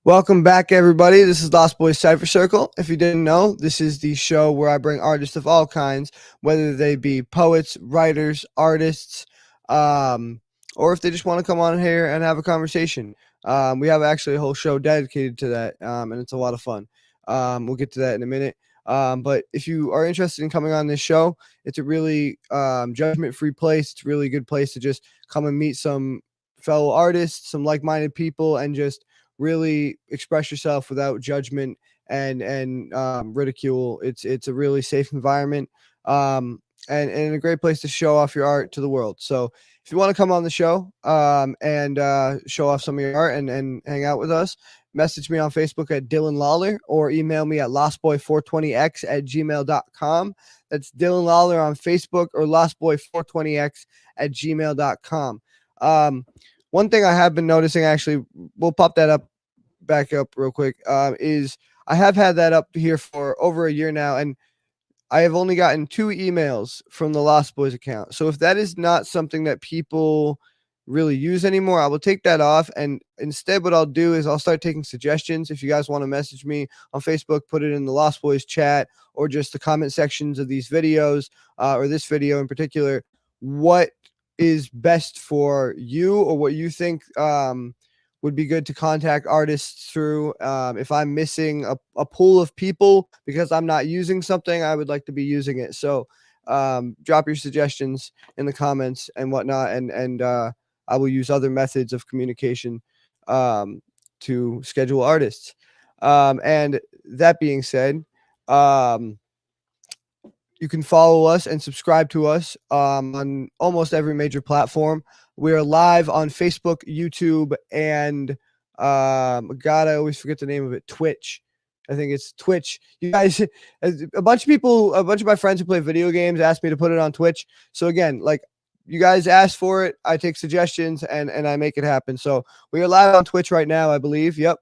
Welcome back, everybody. This is Lostboys Cypher Circle. If you didn't know, this is the show where I bring artists of all kinds, whether they be poets, writers, artists, um, or if they just want to come on here and have a conversation. We have actually a whole show dedicated to that, and it's a lot of fun. We'll get to that in a minute. But if you are interested in coming on this show, it's a really judgment-free place. It's a really good place to just come and meet some fellow artists, some like-minded people, and just really express yourself without judgment and ridicule. It's a really safe environment, and a great place to show off your art to the world. So if you want to come on the show and show off some of your art and hang out with us, message me on Facebook at Dylan Lawler or email me at lostboy420x@gmail.com. That's Dylan Lawler on Facebook or lostboy420x@gmail.com. One thing I have been noticing, actually, we'll pop that up back up real quick, is I have had that up here for over a year now, and I have only gotten 2 emails from the Lost Boys account. So if that is not something that people really use anymore, I will take that off. And instead, what I'll do is I'll start taking suggestions. If you guys want to message me on Facebook, put it in the Lost Boys chat or just the comment sections of these videos, or this video in particular. What is best for you, or what you think would be good to contact artists through? If I'm missing a pool of people because I'm not using something, I would like to be using it. So drop your suggestions in the comments and whatnot, and I will use other methods of communication to schedule artists. And that being said, you can follow us and subscribe to us on almost every major platform. We are live on Facebook, YouTube, and God, I always forget the name of it. Twitch. I think it's Twitch. You guys, a bunch of my friends who play video games asked me to put it on Twitch. So again, like, you guys asked for it, I take suggestions and I make it happen. So we are live on Twitch right now, I believe. Yep.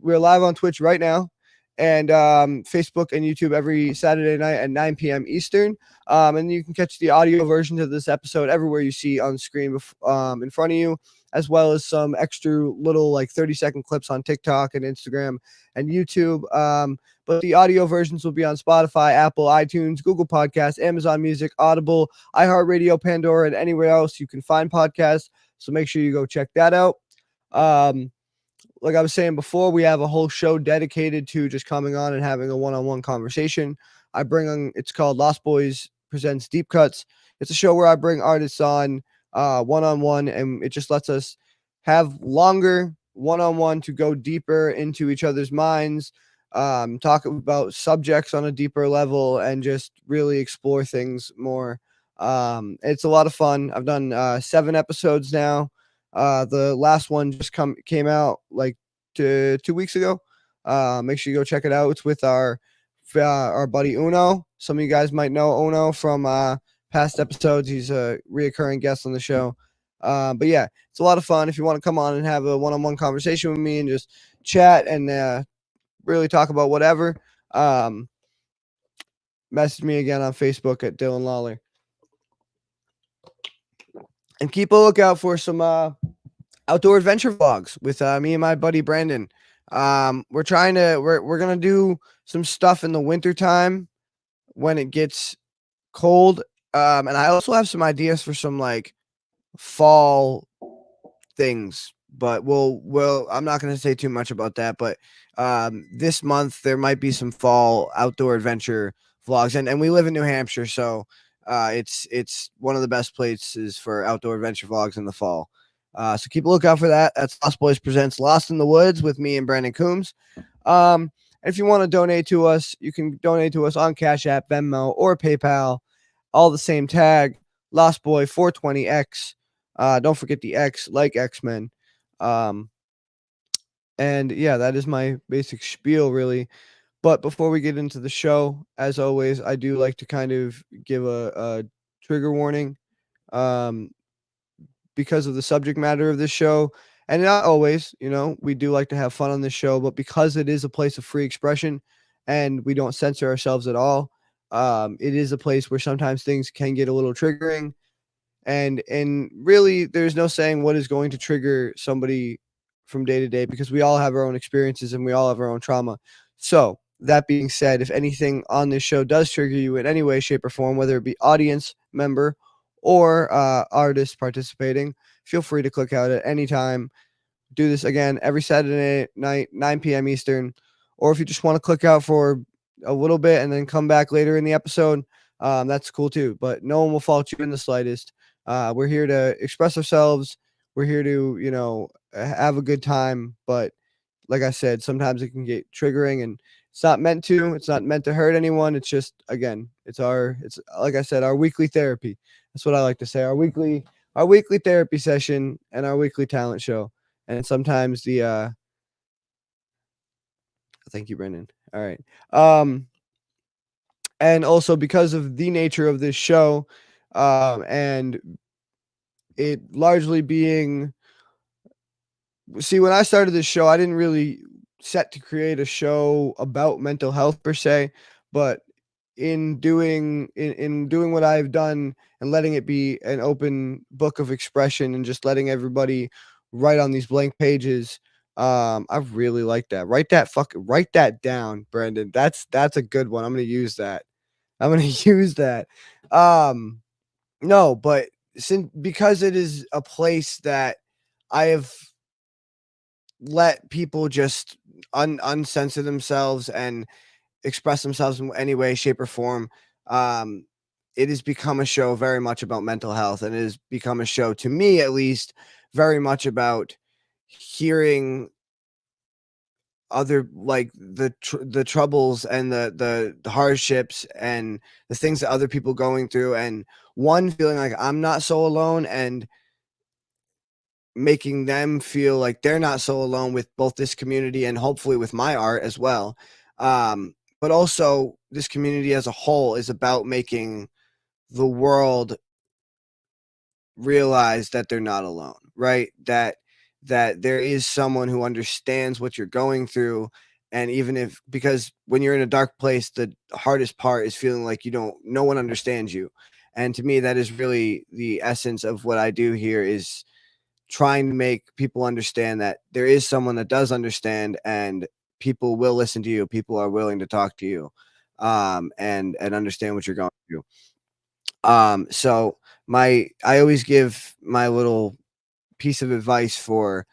We're live on Twitch right now, and Facebook and YouTube every Saturday night at 9 p.m. Eastern. And you can catch the audio version of this episode everywhere you see on screen in front of you, as well as some extra little like 30-second clips on TikTok and Instagram and YouTube. But the audio versions will be on Spotify, Apple, iTunes, Google Podcasts, Amazon Music, Audible, iHeartRadio, Pandora, and anywhere else you can find podcasts. So make sure you go check that out. Like I was saying before, we have a whole show dedicated to just coming on and having a one-on-one conversation. It's called Lost Boys Presents Deep Cuts. It's a show where I bring artists on one-on-one, and it just lets us have longer one-on-one to go deeper into each other's minds, talk about subjects on a deeper level, and just really explore things more. It's a lot of fun. I've done 7 episodes now. The last one just came out like 2 weeks ago. Make sure you go check it out. It's with our buddy Uno. Some of you guys might know Uno from past episodes. He's a reoccurring guest on the show. But yeah, it's a lot of fun. If you want to come on and have a one-on-one conversation with me and just chat and really talk about whatever, message me again on Facebook at Dylan Lawler. And keep a lookout for some outdoor adventure vlogs with me and my buddy Brandon. We're gonna do some stuff in the wintertime when it gets cold. And I also have some ideas for some like fall things, but I'm not gonna say too much about that. But this month there might be some fall outdoor adventure vlogs, and we live in New Hampshire, so it's one of the best places for outdoor adventure vlogs in the fall. So keep a lookout for that. That's Lost Boys Presents Lost in the Woods with me and Brandon Coombs. If you want to donate to us, you can donate to us on Cash App, Venmo, or PayPal. All the same tag, Lost Boy 420X. Don't forget the X, like X-Men. And yeah, that is my basic spiel, really. But before we get into the show, as always, I do like to kind of give a trigger warning because of the subject matter of this show. And not always, we do like to have fun on this show, but because it is a place of free expression and we don't censor ourselves at all, it is a place where sometimes things can get a little triggering. And really, there's no saying what is going to trigger somebody from day to day because we all have our own experiences and we all have our own trauma. So, that being said, if anything on this show does trigger you in any way, shape, or form, whether it be audience member or artist participating, feel free to click out at any time. Do this again every Saturday night, 9 p.m. Eastern. Or if you just want to click out for a little bit and then come back later in the episode, that's cool too. But no one will fault you in the slightest. We're here to express ourselves. We're here to, have a good time. But like I said, sometimes it can get triggering and it's not meant to. It's not meant to hurt anyone. It's just, again, it's like I said, our weekly therapy. That's what I like to say. Our weekly therapy session and our weekly talent show. And sometimes thank you, Brendan. All right. And also because of the nature of this show, and it largely being, see, when I started this show, I didn't really set to create a show about mental health per se, but in doing what I've done and letting it be an open book of expression and just letting everybody write on these blank pages, I really like that. Write that down, Brandon. That's a good one. I'm gonna use that. I'm gonna use that. No, but because it is a place that I have let people just uncensor themselves and express themselves in any way, shape, or form. Um, it has become a show very much about mental health, and it has become a show, to me at least, very much about hearing other, like, the troubles and the hardships and the things that other people going through, and one feeling like I'm not so alone, and making them feel like they're not so alone with both this community and hopefully with my art as well. But also, this community as a whole is about making the world realize that they're not alone, right? That there is someone who understands what you're going through. And even if, because when you're in a dark place, the hardest part is feeling like no one understands you. And to me, that is really the essence of what I do here, is trying to make people understand that there is someone that does understand, and people will listen to you. People are willing to talk to you, and understand what you're going through. So I always give my little piece of advice for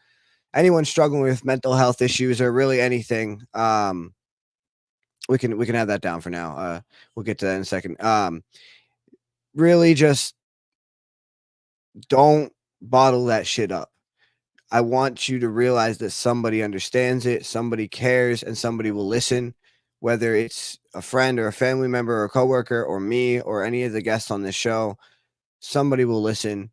anyone struggling with mental health issues or really anything. We can have that down for now. We'll get to that in a second. Really, just don't bottle that shit up. I want you to realize that somebody understands it, somebody cares, and somebody will listen, whether it's a friend or a family member or a coworker or me or any of the guests on this show. Somebody will listen,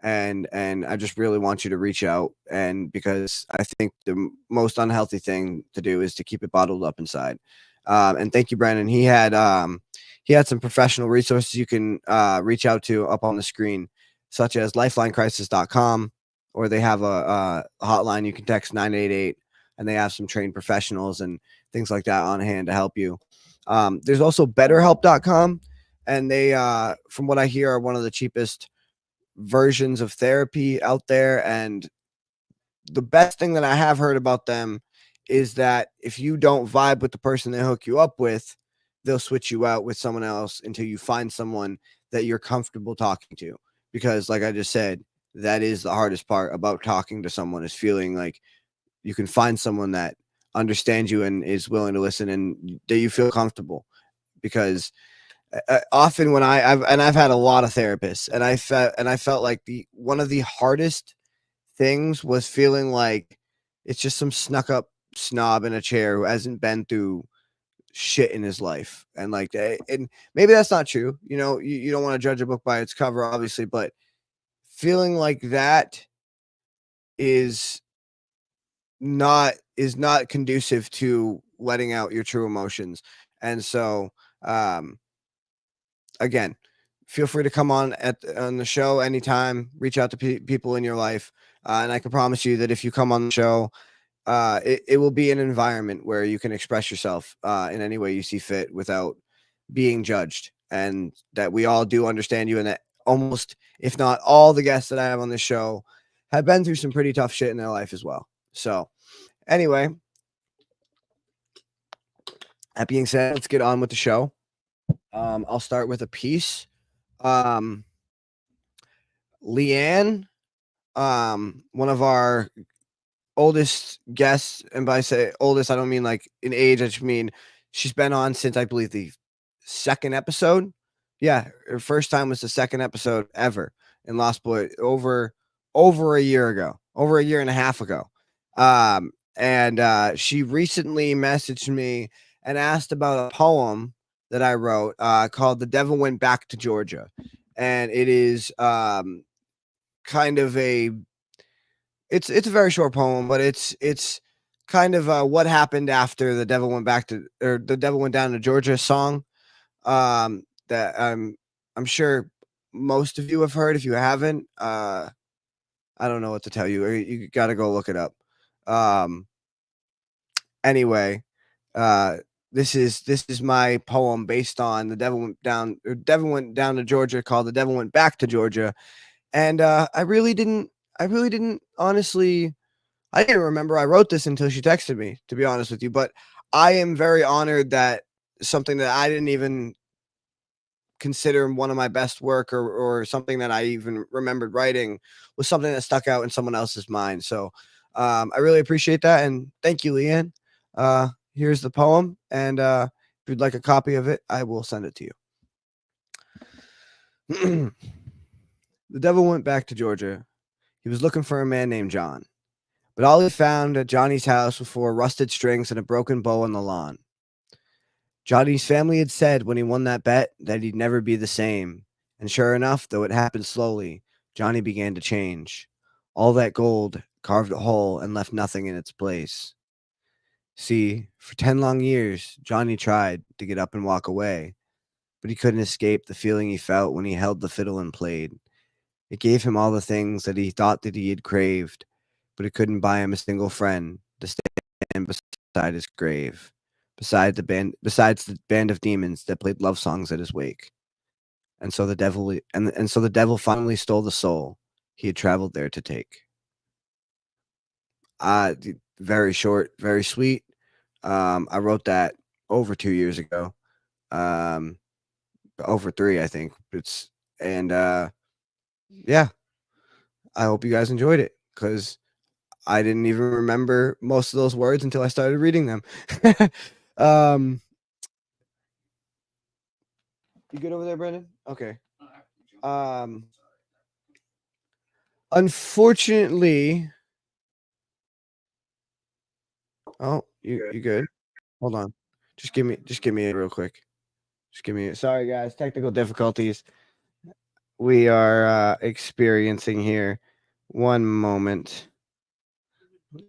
and I just really want you to reach out, and because I think the most unhealthy thing to do is to keep it bottled up inside. And thank you, Brandon. He had some professional resources you can reach out to up on the screen, such as lifelinecrisis.com, or they have a hotline you can text 988, and they have some trained professionals and things like that on hand to help you. There's also betterhelp.com, and they, from what I hear, are one of the cheapest versions of therapy out there. And the best thing that I have heard about them is that if you don't vibe with the person they hook you up with, they'll switch you out with someone else until you find someone that you're comfortable talking to. Because, like I just said, that is the hardest part about talking to someone, is feeling like you can find someone that understands you and is willing to listen, and that you feel comfortable. Because often when I've had a lot of therapists, and I felt like the one of the hardest things was feeling like it's just some snuck up snob in a chair who hasn't been through shit in his life. And like, and maybe that's not true. You don't want to judge a book by its cover, obviously, but feeling like that is not conducive to letting out your true emotions. And so, again, feel free to come on the show anytime. Reach out to people in your life, and I can promise you that if you come on the show, it will be an environment where you can express yourself in any way you see fit without being judged, and that we all do understand you, and that almost, if not all, the guests that I have on this show have been through some pretty tough shit in their life as well. So anyway, that being said, let's get on with the show. I'll start with a piece. Leanne, one of our oldest guests, and by say oldest, I don't mean like in age. I just mean she's been on since I believe the second episode. Yeah, her first time was the second episode ever in Lost Boy over a year ago, over a year and a half ago. And she recently messaged me and asked about a poem that I wrote called "The Devil Went Back to Georgia," and it is kind of a it's a very short poem, but it's kind of what happened after the devil went back to or the devil went down to Georgia song. That I'm sure most of you have heard. If you haven't, I don't know what to tell you. You got to go look it up. Um, anyway, uh, this is my poem based on the devil went down to Georgia, called "The Devil Went Back to Georgia," and I really didn't honestly. I didn't remember I wrote this until she texted me, to be honest with you. But I am very honored that something that I didn't even consider one of my best work or something that I even remembered writing was something that stuck out in someone else's mind. So I really appreciate that. And thank you, Leanne. Here's the poem. And if you'd like a copy of it, I will send it to you. The devil went back to Georgia. He was looking for a man named John. But all he found at Johnny's house were four rusted strings and a broken bow on the lawn. Johnny's family had said when he won that bet that he'd never be the same. And sure enough, though it happened slowly, Johnny began to change. All that gold carved a hole and left nothing in its place. See, for 10 long years, Johnny tried to get up and walk away, but he couldn't escape the feeling he felt when he held the fiddle and played. It gave him all the things that he thought that he had craved, but it couldn't buy him a single friend to stand beside his grave, besides the band of demons that played love songs at his wake. And so the devil finally stole the soul he had traveled there to take. Very short, very sweet. I wrote that over 2 years ago. Um, over three, I think. And yeah, I hope you guys enjoyed it because I didn't even remember most of those words until I started reading them. um, you good over there, Brendan? Okay. Um, unfortunately, oh, you good? Hold on. Just give me it real quick. Just give me it. Sorry, guys. Technical difficulties we are experiencing here. One moment.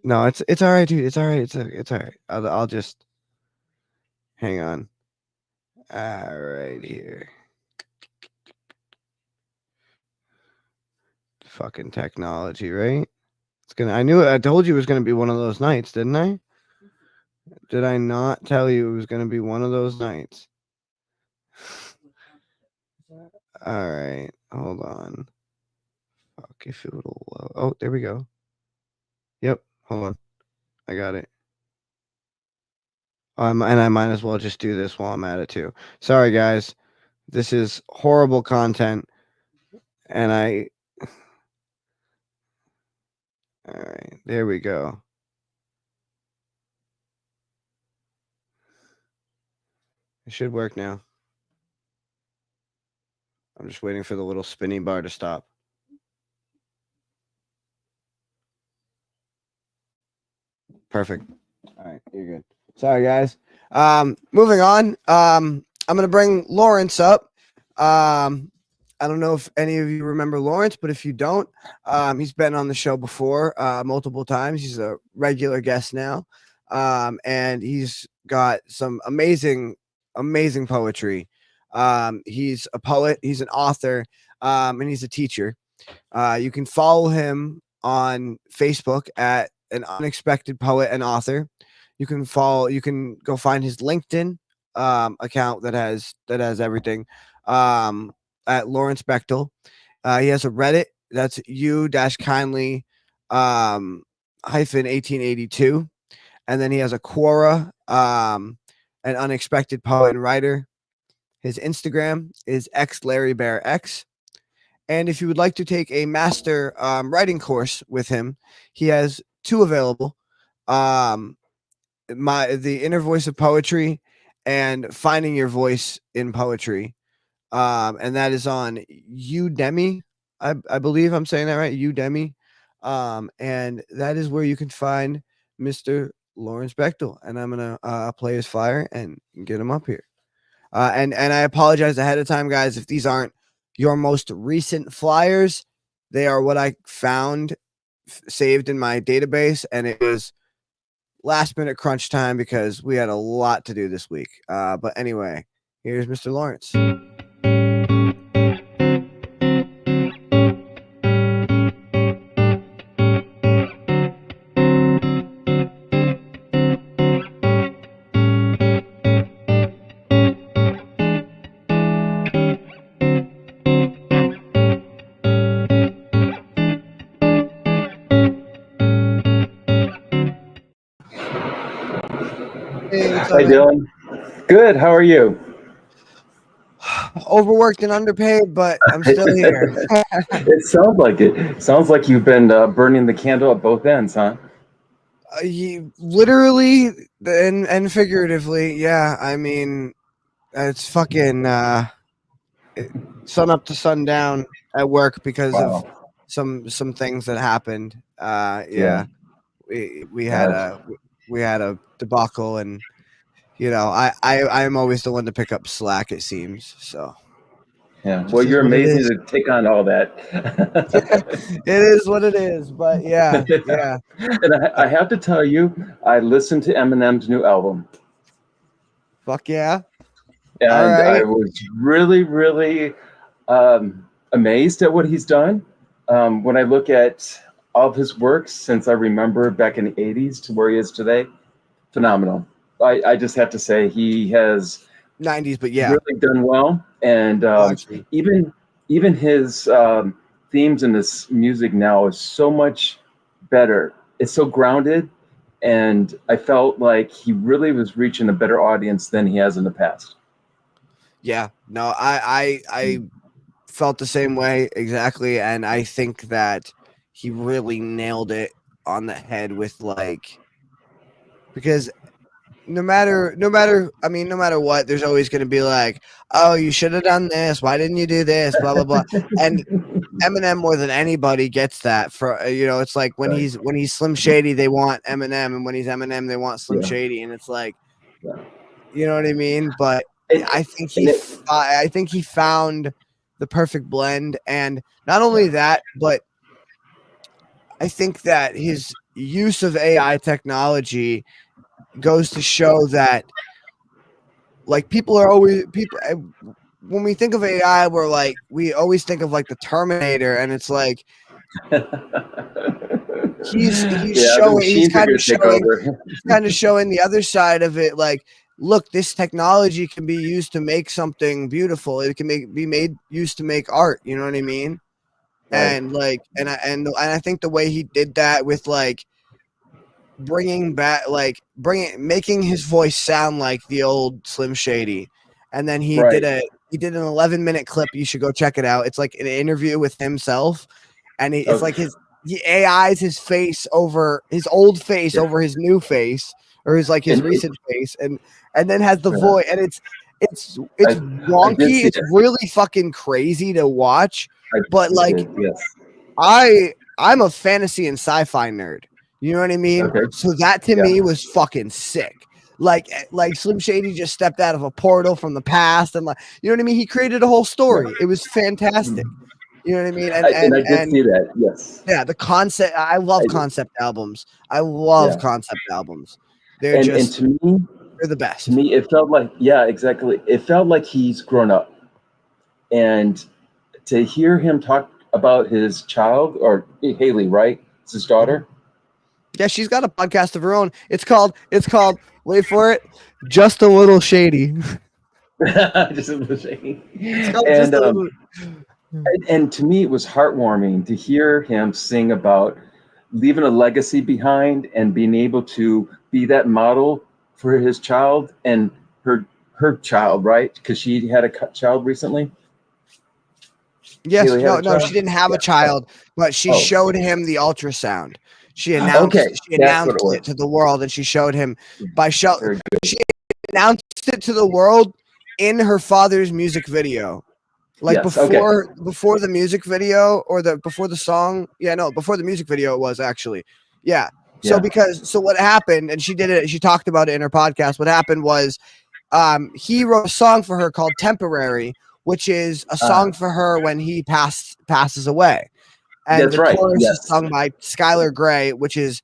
No, it's all right, dude. It's all right. It's all right. I'll just hang on. All right, here. Fucking technology, right? It's gonna. I knew it. I told you it was gonna be one of those nights, didn't I? Did I not tell you it was gonna be one of those nights? All right, hold on. Fuck if it will. Oh, there we go. Yep. Hold on. I got it. And I might as well just do this while I'm at it too. Sorry, guys. This is horrible content, and all right, there we go. It should work now. I'm just waiting for the little spinning bar to stop. Perfect. All right, you're good. Sorry, guys. Moving on. I'm gonna bring Lawrence up. I don't know if any of you remember Lawrence, but if you don't, he's been on the show before multiple times. He's a regular guest now, and he's got some amazing poetry. He's a poet. He's an author, and he's a teacher. You can follow him on Facebook at an unexpected poet and author. You can go find his LinkedIn account that has everything at Lawrence Bechtel. He has a Reddit that's you dash kindly 1882. And then he has a Quora, an unexpected poet and writer. His Instagram is xlarrybearx. And if you would like to take a master writing course with him, he has 2 available. The Inner Voice of Poetry and Finding Your Voice in Poetry. And that is on Udemy. I believe I'm saying that right. Udemy. And that is where you can find Mr. Lawrence Bechtel. And I'm gonna play his flyer and get him up here. And I apologize ahead of time, guys, if these aren't your most recent flyers. They are what I found saved in my database, and it was last minute crunch time because we had a lot to do this week. But anyway, here's Mr. Lawrence. Hey, what's How up, you man? doing? Good. How are you? Overworked and underpaid, but I'm still here. It sounds like it. Sounds like you've been burning the candle at both ends, huh? Literally and figuratively, yeah. I mean, it's fucking sun up to sundown at work because of Wow. some things that happened. Yeah. Yeah, we had Gosh. a debacle, and I'm always the one to pick up slack. It seems so. Yeah. Well, Just is you're what it amazing is. to take on all that. It is what it is. But yeah, yeah. And I have to tell you, I listened to Eminem's new album, Fuck yeah. All and I right. was really, really amazed at what he's done. When I look at all of his works since I remember back in the '80s to where he is today, phenomenal. I just have to say he has 90s, but yeah. really done well, and Oh, actually, even his themes in this music now is so much better. It's so grounded, and I felt like he really was reaching a better audience than he has in the past. yeah. No, I felt the same way exactly, and I think that he really nailed it on the head with like because no matter what, there's always going to be like, oh, you should have done this, why didn't you do this, blah blah blah. And Eminem more than anybody gets that. For it's like Right. when he's Slim Shady, they want Eminem, and when he's Eminem, they want Slim Yeah. Shady, and it's like, Yeah. you know what I mean. But And, I think he found the perfect blend, and not only that, but I think that his use of AI technology goes to show that like people when we think of AI, we always think of like the Terminator, and it's like yeah, the he's machines are going to take over. kind of showing the other side of it. Like, look, this technology can be used to make something beautiful. It can be made used to make art. You know what I mean? Right. And like, and I think the way he did that with like making his voice sound like the old Slim Shady, and then Right. he did an 11-minute clip. You should go check it out. It's like an interview with himself, and it's like Okay. he AI's his face over his old face Yeah. over his new face, or his And recent face, and then has the yeah, voice, and it's I I did wonky. see It's that. really fucking crazy to watch, but I like did. Yes. I'm a fantasy and sci-fi nerd. You know what I mean? Okay. So that to Yeah. me was fucking sick. Like Slim Shady just stepped out of a portal from the past, and like, you know what I mean? He created a whole story. It was fantastic. You know what I mean? And I did see that. Yes. Yeah, the concept. I I love did. concept albums. I love Yeah. concept albums. They're And just they're the to best. me, it felt like, yeah, exactly. It felt like he's grown up, and to hear him talk about his child, or Haley, right? It's his Mhm. daughter. Yeah, she's got a podcast of her own. It's called wait for it, Just a Little Shady. Just a little shaky. It's called Just And a Little. and to me, it was heartwarming to hear him sing about leaving a legacy behind and being able to be that model for his child and her child, right? Because she had a child recently. Yes, Haley had no, a no, child. she didn't have a child, but she Oh, showed him the ultrasound. She okay, that's what announced it it was. to the world, and she showed him by show. Very She announced it to the world in her father's music video. Like Yes. Okay. before the music video or before the song. Yeah, no, before the music video it was actually. Yeah. So Yeah. so what happened, and she did it, she talked about it in her podcast. What happened was he wrote a song for her called Temporary, which is a song for her when he passes away. And That's the right. chorus is Yes. sung by Skylar Grey, which is,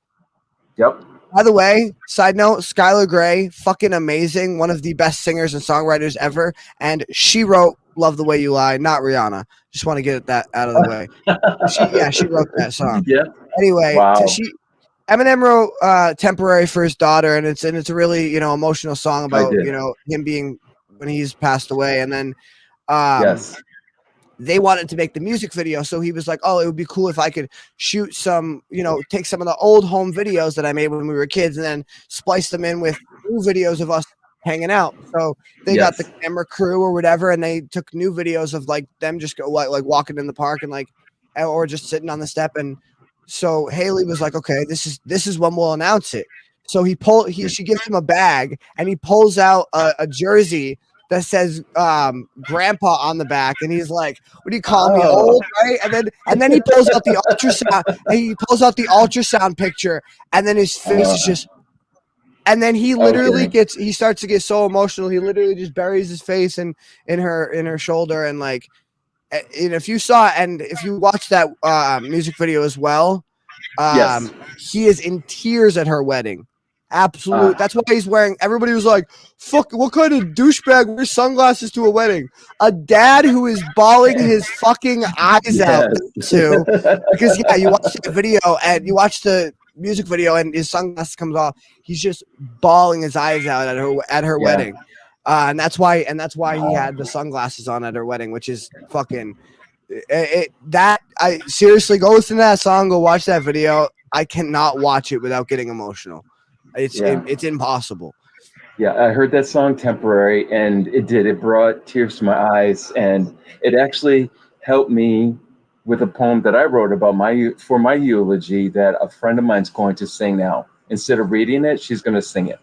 Yep. by the way, side note, Skylar Grey, fucking amazing, one of the best singers and songwriters ever. And she wrote Love the Way You Lie, not Rihanna. Just want to get that out of the way. She wrote that song. Yeah. Anyway, Wow. Eminem wrote Temporary for his daughter, and it's a really, emotional song I about, did. him being when he's passed away. And then um Yes. they wanted to make the music video. So he was like, oh, it would be cool if I could shoot some, take some of the old home videos that I made when we were kids and then splice them in with new videos of us hanging out. So they got the Yes. camera crew or whatever, and they took new videos of like them just go like walking in the park and like, or just sitting on the step. And so Haley was like, okay, this is when we'll announce it. So she gives him a bag and he pulls out a jersey that says grandpa on the back, and he's like, what do you call me, Oh. old, right? And then he pulls out the ultrasound and he pulls out the ultrasound picture, and then his face is just, and then he literally Okay. he starts to get so emotional, he literally just buries his face in her shoulder. And like, and if you saw and if you watch that music video as well, Yes. he is in tears at her wedding. Absolute. That's why he's wearing. Everybody was like, "Fuck! What kind of douchebag wears sunglasses to a wedding?" A dad who is bawling his fucking eyes out Yes. too, because yeah, you watch the video and you watch the music video, and his sunglasses comes off. He's just bawling his eyes out at her Yeah. wedding, and that's why he Wow. had the sunglasses on at her wedding, which is fucking. That I seriously go listen to that song, go watch that video. I cannot watch it without getting emotional. Yeah. It's impossible. Yeah, I heard that song Temporary, and it brought tears to my eyes, and it actually helped me with a poem that I wrote about for my eulogy that a friend of mine's going to sing now. Instead of reading it, she's going to sing it.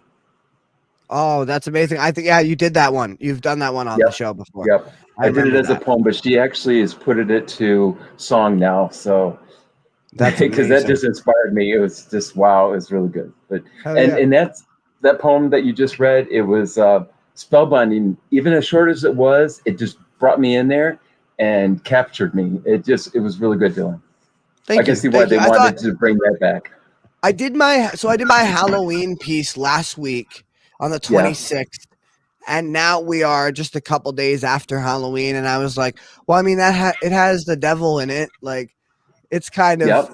Oh, that's amazing. I think, yeah, you did that one. You've done that one on the Yep. show before. Yep. I I did it remember as a that. poem, but she actually has put it to song now. So That's because that amazing. just inspired me. It was just wow, it was really good. But Hell yeah. and that poem that you just read, it was spellbinding. Even as short as it was, it just brought me in there and captured me. It was really good, Dylan. I Thank can you. see why Thank they you. I thought wanted to bring that back. I did my Halloween piece last week on the Yeah. 26th. And now we are just a couple days after Halloween, and I was like, well, I mean it has the devil in it. Like, it's kind of Yep.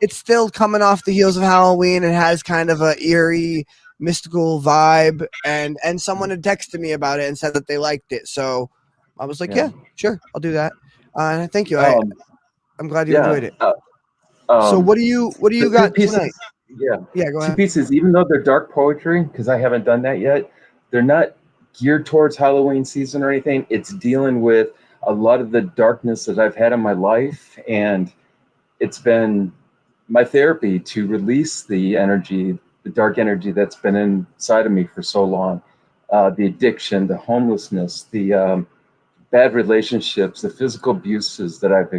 it's still coming off the heels of Halloween. It has kind of a eerie, mystical vibe, and someone had texted me about it and said that they liked it. So I was like, Yeah. yeah, sure, I'll do that. And thank you. Um, I'm glad you yeah. enjoyed it. So what do you The two got pieces. tonight? Yeah. Yeah, go Two ahead. pieces, even though they're dark poetry, because I haven't done that yet, they're not geared towards Halloween season or anything. It's dealing with a lot of the darkness that I've had in my life, and it's been my therapy to release the energy, the dark energy that's been inside of me for so long. The addiction, the homelessness, the bad relationships, the physical abuses that I've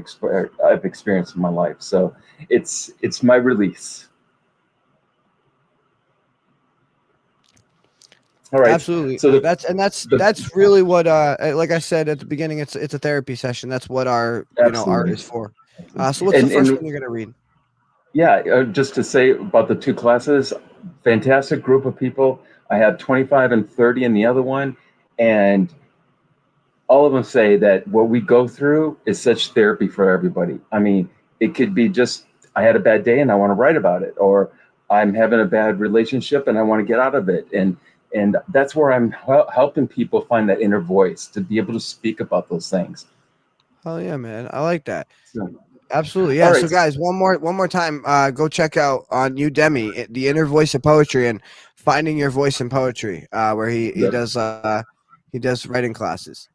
experienced in my life. So it's my release. All right. Absolutely. So the That's really what like I said at the beginning, it's a therapy session. That's what our art absolutely. is for. So what's the first one you're gonna read? Yeah, just to say about the two classes, fantastic group of people. I have 25 and 30 in the other one, and all of them say that what we go through is such therapy for everybody. I mean, it could be just I had a bad day and I want to write about it, or I'm having a bad relationship and I want to get out of it, and that's where I'm helping people find that inner voice to be able to speak about those things. Oh yeah, man, I like that. So, Absolutely, All yeah. So, right. guys, one more time, go check out on Udemy the Inner Voice of Poetry and Finding Your Voice in Poetry, where Yep. he does writing classes.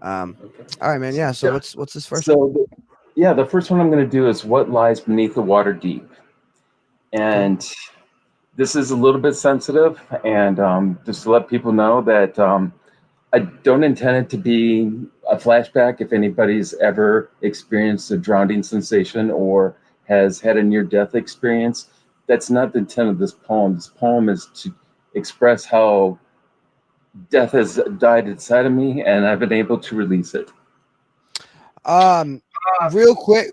All right, man. Yeah. So, Yeah. what's this first one? So, yeah, the first one I'm going to do is what lies beneath the water deep, Okay. and this is a little bit sensitive, and just to let people know that I don't intend it to be a flashback. If anybody's ever experienced a drowning sensation or has had a near-death experience, that's not the intent of this poem. This poem is to express how death has died inside of me, and I've been able to release it. Um, real quick,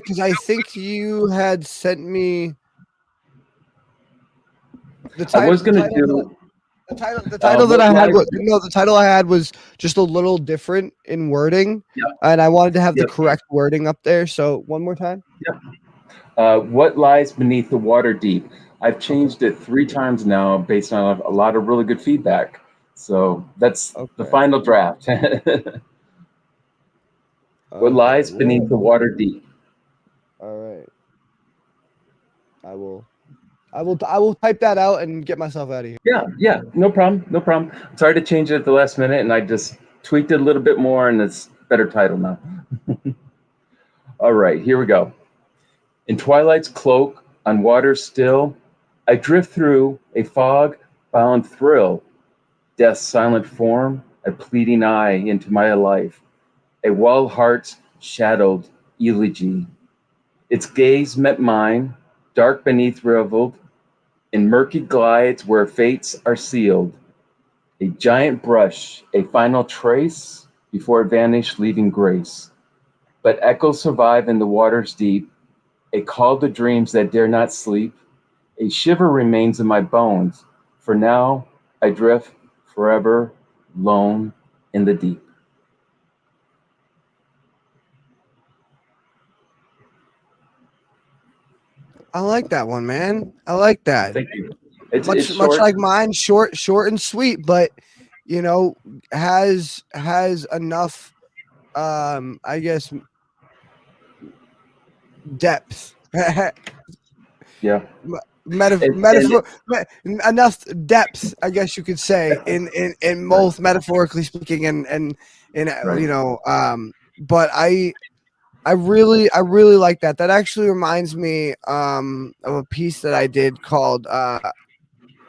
because I think you had sent me the I title. was going to do The title that what I had lies. was no. The title I had was just a little different in wording, Yep, and I wanted to have the yep, correct wording up there. So, one more time. yep. What lies beneath the water deep? I've Okay. changed it 3 times now based on a lot of really good feedback. So that's the Okay. final draft. What Okay. lies beneath the water deep? All right. I will type that out and get myself out of here. Yeah, yeah, no problem, no problem. Sorry to change it at the last minute, and I just tweaked it a little bit more, and it's a better title now. All right, here we go. In twilight's cloak, on waters still, I drift through a fog-bound thrill, death's silent form, a pleading eye into my life, a wild heart's shadowed elegy. Its gaze met mine, dark beneath reveled, in murky glides where fates are sealed. A giant brush, a final trace, before it vanished, leaving grace. But echoes survive in the waters deep, a call to dreams that dare not sleep. A shiver remains in my bones, for now I drift forever, lone in the deep. I like that one, man. I like that. Thank you. It's Much short. like mine, short and sweet, but you know, has enough I guess depth. Yeah. And Metaphor enough depth, I guess you could say, in right, both metaphorically speaking and right. you know, but I really like that. That actually reminds me of a piece that I did called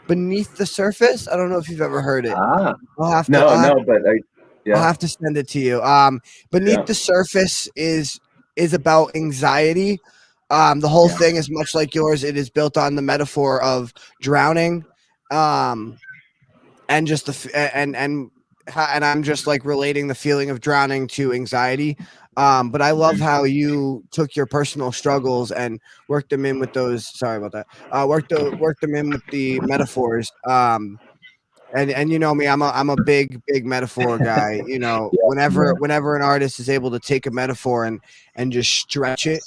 Beneath the Surface. I don't know if you've ever heard it. Ah, I'll have to no, no, but I'll yeah, have to send it to you. Beneath yeah, the Surface is about anxiety. The whole yeah, thing is much like yours. It is built on the metaphor of drowning, um, and just and I'm just like relating the feeling of drowning to anxiety. But I love okay, how you took your personal struggles and worked them in with those. Sorry about that. Worked them in with the metaphors. And you know me, I'm a big metaphor guy. You know, yeah, yeah, whenever an artist is able to take a metaphor and just stretch it,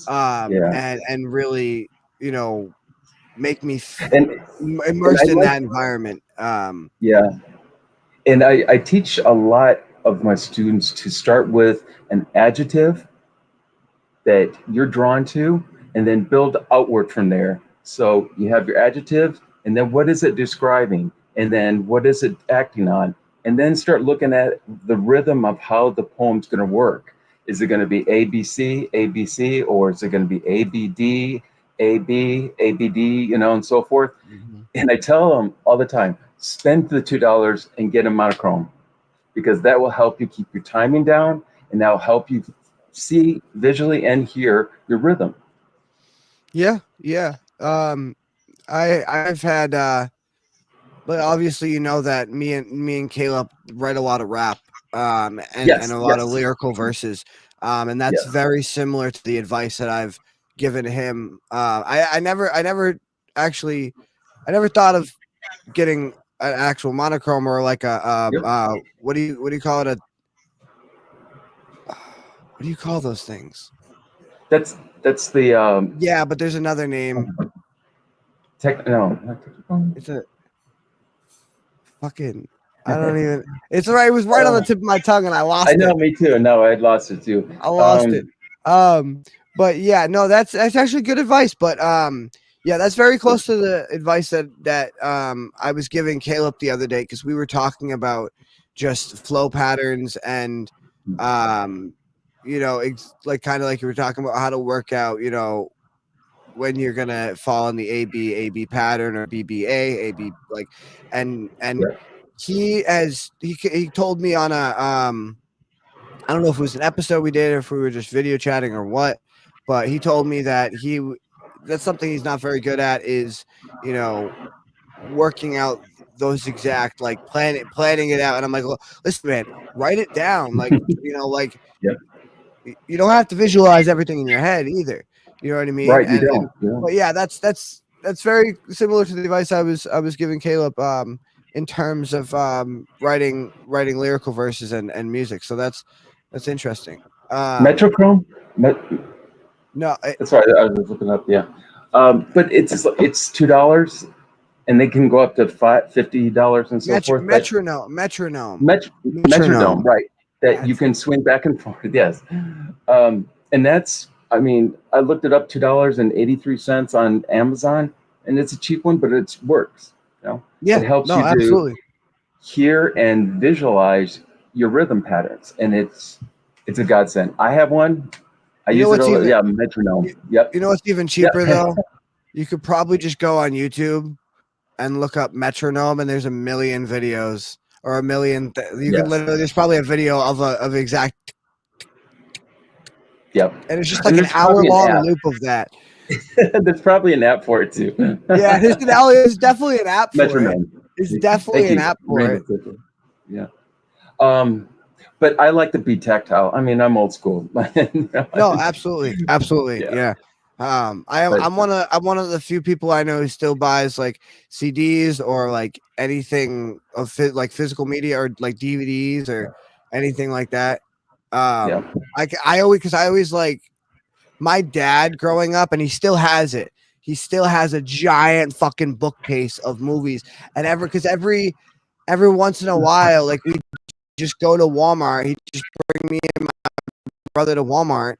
yeah. and really, you know, make me And I immersed in like, that environment. yeah, and I teach a lot of my students to start with an adjective that you're drawn to and then build outward from there. So you have your adjective, and then what is it describing? And then what is it acting on? And then start looking at the rhythm of how the poem's going to work. Is it going to be ABC, ABC, or is it going to be ABD, AB, ABD, and so forth? Mhm. And I tell them all the time, spend the $2 and get a monochrome because that will help you keep your timing down and that will help you see visually and hear your rhythm. Yeah, yeah. I've had but obviously you know that me and Caleb write a lot of rap and Yes, a lot of yes, lyrical verses. And that's yes. very similar to the advice that I've given him. I never actually I never thought of getting an actual monochrome or like a Yep. what do you call it a what do you call those things? That's the Yeah, but there's another name. no, not technical. It's a fucking I don't even. It's right. It was right on the tip of my tongue, and I I lost know, it. me too. No, I lost it too. I lost it. Um, But yeah, no, that's actually good advice. But yeah, that's very close to the advice that I was giving Caleb the other day, because we were talking about just flow patterns and like kind of like you were talking about how to work out, when you're gonna fall in the AB pattern, or BBA AB, like, and Yeah. he told me on a I don't know if it was an episode we did or if we were just video chatting or what, but he told me that that's something he's not very good at, is, working out those exact, like, planning it out. And I'm like, well, listen, man, write it down. Like, like, Yep. you don't have to visualize everything in your head either. You know what I mean? Right. You And don't. Yeah. but yeah, that's very similar to the advice I was giving Caleb, in terms of writing lyrical verses and music. So that's interesting. Um, Metrochrome. no, That's right. I was looking up. Yeah. But it's $2, and they can go up to $50 and so forth. But metronome, metronome. right? That you That's can swing back and forth. Yes. And that's. I mean, I looked it up. $2.83 on Amazon, and it's a cheap one, but it works. Yeah, It helps no, you to absolutely. hear and visualize your rhythm patterns, and it's a godsend. I have one. I You know use it what's all. even Yeah, metronome. you, Yep. you know what's even cheaper Yep. though? You could probably just go on YouTube and look up metronome, and there's a million videos, or a million. You can Yes. literally. There's probably a video of exact, Yep. and it's just like And an there's hour probably an long app. loop of that. There's probably an app for it too. Yeah, there's definitely an app for it. Metronome. It's Thank definitely an you. app for Random it. quickly. Yeah. Um, but I like to be tactile. I mean, I'm old school. No, absolutely, absolutely, Yeah. yeah. But I'm one of the few people I know who still buys, like, CDs, or like anything like physical media, or like DVDs, or anything like that. yeah. I always like my dad growing up, and he still has it. He still has a giant fucking bookcase of movies, and because every once in a while, like, we just go to Walmart. He just bring me and my brother to Walmart,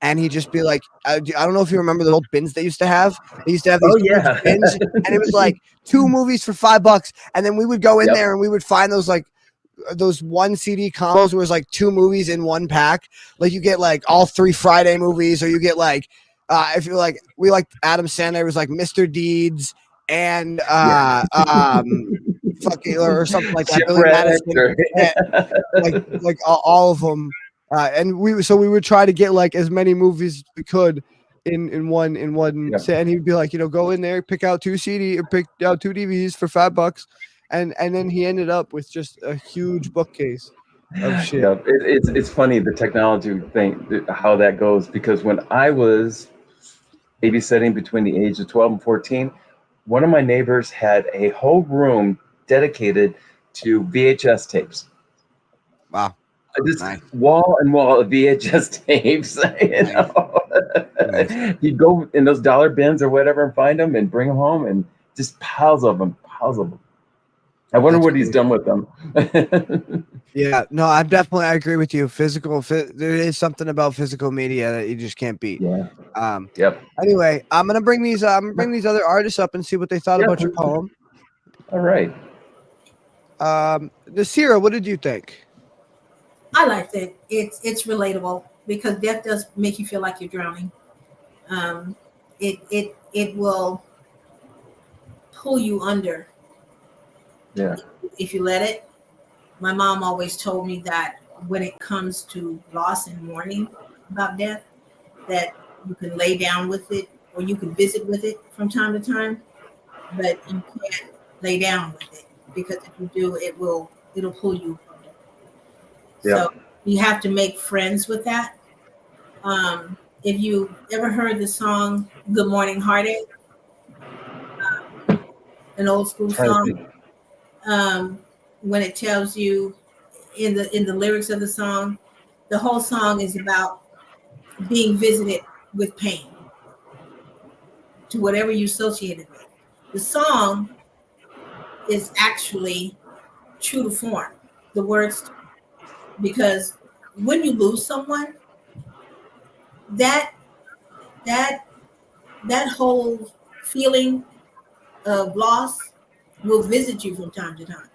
and he'd just be like, I don't know if you remember the old bins they used to have. They used to have these Oh huge yeah. bins, and it was like 2 movies for $5, and then we would go in Yep. there and we would find those one CD combos where it was like 2 movies in one pack. Like, you get like all 3 Friday movies, or you get like, if you like, we like Adam Sandler, it was like Mr. Deeds and Yeah. fucking, or something like that. Billy Shipwrecked. Madison, and like all of them. And we would try to get like as many movies as we could in one Yep. set. And he'd be like, go in there, pick out 2 CD, or pick out 2 DVDs for $5. And then he ended up with just a huge bookcase of shit. Yeah, it's funny the technology thing, how that goes, because when I was babysitting between the age of 12 and 14, one of my neighbors had a whole room dedicated to VHS tapes. Wow. Just Nice. wall and wall of VHS tapes. Nice. He'd go in those dollar bins or whatever and find them and bring them home, and just piles of them, piles of them. I wonder That's what he's great. done with them. Yeah, no, I agree with you. There is something about physical media that you just can't beat. Yeah. Um, Yep. Anyway, I'm gonna bring these other artists up and see what they thought Yeah. about your poem. All right. Nasira, what did you think? I liked it. It's relatable because death does make you feel like you're drowning. It will pull you under Yeah. if you let it. My mom always told me that when it comes to loss and mourning about death, that you can lay down with it or you can visit with it from time to time, but you can't lay down with it because if you do, it'll pull you under. Yep. So you have to make friends with that. If you ever heard the song "Good Morning Heartache," an old school song, when it tells you in the lyrics of the song, the whole song is about being visited with pain to whatever you associate it with. The song is actually true to form, the words, because when you lose someone, that that whole feeling of loss will visit you from time to time.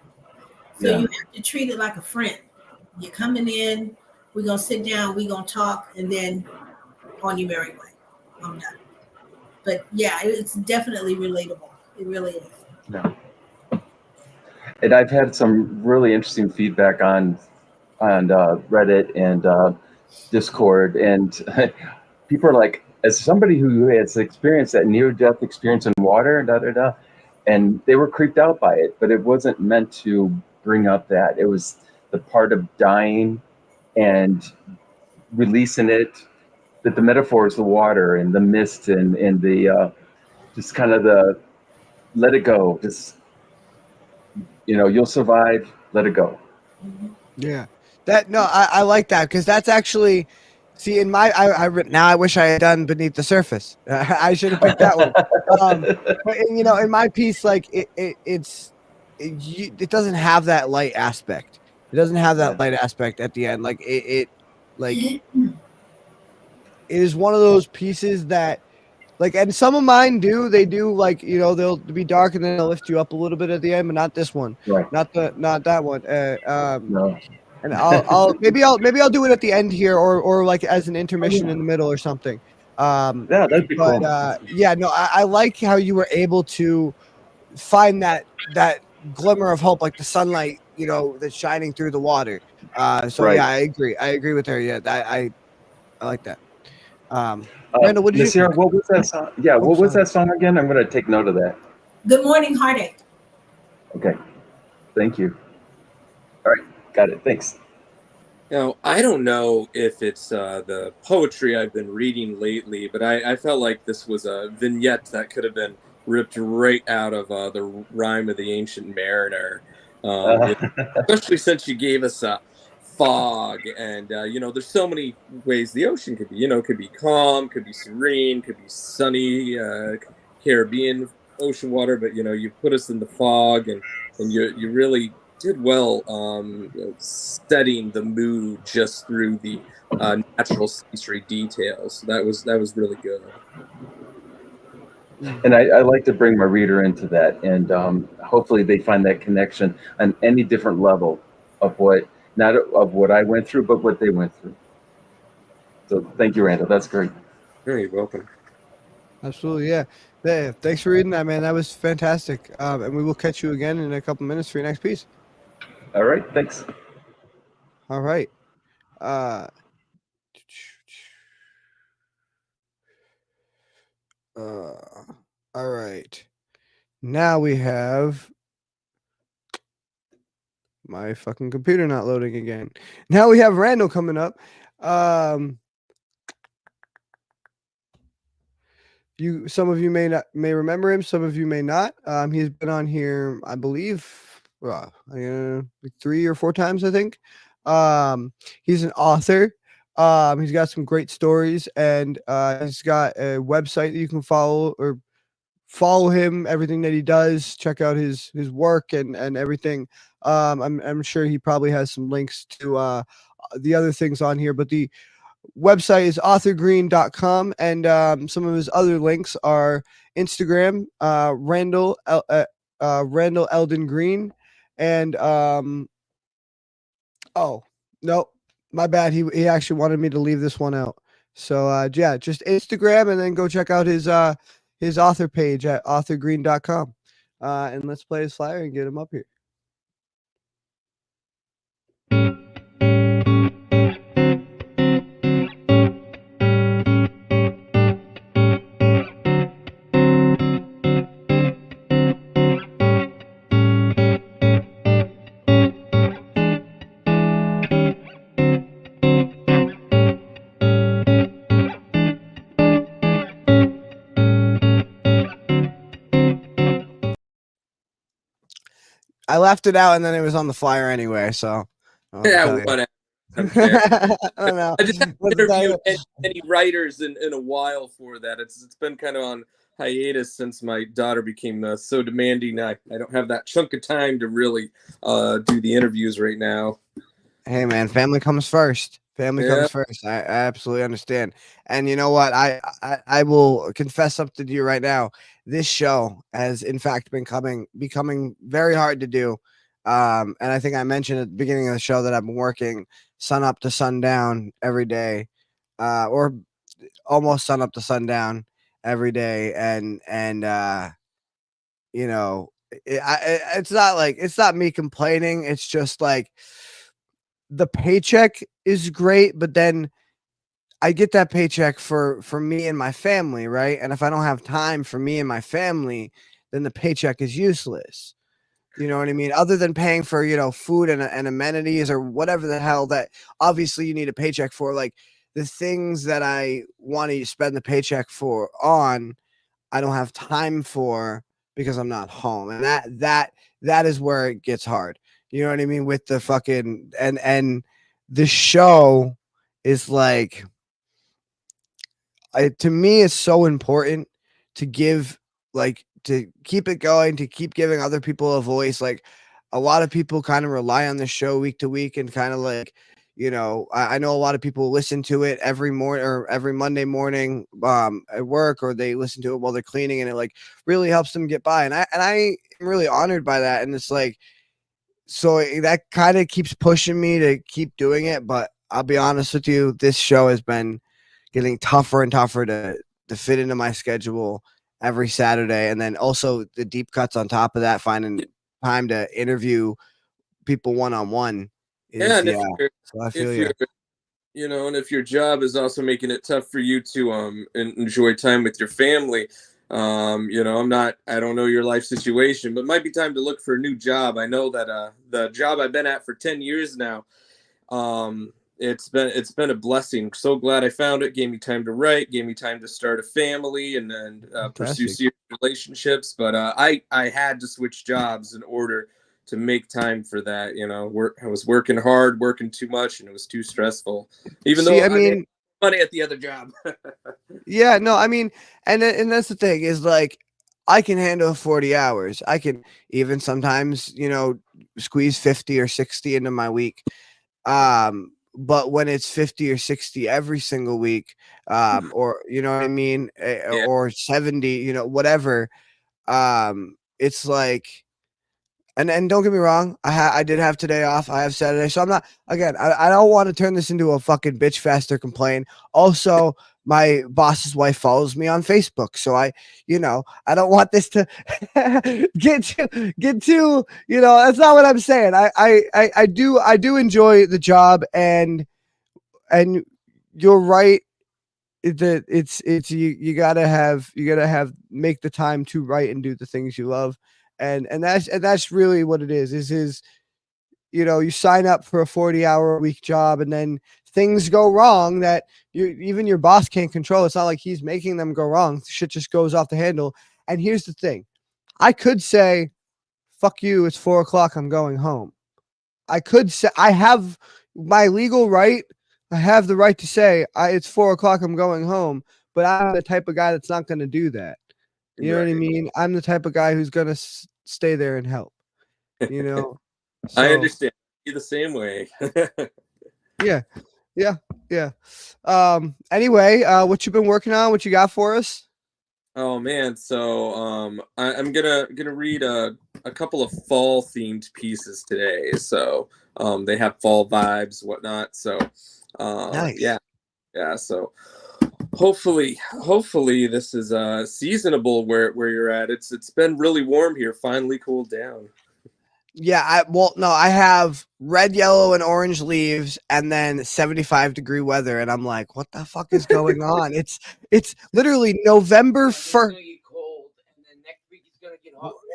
So Yeah. you have to treat it like a friend. You're coming in, we're gonna sit down, we're gonna talk, and then on your merry way. I'm done. But yeah, it's definitely relatable. It really is. Yeah. And I've had some really interesting feedback on Reddit and Discord, and people are like, as somebody who has experienced that near-death experience in water, da da da, and they were creeped out by it, but it wasn't meant to bring up that. It was the part of dying and releasing it. That the metaphor is the water and the mist and the just kind of the let it go. Just you'll survive. Let it go. Yeah. I like that because that's actually see in my now I wish I had done Beneath the Surface. I should have picked that one. But in my piece, like it doesn't have that light aspect. It doesn't have that light aspect at the end. Like it is one of those pieces that like, and some of mine do. They do like they'll be dark and then they'll lift you up a little bit at the end, but not this one. Right. Not that one. No. And I'll maybe I'll do it at the end here or like as an intermission in the middle or something. Yeah, that'd be But cool. yeah, no, I like how you were able to find that glimmer of hope, like the sunlight, that's shining through the water. So Right. yeah, I agree with her. Yeah, I like that. Randall, what did you Nasir, think? what was that song? Yeah, what was that song again? I'm going to take note of that. Good Morning Heartache. Okay. Thank you. All right. Got it. Thanks. Now, I don't know if it's the poetry I've been reading lately, but I felt like this was a vignette that could have been ripped right out of the Rhyme of the Ancient Mariner, especially since you gave us a fog. And, there's so many ways the ocean could be. It could be calm, could be serene, could be sunny, Caribbean ocean water, but, you put us in the fog and you really did well setting the mood just through the natural sensory details. That was really good. And I like to bring my reader into that, and hopefully they find that connection on any different level of what I went through, but what they went through. So thank you, Randall. That's great. Very welcome. Absolutely, yeah. Yeah. Thanks for reading that, man. That was fantastic. And we will catch you again in a couple minutes for your next piece. All right. Thanks. All right. All right. Now we have my fucking computer not loading again. Now we have Randall coming up. Some of you may remember him, some of you may not. He's been on here, I believe, like 3 or 4 times, I think. He's an author. He's got some great stories, and he's got a website that you can follow him, everything that he does, check out his work and everything. I'm sure he probably has some links to the other things on here, but the website is authorgreen.com, and some of his other links are Instagram, Randall Eldon Green, and oh no, my bad. He actually wanted me to leave this one out. So yeah, just Instagram, and then go check out his author page at authorgreen.com. And let's play his flyer and get him up here. I left it out, and then it was on the flyer anyway. So Yeah, whatever. I don't know. I just haven't interviewed any writers in a while for that. It's been kind of on hiatus since my daughter became so demanding. I don't have that chunk of time to really do the interviews right now. Hey man, family comes first. Family Yeah. comes first. I absolutely understand. And you know what? I will confess something to you right now. This show has in fact becoming very hard to do. And I think I mentioned at the beginning of the show that I've been working sun up to sundown every day, or almost sun up to sundown every day. And you know, it's not like it's not me complaining. It's just like the paycheck is great, but then I get that paycheck for me and my family, right? And if I don't have time for me and my family, then the paycheck is useless. You know what I mean? Other than paying for, food and amenities or whatever the hell that obviously you need a paycheck for, like the things that I want to spend the paycheck for on, I don't have time for because I'm not home. And that is where it gets hard. You know what I mean? With the fucking and the show is like to me it's so important to give to keep it going, to keep giving other people a voice. Like a lot of people kind of rely on the show week to week and kind of like I know a lot of people listen to it every morning or every Monday morning at work, or they listen to it while they're cleaning, and it like really helps them get by. And I am really honored by that. And it's like, so that kind of keeps pushing me to keep doing it. But I'll be honest with you, this show has been getting tougher and tougher to fit into my schedule every Saturday. And then also the deep cuts on top of that, finding time to interview people one-on-one Yeah, is, and so I feel if you. you're, and if your job is also making it tough for you to enjoy time with your family, I don't know your life situation, but it might be time to look for a new job. I know that the job I've been at for 10 years now, it's been a blessing. So glad I found it. Gave me time to write, gave me time to start a family and pursue Fantastic. serious relationships. But I had to switch jobs in order to make time for that. I was working hard, working too much, and it was too stressful. Even See, though I I made mean, money at the other job. yeah, no, I mean, and that's the thing is like I can handle 40 hours. I can even sometimes, squeeze 50 or 60 into my week. But when it's 50 or 60 every single week, or you know what I mean, Yeah, or 70, whatever, it's like, and don't get me wrong, I did have today off. I have Saturday, so I'm not again. I don't want to turn this into a fucking bitch fest or complain. Also, my boss's wife follows me on Facebook, so I don't want this to get too. That's not what I'm saying. I do enjoy the job, and you're right that it's you gotta have make the time to write and do the things you love, and that's really what it is you sign up for a 40-hour a week job, and then things go wrong that even your boss can't control. It's not like he's making them go wrong. Shit just goes off the handle. And here's the thing, I could say fuck you, it's 4 o'clock, I'm going home. I could say I have my legal right. I have the right to say it's 4 o'clock, I'm going home. But I'm the type of guy that's not going to do that. You know what I right. mean? I'm the type of guy who's going to stay there and help. You know. I So understand. You're the same way. yeah, yeah, yeah. Anyway, what you been working on? What you got for us? Oh man, so I'm gonna read a couple of fall themed pieces today. So they have fall vibes, whatnot. So Nice. yeah. So hopefully this is seasonable where you're at. It's been really warm here. Finally cooled down. Yeah, no, I have red, yellow, and orange leaves, and then 75-degree weather, and I'm like, what the fuck is going on? It's literally November 1st.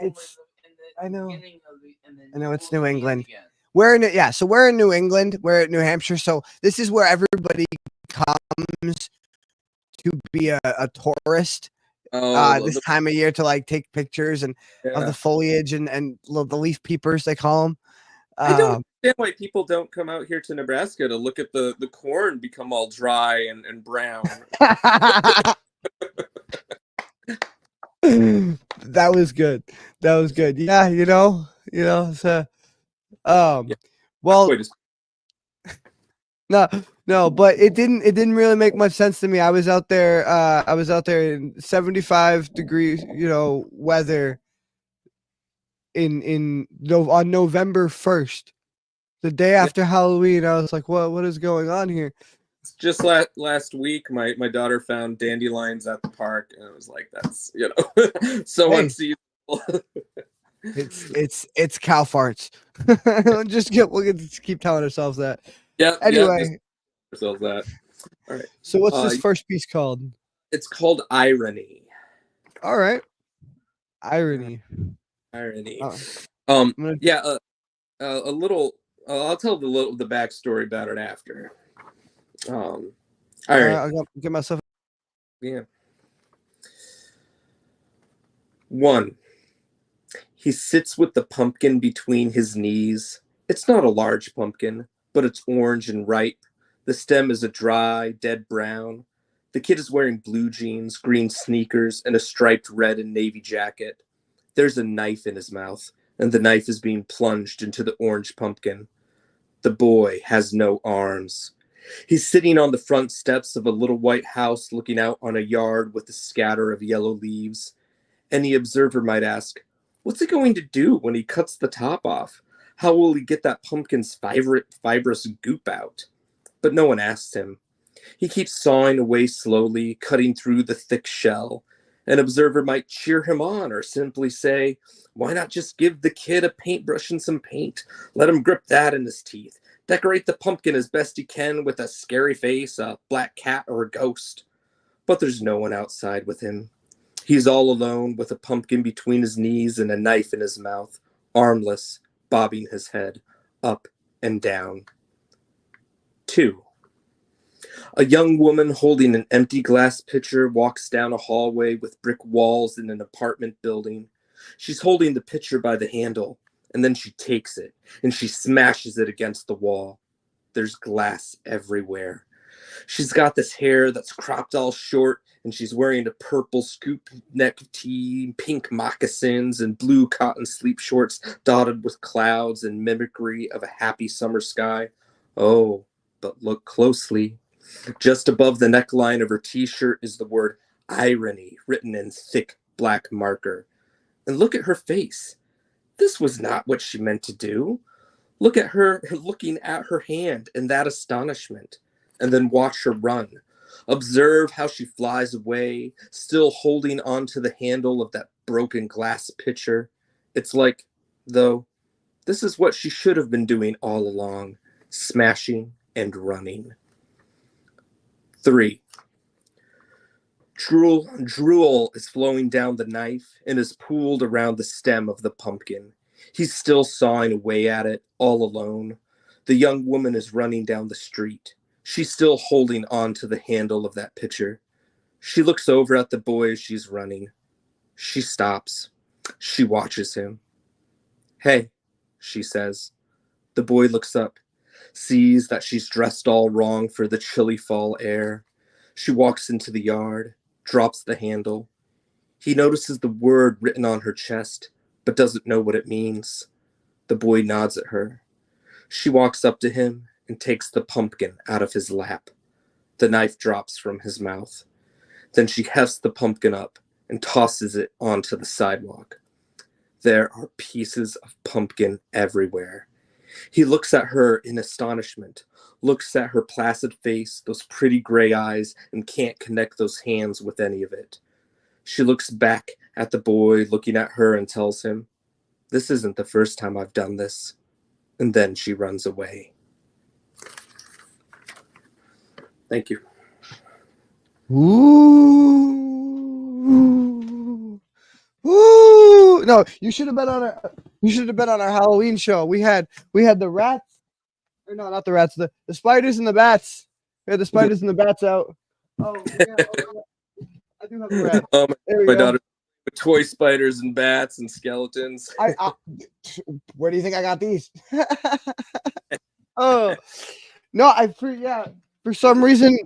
It's I know. I know it's New England. So we're in New England. We're at New Hampshire. So this is where everybody comes to be a tourist Oh, this time of year to like take pictures and of the yeah. foliage and the leaf peepers they call them. I don't understand why people don't come out here to Nebraska to look at the corn become all dry and brown. That was good. That was good. Yeah, so Yeah, well, wait a No, but it didn't really make much sense to me. I was out there in 75 degrees, weather on November 1st, the day Yeah. after Halloween. I was like, what is going on here? Just last week, my daughter found dandelions at the park, and I was like, "That's so Hey. unseasonable." It's cow farts. We'll just keep telling ourselves that. Yeah. Anyway, Just ourselves that. All right. so what's this first piece called? It's called Irony. All right, irony. Irony. Gonna- Yeah. A little. I'll tell the backstory about it after. All right. I'll get myself. Yeah. 1. He sits with the pumpkin between his knees. It's not a large pumpkin, but it's orange and ripe. The stem is a dry, dead brown. The kid is wearing blue jeans, green sneakers, and a striped red and navy jacket. There's a knife in his mouth, and the knife is being plunged into the orange pumpkin. The boy has no arms. He's sitting on the front steps of a little white house looking out on a yard with a scatter of yellow leaves. Any observer might ask, what's he going to do when he cuts the top off? How will he get that pumpkin's fibrous goop out? But no one asks him. He keeps sawing away slowly, cutting through the thick shell. An observer might cheer him on or simply say, why not just give the kid a paintbrush and some paint? Let him grip that in his teeth. Decorate the pumpkin as best he can with a scary face, a black cat, or a ghost. But there's no one outside with him. He's all alone with a pumpkin between his knees and a knife in his mouth, armless, bobbing his head up and down. 2. A young woman holding an empty glass pitcher walks down a hallway with brick walls in an apartment building. She's holding the pitcher by the handle, and then she takes it, and she smashes it against the wall. There's glass everywhere. She's got this hair that's cropped all short, and she's wearing a purple scoop neck tee, pink moccasins, and blue cotton sleep shorts dotted with clouds and mimicry of a happy summer sky. Oh, but look closely. Just above the neckline of her t-shirt is the word irony written in thick black marker. And look at her face. This was not what she meant to do. Look at her looking at her hand in that astonishment, and then watch her run. Observe how she flies away, still holding onto the handle of that broken glass pitcher. It's like, though, this is what she should have been doing all along, smashing and running. 3. Drool is flowing down the knife and is pooled around the stem of the pumpkin. He's still sawing away at it, all alone. The young woman is running down the street. She's still holding on to the handle of that pitcher. She looks over at the boy as she's running. She stops. She watches him. Hey, she says. The boy looks up, sees that she's dressed all wrong for the chilly fall air. She walks into the yard, drops the handle. He notices the word written on her chest, but doesn't know what it means. The boy nods at her. She walks up to him and takes the pumpkin out of his lap. The knife drops from his mouth. Then she hefts the pumpkin up and tosses it onto the sidewalk. There are pieces of pumpkin everywhere. He looks at her in astonishment, looks at her placid face, those pretty gray eyes, and can't connect those hands with any of it. She looks back at the boy looking at her and tells him, this isn't the first time I've done this. And then she runs away. Thank you. Ooh. Ooh. No, you should have been on our Halloween show. We had the rats. Or no, not the rats, the spiders and the bats. We had the spiders and the bats out. Oh, yeah, I do have a rat. My daughter with toy spiders and bats and skeletons. Where do you think I got these? Oh no, for some reason,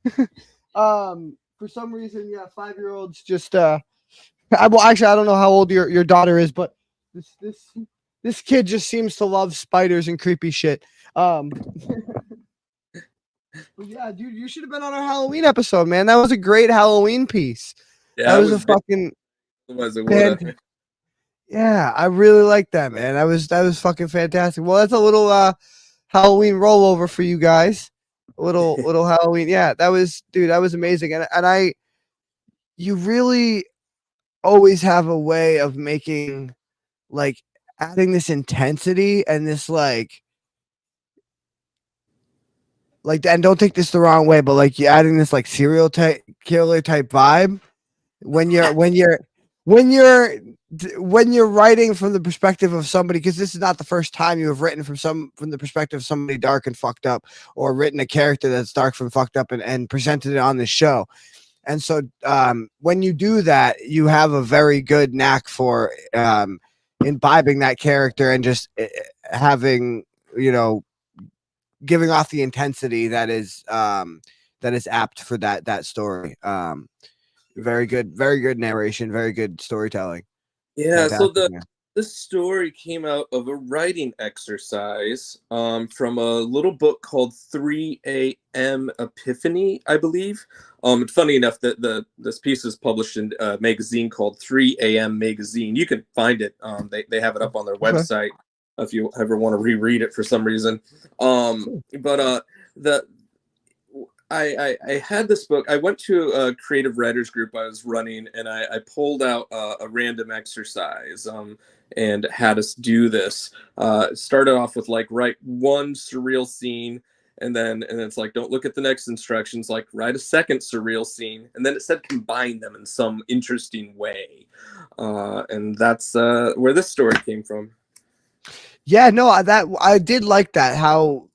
yeah, 5-year-olds just well, actually, I don't know how old your daughter is, but this kid just seems to love spiders and creepy shit. Um, but yeah, dude, you should have been on our Halloween episode, man. That was a great Halloween piece. Yeah, That I was a was big. fucking Was it would fan. Yeah, I really like that, man. That was fucking fantastic. Well, that's a little Halloween rollover for you guys. A little Halloween. Yeah, that was, dude, that was amazing. And you really always have a way of making, like, adding this intensity and this and don't take this the wrong way, but like you adding this like serial type killer type vibe when you're writing from the perspective of somebody, because this is not the first time you have written from the perspective of somebody dark and fucked up, or written a character that's dark and fucked up and presented it on this show. And so when you do that, you have a very good knack for imbibing that character and just having, giving off the intensity that is apt for that story. Very good narration, very good storytelling. Yeah, so Fantastic, man. this story came out of a writing exercise from a little book called 3 a.m. Epiphany, I believe. It's funny enough that this piece is published in a magazine called 3 a.m. Magazine. You can find it. They have it up on their website if you ever want to reread it for some reason. But the I had this book. I went to a creative writers group I was running, and I pulled out a random exercise and had us do this. Started off with like write one surreal scene, and then it's like don't look at the next instructions. Like write a second surreal scene, and then it said combine them in some interesting way, and that's where this story came from. Yeah, no, I did like that, how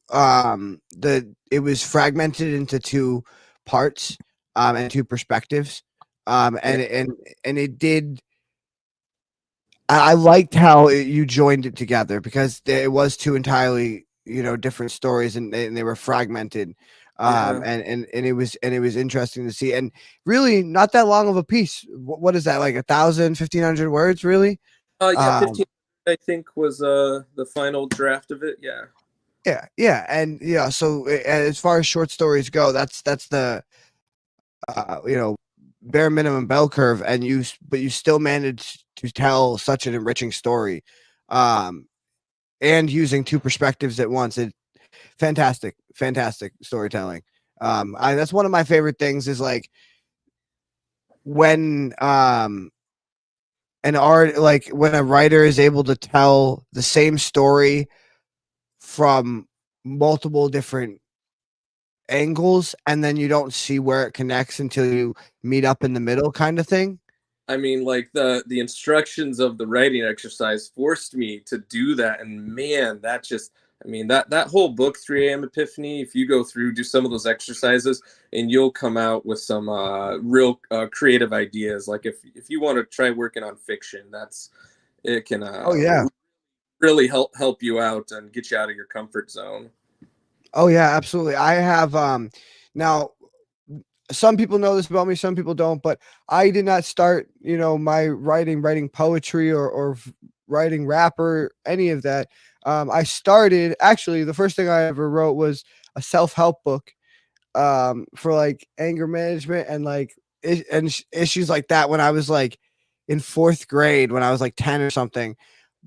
it was fragmented into two parts and two perspectives. And it did. I liked how you joined it together, because it was two entirely different stories, and they were fragmented. And it was interesting to see, and really not that long of a piece. What is that, like 1,000, 1,500 words, really? Yeah, 15 I think was the final draft of it. Yeah, and yeah. So as far as short stories go, that's the bare minimum bell curve, but you still managed to tell such an enriching story, and using two perspectives at once. It fantastic storytelling. That's one of my favorite things, is like when when a writer is able to tell the same story from multiple different angles, and then you don't see where it connects until you meet up in the middle, kind of thing. I mean, like the instructions of the writing exercise forced me to do that, and man, that just, I mean, that whole book, 3 a.m. Epiphany, if you go through, do some of those exercises, and you'll come out with some real creative ideas. Like if you want to try working on fiction, it can Oh yeah. really help you out and get you out of your comfort zone. Oh yeah, absolutely. I have now, some people know this about me, some people don't, but I did not start, my writing poetry or writing rap or any of that. I started, actually, the first thing I ever wrote was a self-help book for like anger management and like issues like that, when I was like in fourth grade, when I was like 10 or something.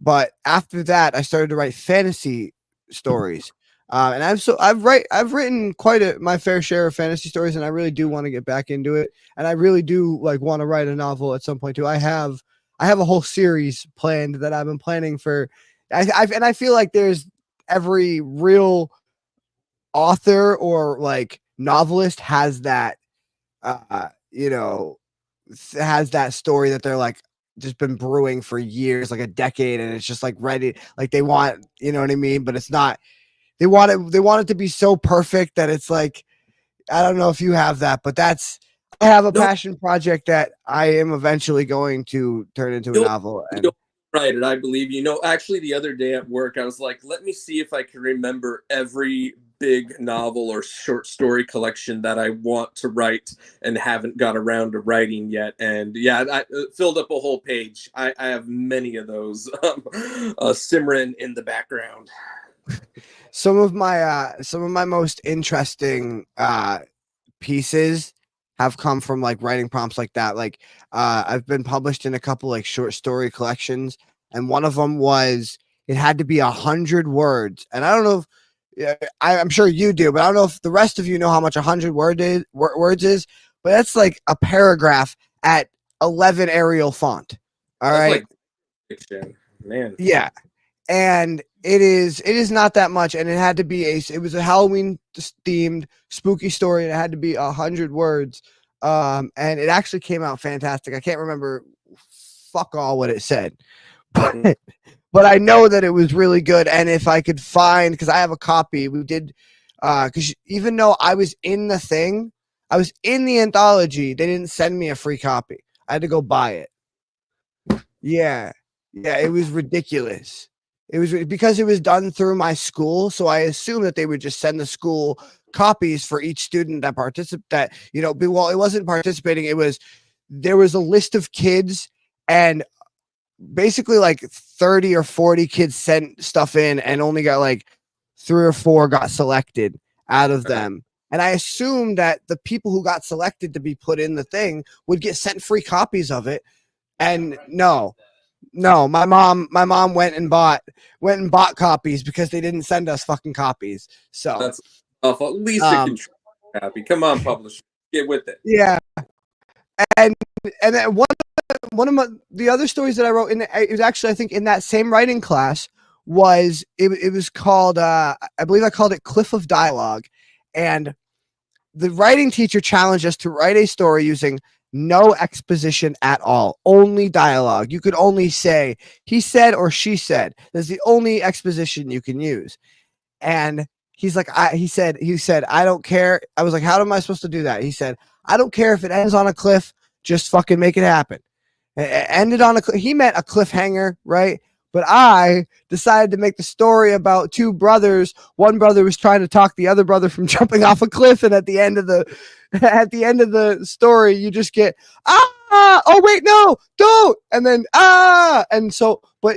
But after that, I started to write fantasy stories. And I've written my fair share of fantasy stories, and I really do want to get back into it. And I really do like want to write a novel at some point too. I have a whole series planned that I've been planning for. I feel like there's every real author or like novelist has that, has that story that they're like just been brewing for years, like a decade, and it's just like ready, like they want, you know what I mean? But it's not. They want it to be so perfect that it's like, I don't know if you have that, but I have a No, passion project that I am eventually going to turn into a novel. And you'll write it, I believe. Actually, the other day at work, I was like, let me see if I can remember every big novel or short story collection that I want to write and haven't got around to writing yet. And yeah, I filled up a whole page. I have many of those simmering in the background. some of my most interesting pieces have come from like writing prompts like that. Like I've been published in a couple like short story collections, and one of them was it had to be 100 words. And I don't know if I'm sure you do, but I don't know if the rest of you know how much 100 words is. But that's like a paragraph at 11 Arial font. All That's right. like fiction, man. Yeah. And it is not that much, and it had to be it was a Halloween themed spooky story, and it had to be 100 words. And it actually came out fantastic. I can't remember fuck all what it said, but I know that it was really good. And if I could find, because I have a copy, we did, because even though I was in the thing, I was in the anthology, they didn't send me a free copy. I had to go buy it. Yeah, it was ridiculous. It was because it was done through my school, so I assumed that they would just send the school copies for each student that well, it wasn't participating. There was a list of kids, and basically like 30 or 40 kids sent stuff in, and only got like 3 or 4 got selected out of them. And I assumed that the people who got selected to be put in the thing would get sent free copies of it. And no, my mom went and bought copies because they didn't send us fucking copies. So that's awful. At least it can try to be happy. Come on, publisher, get with it. Yeah, and then one of the other stories that I wrote it was actually, I think, in that same writing class was it was called I believe I called it Cliff of Dialogue, and the writing teacher challenged us to write a story using no exposition at all, only dialogue. You could only say he said or she said. That's the only exposition you can use. And he's like, he said, I don't care. I was like, how am I supposed to do that? He said, I don't care if it ends on a cliff, just fucking make it happen. It ended on he meant a cliffhanger, right? But I decided to make the story about 2 brothers. One brother was trying to talk the other brother from jumping off a cliff, and at the end of the story, you just get oh wait, no, don't, and then and so, but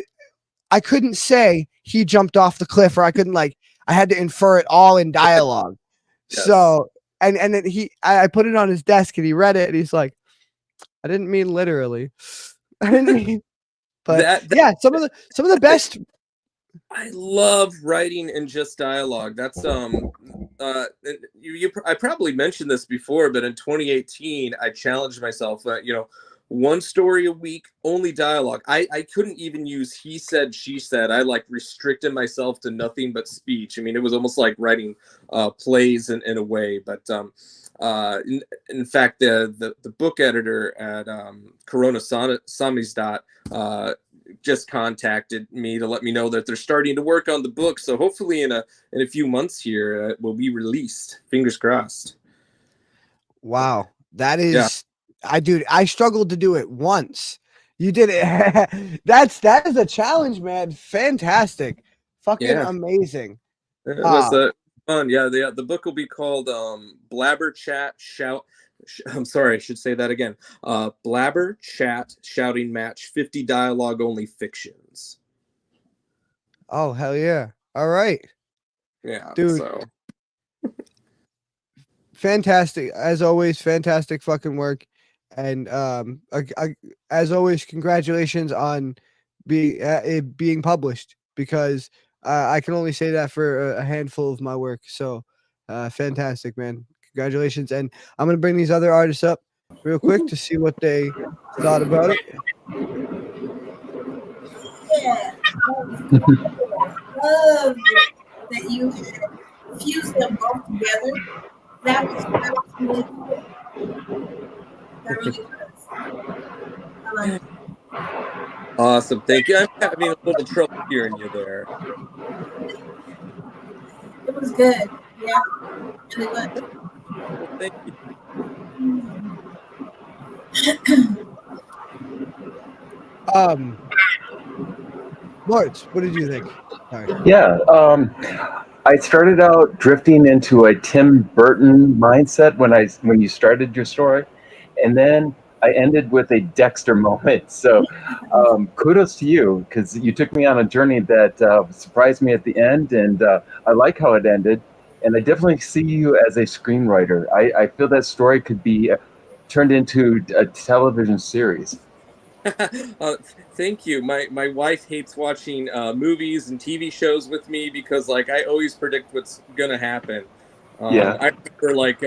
I couldn't say he jumped off the cliff, or I couldn't I had to infer it all in dialogue. Yes. So and then I put it on his desk, and he read it, and he's like, I didn't mean literally. I didn't mean. But yeah, some of the best. I love writing in just dialogue. That's I probably mentioned this before, but in 2018, I challenged myself. 1 story a week, only dialogue. I couldn't even use he said, she said. I restricted myself to nothing but speech. I mean, it was almost like writing plays in a way. But in fact, the book editor at Corona Samizdat just contacted me to let me know that they're starting to work on the book. So hopefully in a few months here, it will be released. Fingers crossed. Wow, that is. Yeah. I struggled to do it once. You did it. that is a challenge, man. Fantastic. Fucking amazing. It was fun. Yeah, the book will be called Blabber Chat Shout. I'm sorry, I should say that again. Blabber Chat Shouting Match 50 Dialogue Only Fictions. Oh, hell yeah. All right. Yeah, dude. So. Fantastic. As always, fantastic fucking work. And as always, congratulations on being published, because I can only say that for a handful of my work. So fantastic, man. Congratulations. And I'm going to bring these other artists up real quick to see what they thought about it. Yeah. Love that you fused them both together. That was really cool. That really was. I like it. Awesome. Thank you. I'm having a little trouble hearing you there. It was good. Yeah. Really good. Well, thank you. Lawrence, what did you think? Yeah, I started out drifting into a Tim Burton mindset when you started your story, and then I ended with a Dexter moment. So kudos to you, because you took me on a journey that surprised me at the end, and I like how it ended. And I definitely see you as a screenwriter. I feel that story could be turned into a television series. uh, Thank you. My wife hates watching movies and TV shows with me because like I always predict what's gonna happen. Yeah. I remember like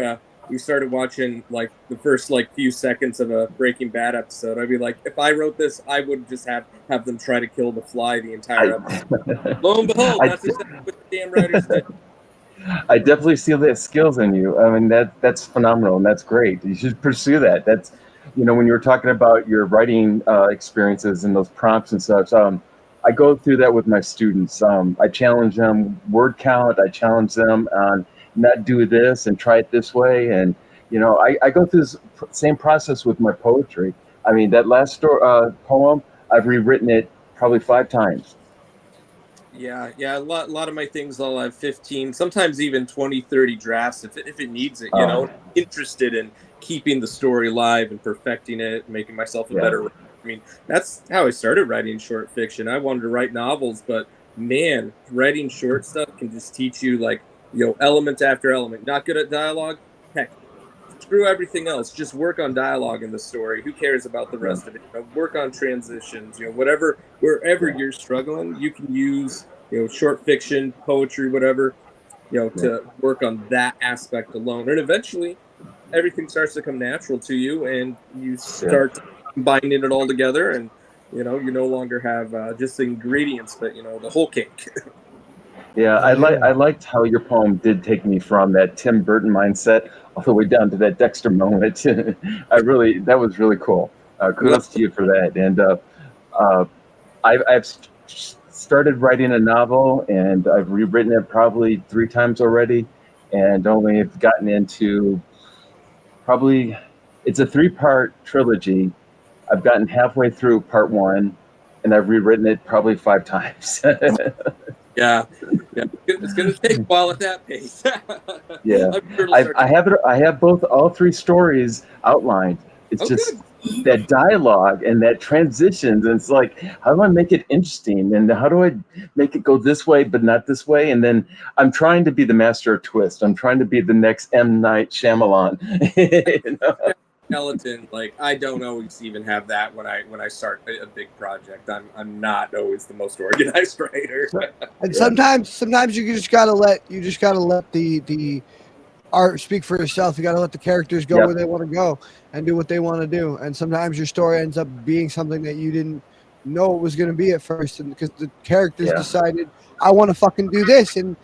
we started watching like the first like few seconds of a Breaking Bad episode. I'd be like, if I wrote this, I would just have them try to kill the fly the entire episode. Lo and behold, that's exactly what the damn writers did. I definitely see the skills in you. I mean, that's phenomenal, and that's great. You should pursue that. That's, when you were talking about your writing experiences and those prompts and such. I go through that with my students. I challenge them word count. I challenge them on not do this and try it this way. And I go through this same process with my poetry. I mean, that last poem, I've rewritten it probably 5 times. Yeah. A lot of my things I'll have 15, sometimes even 20, 30 drafts if it needs it, interested in keeping the story live and perfecting it, and making myself a better writer. I mean, that's how I started writing short fiction. I wanted to write novels, but man, writing short stuff can just teach you like, element after element. Not good at dialogue? Heck, screw everything else. Just work on dialogue in the story. Who cares about the rest of it? Work on transitions. Wherever you're struggling, you can use short fiction, poetry, whatever, to work on that aspect alone. And eventually, everything starts to come natural to you, and you start combining it all together, and you no longer have just the ingredients, but the whole cake. Yeah, I liked how your poem did take me from that Tim Burton mindset all the way down to that Dexter moment. That was really cool. Kudos to you for that. And I've started writing a novel, and I've rewritten it probably 3 times already, and only have gotten into probably, it's a 3-part trilogy. I've gotten halfway through part 1, and I've rewritten it probably 5 times. Yeah, it's gonna take a while at that pace. Yeah, I have all 3 stories outlined. It's just that dialogue and that transitions, and it's like, how do I make it interesting, and how do I make it go this way but not this way? And then I'm trying to be the master of twist. I'm trying to be the next M. Night Shyamalan. Skeleton, like I don't always even have that when I start a big project. I'm not always the most organized writer. And sometimes you just gotta let the art speak for yourself. You gotta let the characters go where they want to go and do what they want to do. And sometimes your story ends up being something that you didn't know it was going to be at first, and because the characters decided, I want to fucking do this, and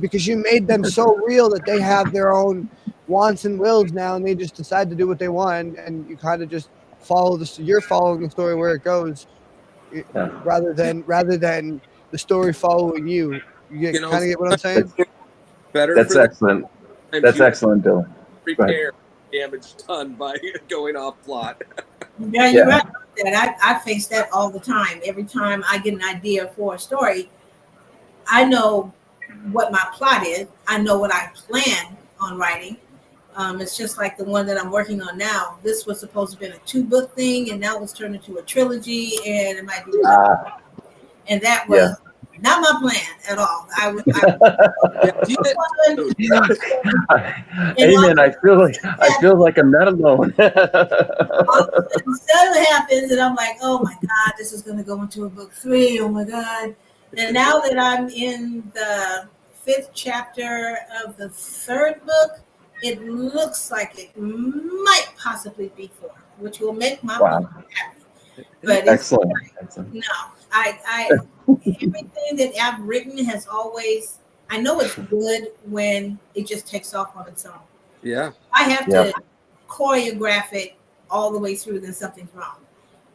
because you made them so real that they have their own wants and wills now, and they just decide to do what they want, and you kind of just follow this. You're following the story where it goes, rather than the story following you. You kind of get what I'm saying? That's excellent. That's excellent, Bill. Repair damage done by going off plot. Yeah, you're right. I face that all the time. Every time I get an idea for a story, I know what my plot is. I know what I plan on writing. It's just like the one that I'm working on now. This was supposed to be a 2-book thing, and now it's turned into a trilogy, and it might be. And that was not my plan at all. Amen. I feel like I'm not alone. Stuff happens, and I'm like, oh my God, this is going to go into a book 3. Oh my God. And now that I'm in the 5th chapter of the 3rd book, it looks like it might possibly be 4, which will make my book happy. But excellent. No, I everything that I've written has always, I know it's good when it just takes off on its own. Yeah. I have to choreograph it all the way through, then something's wrong.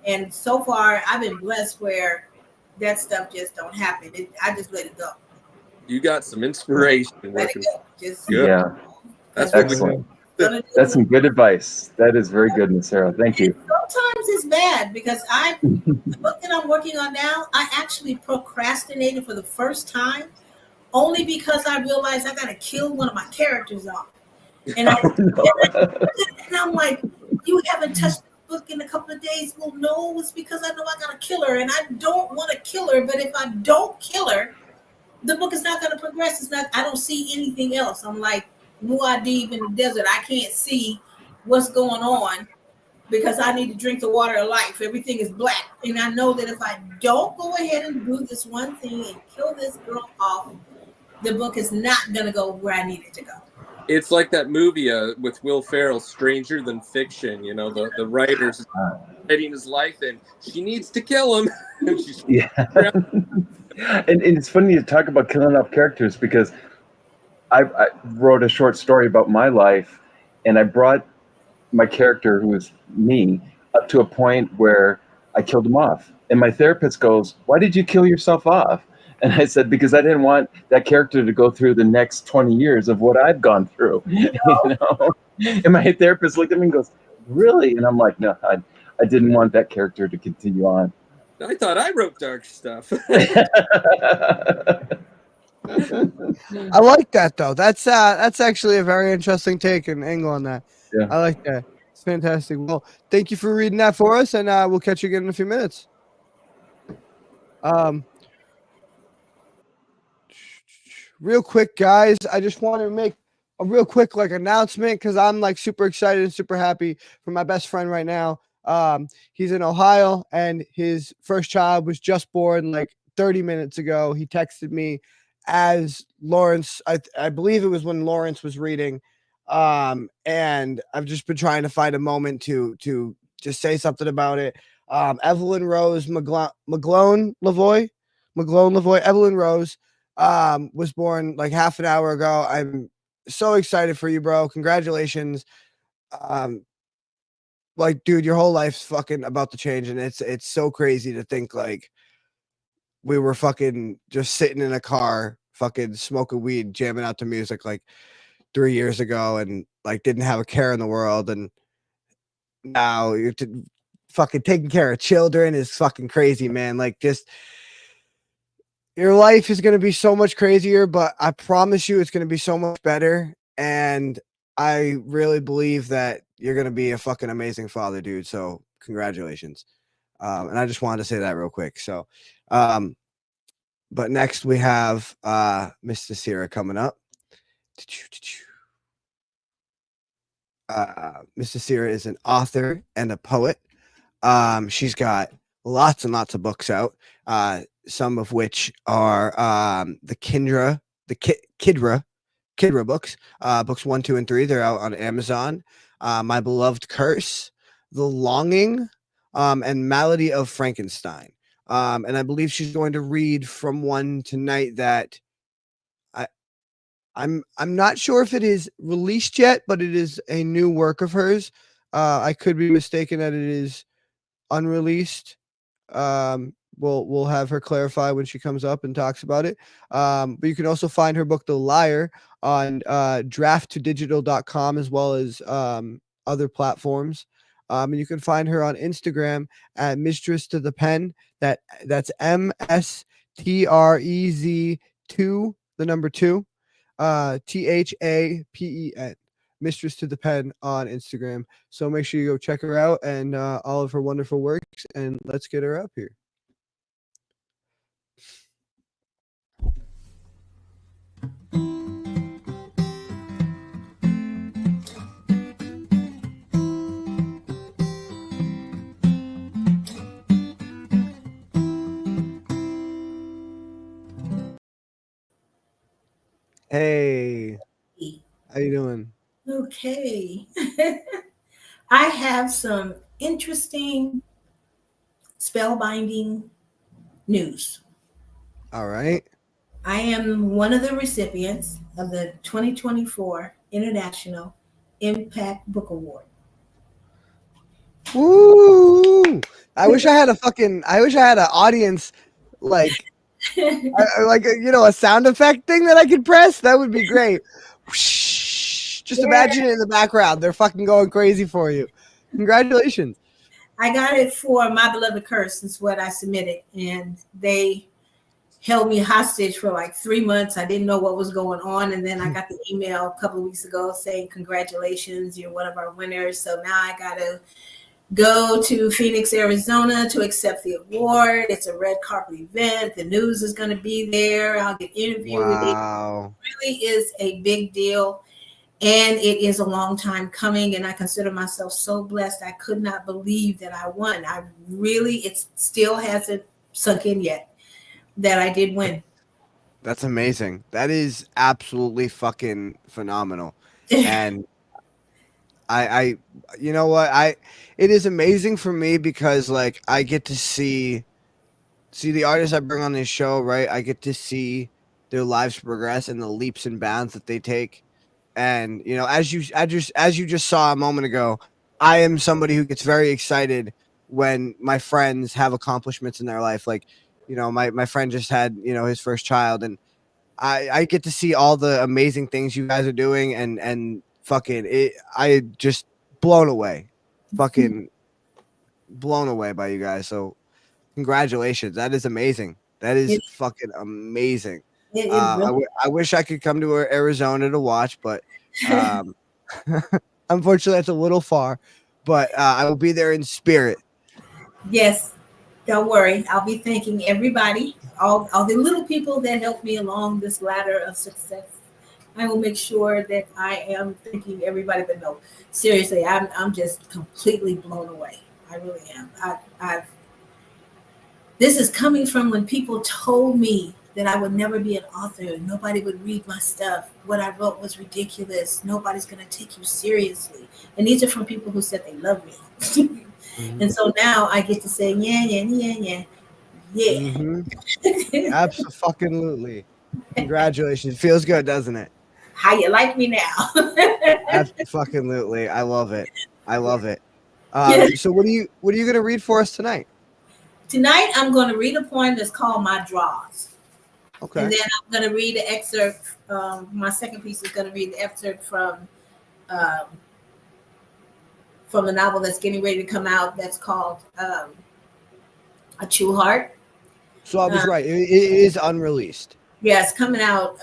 And so far, I've been blessed where that stuff just don't happen. I just let it go. You got some inspiration working. That's excellent. That's some good advice. That is very good, Ms. Sarah. Thank you. Sometimes it's bad because the book that I'm working on now, I actually procrastinated for the first time only because I realized I got to kill one of my characters off. And, and I'm like, you haven't touched the book in a couple of days. Well, no, it's because I know I got to kill her, and I don't want to kill her. But if I don't kill her, the book is not going to progress. It's not. I don't see anything else. I'm like Muad'Dib in the desert. I can't see what's going on because I need to drink the water of life. Everything is black, and I know that if I don't go ahead and do this one thing and kill this girl off, the book is not going to go where I need it to go. It's like that movie with Will Ferrell, Stranger Than Fiction. You know, the writer's writing his life, and she needs to kill him. And she's Yeah. And it's funny to talk about killing off characters because I wrote a short story about my life, and I brought my character, who was me, up to a point where I killed him off. And my therapist goes, "Why did you kill yourself off?" And I said, because I didn't want that character to go through the next 20 years of what I've gone through. You know? And my therapist looked at me and goes, "Really?" And I'm like, no, I didn't want that character to continue on. I thought I wrote dark stuff. I like that though. That's actually a very interesting take and angle on that. Yeah. I like that. It's fantastic. Well, thank you for reading that for us, and we'll catch you again in a few minutes. Real quick, guys, I just want to make a real quick announcement because I'm super excited and super happy for my best friend right now. He's in Ohio, and his first child was just born 30 minutes ago. He texted me as Lawrence, I believe it was when Lawrence was reading. And I've just been trying to find a moment to just say something about it. Evelyn Rose McGlone Lavoie, Evelyn Rose, was born half an hour ago. I'm so excited for you, bro. Congratulations. Dude, your whole life's fucking about to change, and it's so crazy to think we were fucking just sitting in a car, fucking smoking weed, jamming out to music 3 years ago, and didn't have a care in the world, and now you're fucking taking care of children is fucking crazy, man. Just your life is going to be so much crazier, but I promise you it's going to be so much better. And I really believe that you're going to be a fucking amazing father, dude. So congratulations. And I just wanted to say that real quick. So, but next we have Mr. Sierra coming up. Mr. Sierra is an author and a poet. She's got lots and lots of books out. Some of which are the Kidra books, books 1, 2, and 3. They're out on Amazon. My Beloved Curse, The Longing, and Malady of Frankenstein. And I believe she's going to read from one tonight that I'm not sure if it is released yet, but it is a new work of hers. I could be mistaken that it is unreleased. We'll have her clarify when she comes up and talks about it. But you can also find her book, The Liar, on drafttodigital.com as well as other platforms. And you can find her on Instagram at Mistress to the Pen. That's MSTREZ2, the number 2, THAPEN. Mistress to the Pen on Instagram. So make sure you go check her out and all of her wonderful works, and let's get her up here. Hey, how you doing? Okay. I have some interesting spellbinding news. All right. I am one of the recipients of the 2024 International Impact Book Award. Woo! I wish I had an audience a sound effect thing that I could press. That would be great. Just imagine it in the background. They're fucking going crazy for you. Congratulations. I got it for My Beloved Curse is what I submitted, and they held me hostage for 3 months. I didn't know what was going on, and then I got the email a couple of weeks ago saying congratulations, you're one of our winners. So now I got to go to Phoenix, Arizona to accept the award. It's a red carpet event. The news is going to be there. I'll get interviewed with it. Wow. It really is a big deal. And it is a long time coming. And I consider myself so blessed. I could not believe that I won. It still hasn't sunk in yet that I did win. That's amazing. That is absolutely fucking phenomenal. And I you know what? It is amazing for me because like I get to see the artists I bring on this show, right? I get to see their lives progress and the leaps and bounds that they take. And you know, as you just saw a moment ago, I am somebody who gets very excited when my friends have accomplishments in their life. Like, you know, my friend just had, you know, his first child, and I get to see all the amazing things you guys are doing, and fucking it, I just blown away. Fucking blown away by you guys. So congratulations. That is amazing. That is It, fucking amazing. it really, I wish I could come to Arizona to watch, but um, unfortunately, that's a little far. But I will be there in spirit. yes. Don't worry. I'll be thanking everybody, all the little people that helped me along this ladder of success. I will make sure that I am thanking everybody. But no, seriously, I'm just completely blown away. I really am. I've this is coming from when people told me that I would never be an author. Nobody would read my stuff. What I wrote was ridiculous. Nobody's gonna take you seriously. And these are from people who said they love me. Mm-hmm. And so now I get to say, yeah, yeah, yeah, yeah, Mm-hmm. yeah. Absolutely. Congratulations. Feels good, doesn't it? How you like me now? Absolutely. I love it. I love it. Yeah. So what are you gonna read for us tonight? Tonight I'm going to read a poem that's called My Draws. Okay. And then I'm going to read the excerpt. My second piece is going to read the excerpt um, from a novel that's getting ready to come out that's called A True Heart. So I was right. It is unreleased. Yeah, it's coming out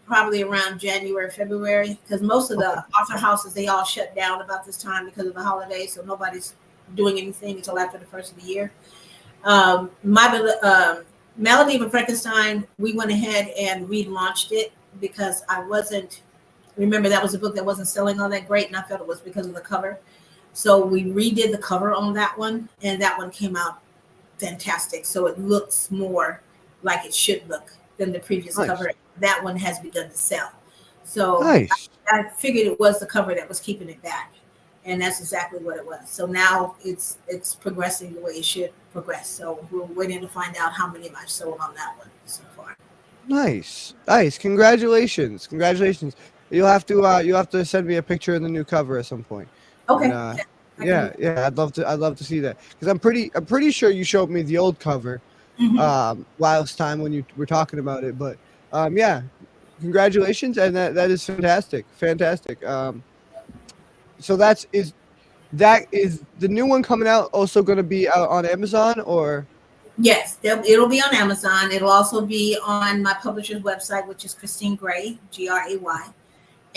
probably around January, February, because most of the author houses, they all shut down about this time because of the holidays. So nobody's doing anything until after the first of the year. Melody of Frankenstein, we went ahead and relaunched it because remember that was a book that wasn't selling all that great, and I felt it was because of the cover. So we redid the cover on that one, and that one came out fantastic. So it looks more like it should look than the previous Nice. cover. That one has begun to sell. So Nice. I figured it was the cover that was keeping it back. And that's exactly what it was. So now it's progressing the way it should progress. So we're waiting to find out how many I've sold on that one so far. Nice. Congratulations. You'll have to send me a picture of the new cover at some point. Okay. And, yeah. I'd love to see that because I'm pretty sure you showed me the old cover last time when you were talking about it. But yeah, congratulations, and that is fantastic. So that is the new one coming out also going to be out on Amazon or? Yes, it'll be on Amazon. It'll also be on my publisher's website, which is Christine Gray, Gray,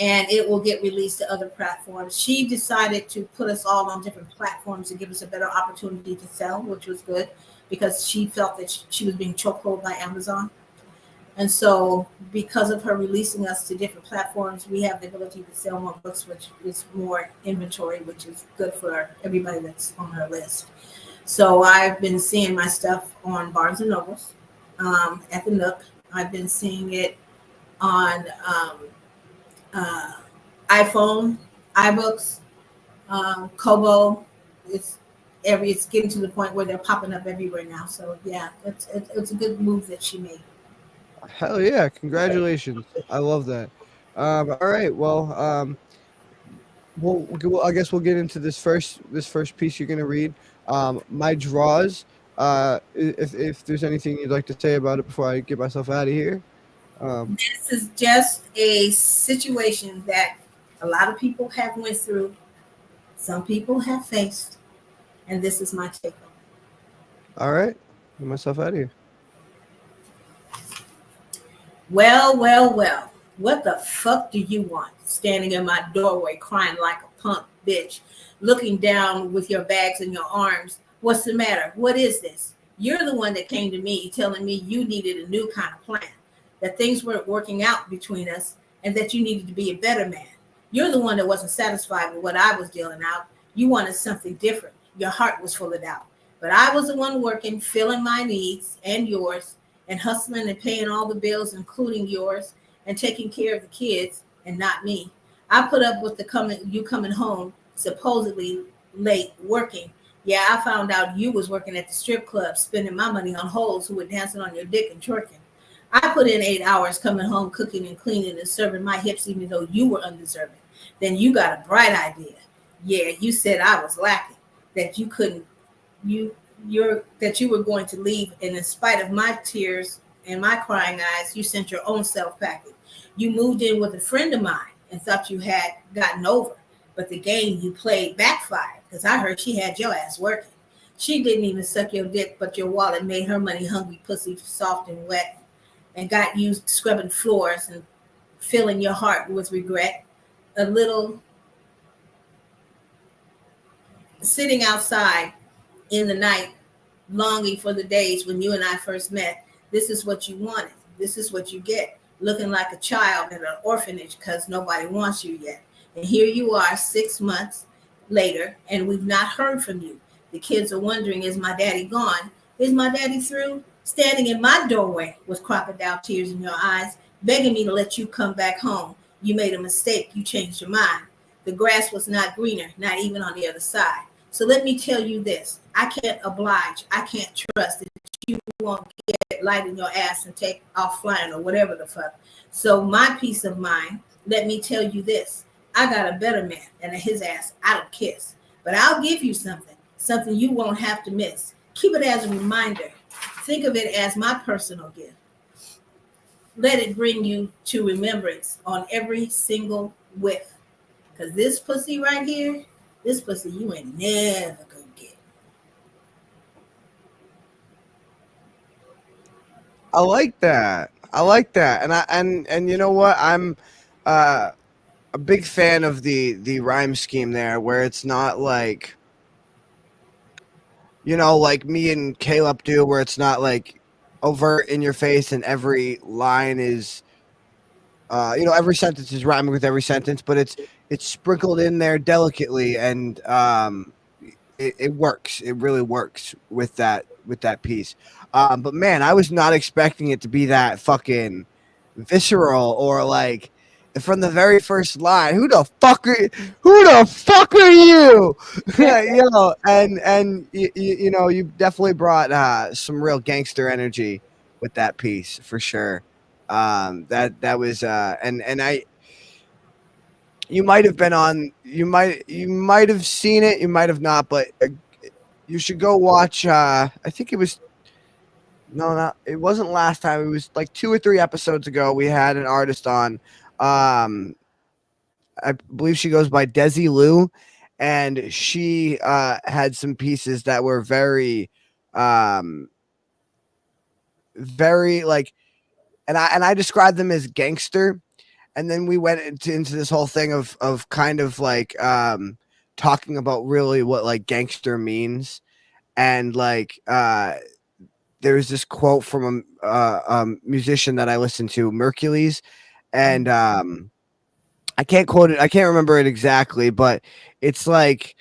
and it will get released to other platforms. She decided to put us all on different platforms to give us a better opportunity to sell, which was good because she felt that she was being chokehold by Amazon. And so because of her releasing us to different platforms, we have the ability to sell more books, which is more inventory, which is good for everybody that's on her list. So I've been seeing my stuff on Barnes and Nobles, at the Nook. I've been seeing it on iPhone, iBooks, Kobo. It's getting to the point where they're popping up everywhere now. So yeah, it's a good move that she made. Hell yeah! Congratulations. I love that. All right. Well, I guess we'll get into this first piece you're gonna read. My draws. If there's anything you'd like to say about it before I get myself out of here. This is just a situation that a lot of people have went through. Some people have faced, and this is my take on it. All right. Get myself out of here. Well. What the fuck do you want? Standing in my doorway crying like a punk bitch, looking down with your bags in your arms. What's the matter? What is this? You're the one that came to me telling me you needed a new kind of plan, that things weren't working out between us, and that you needed to be a better man. You're the one that wasn't satisfied with what I was dealing out. You wanted something different. Your heart was full of doubt. But I was the one working, filling my needs and yours, and hustling and paying all the bills, including yours, and taking care of the kids and not me. I put up with you coming home supposedly late working. Yeah, I found out you was working at the strip club, spending my money on hoes who were dancing on your dick and twerking. I put in 8 hours coming home, cooking and cleaning and serving my hips, even though you were undeserving. Then you got a bright idea. Yeah, you said I was lacking, that you couldn't, that you were going to leave, and in spite of my tears and my crying eyes, you sent your own self packing. You moved in with a friend of mine and thought you had gotten over, but the game you played backfired because I heard she had your ass working. She didn't even suck your dick, but your wallet made her money hungry pussy soft and wet, and got you scrubbing floors and filling your heart with regret. A little sitting outside in the night, longing for the days when you and I first met. This is what you wanted. This is what you get. Looking like a child in an orphanage because nobody wants you yet. And here you are 6 months later, and we've not heard from you. The kids are wondering, is my daddy gone? Is my daddy through? Standing in my doorway with crocodile tears in your eyes, begging me to let you come back home. You made a mistake. You changed your mind. The grass was not greener, not even on the other side. So let me tell you this. I can't oblige. I can't trust that you won't get light in your ass and take off flying or whatever the fuck. So my peace of mind, let me tell you this. I got a better man, and his ass I don't kiss. But I'll give you something you won't have to miss. Keep it as a reminder. Think of it as my personal gift. Let it bring you to remembrance on every single whiff. Because this pussy right here, this pussy you ain't never gonna get. I like that. I like that. And you know what? I'm a big fan of the rhyme scheme there, where it's not like, like me and Caleb do, where it's not like overt in your face and every line is every sentence is rhyming with every sentence, but it's sprinkled in there delicately, and it works. It really works with that piece. But man, I was not expecting it to be that fucking visceral, or like from the very first line, who the fuck are you? And you definitely brought some real gangster energy with that piece for sure. That was and I you might have been on, you might have seen it, you might have not, but you should go watch. I think it was, no, not, it wasn't last time. It was like 2 or 3 episodes ago. We had an artist on. I believe she goes by Desi Lou, and she had some pieces that were very, very like, and I described them as gangster. And then we went into this whole thing of kind of like talking about really what like gangster means. And like there's this quote from a musician that I listened to, Mercules, and I can't quote it, I can't remember it exactly, but it's like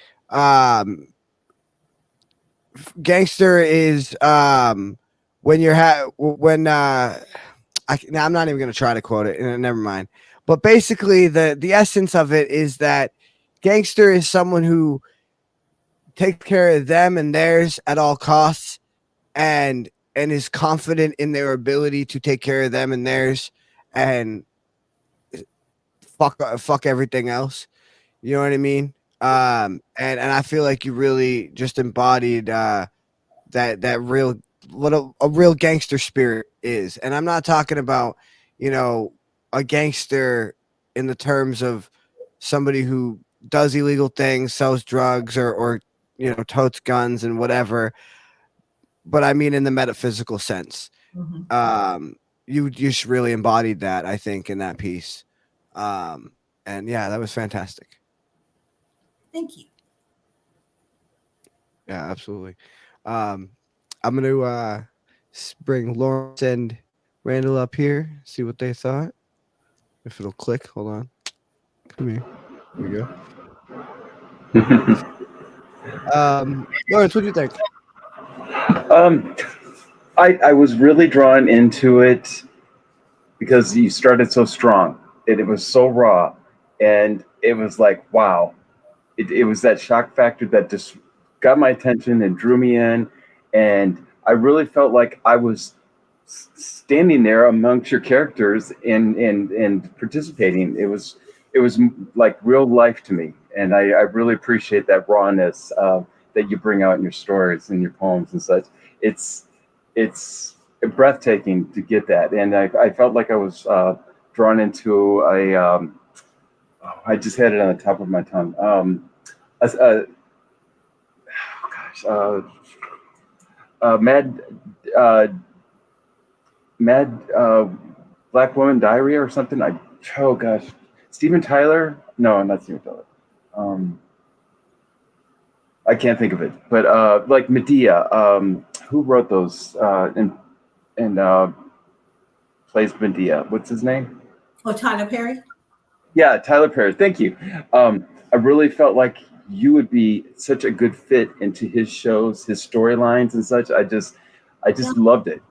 gangster is when you're when I'm not even going to try to quote it. Never mind. But basically, the essence of it is that gangster is someone who takes care of them and theirs at all costs, and is confident in their ability to take care of them and theirs, and fuck everything else. You know what I mean? And I feel like you really just embodied that real, what a real gangster spirit is. And I'm not talking about, a gangster in the terms of somebody who does illegal things, sells drugs, or totes guns and whatever, but I mean in the metaphysical sense. Mhm. you just really embodied that, I think, in that piece. And yeah, that was fantastic. Thank you. Yeah, absolutely. I'm gonna bring Lawrence and Randall up here, see what they thought. If it'll click, hold on. Come here. Here we go. Lawrence, what do you think? I was really drawn into it because you started so strong and it was so raw, and it was like, wow, it was that shock factor that just got my attention and drew me in, and I really felt like I was standing there amongst your characters and participating. It was like real life to me, and I really appreciate that rawness that you bring out in your stories and your poems and such. It's breathtaking to get that, and I felt like I was drawn into a I just had it on the top of my tongue. Oh gosh, Mad Mad Black Woman Diary or something. Oh gosh, Steven Tyler? No, not Steven Tyler. I can't think of it, but like Medea. Who wrote those and plays Medea? What's his name? Oh, Tyler Perry. Yeah, Tyler Perry. Thank you. I really felt like you would be such a good fit into his shows, his storylines and such. I just loved it.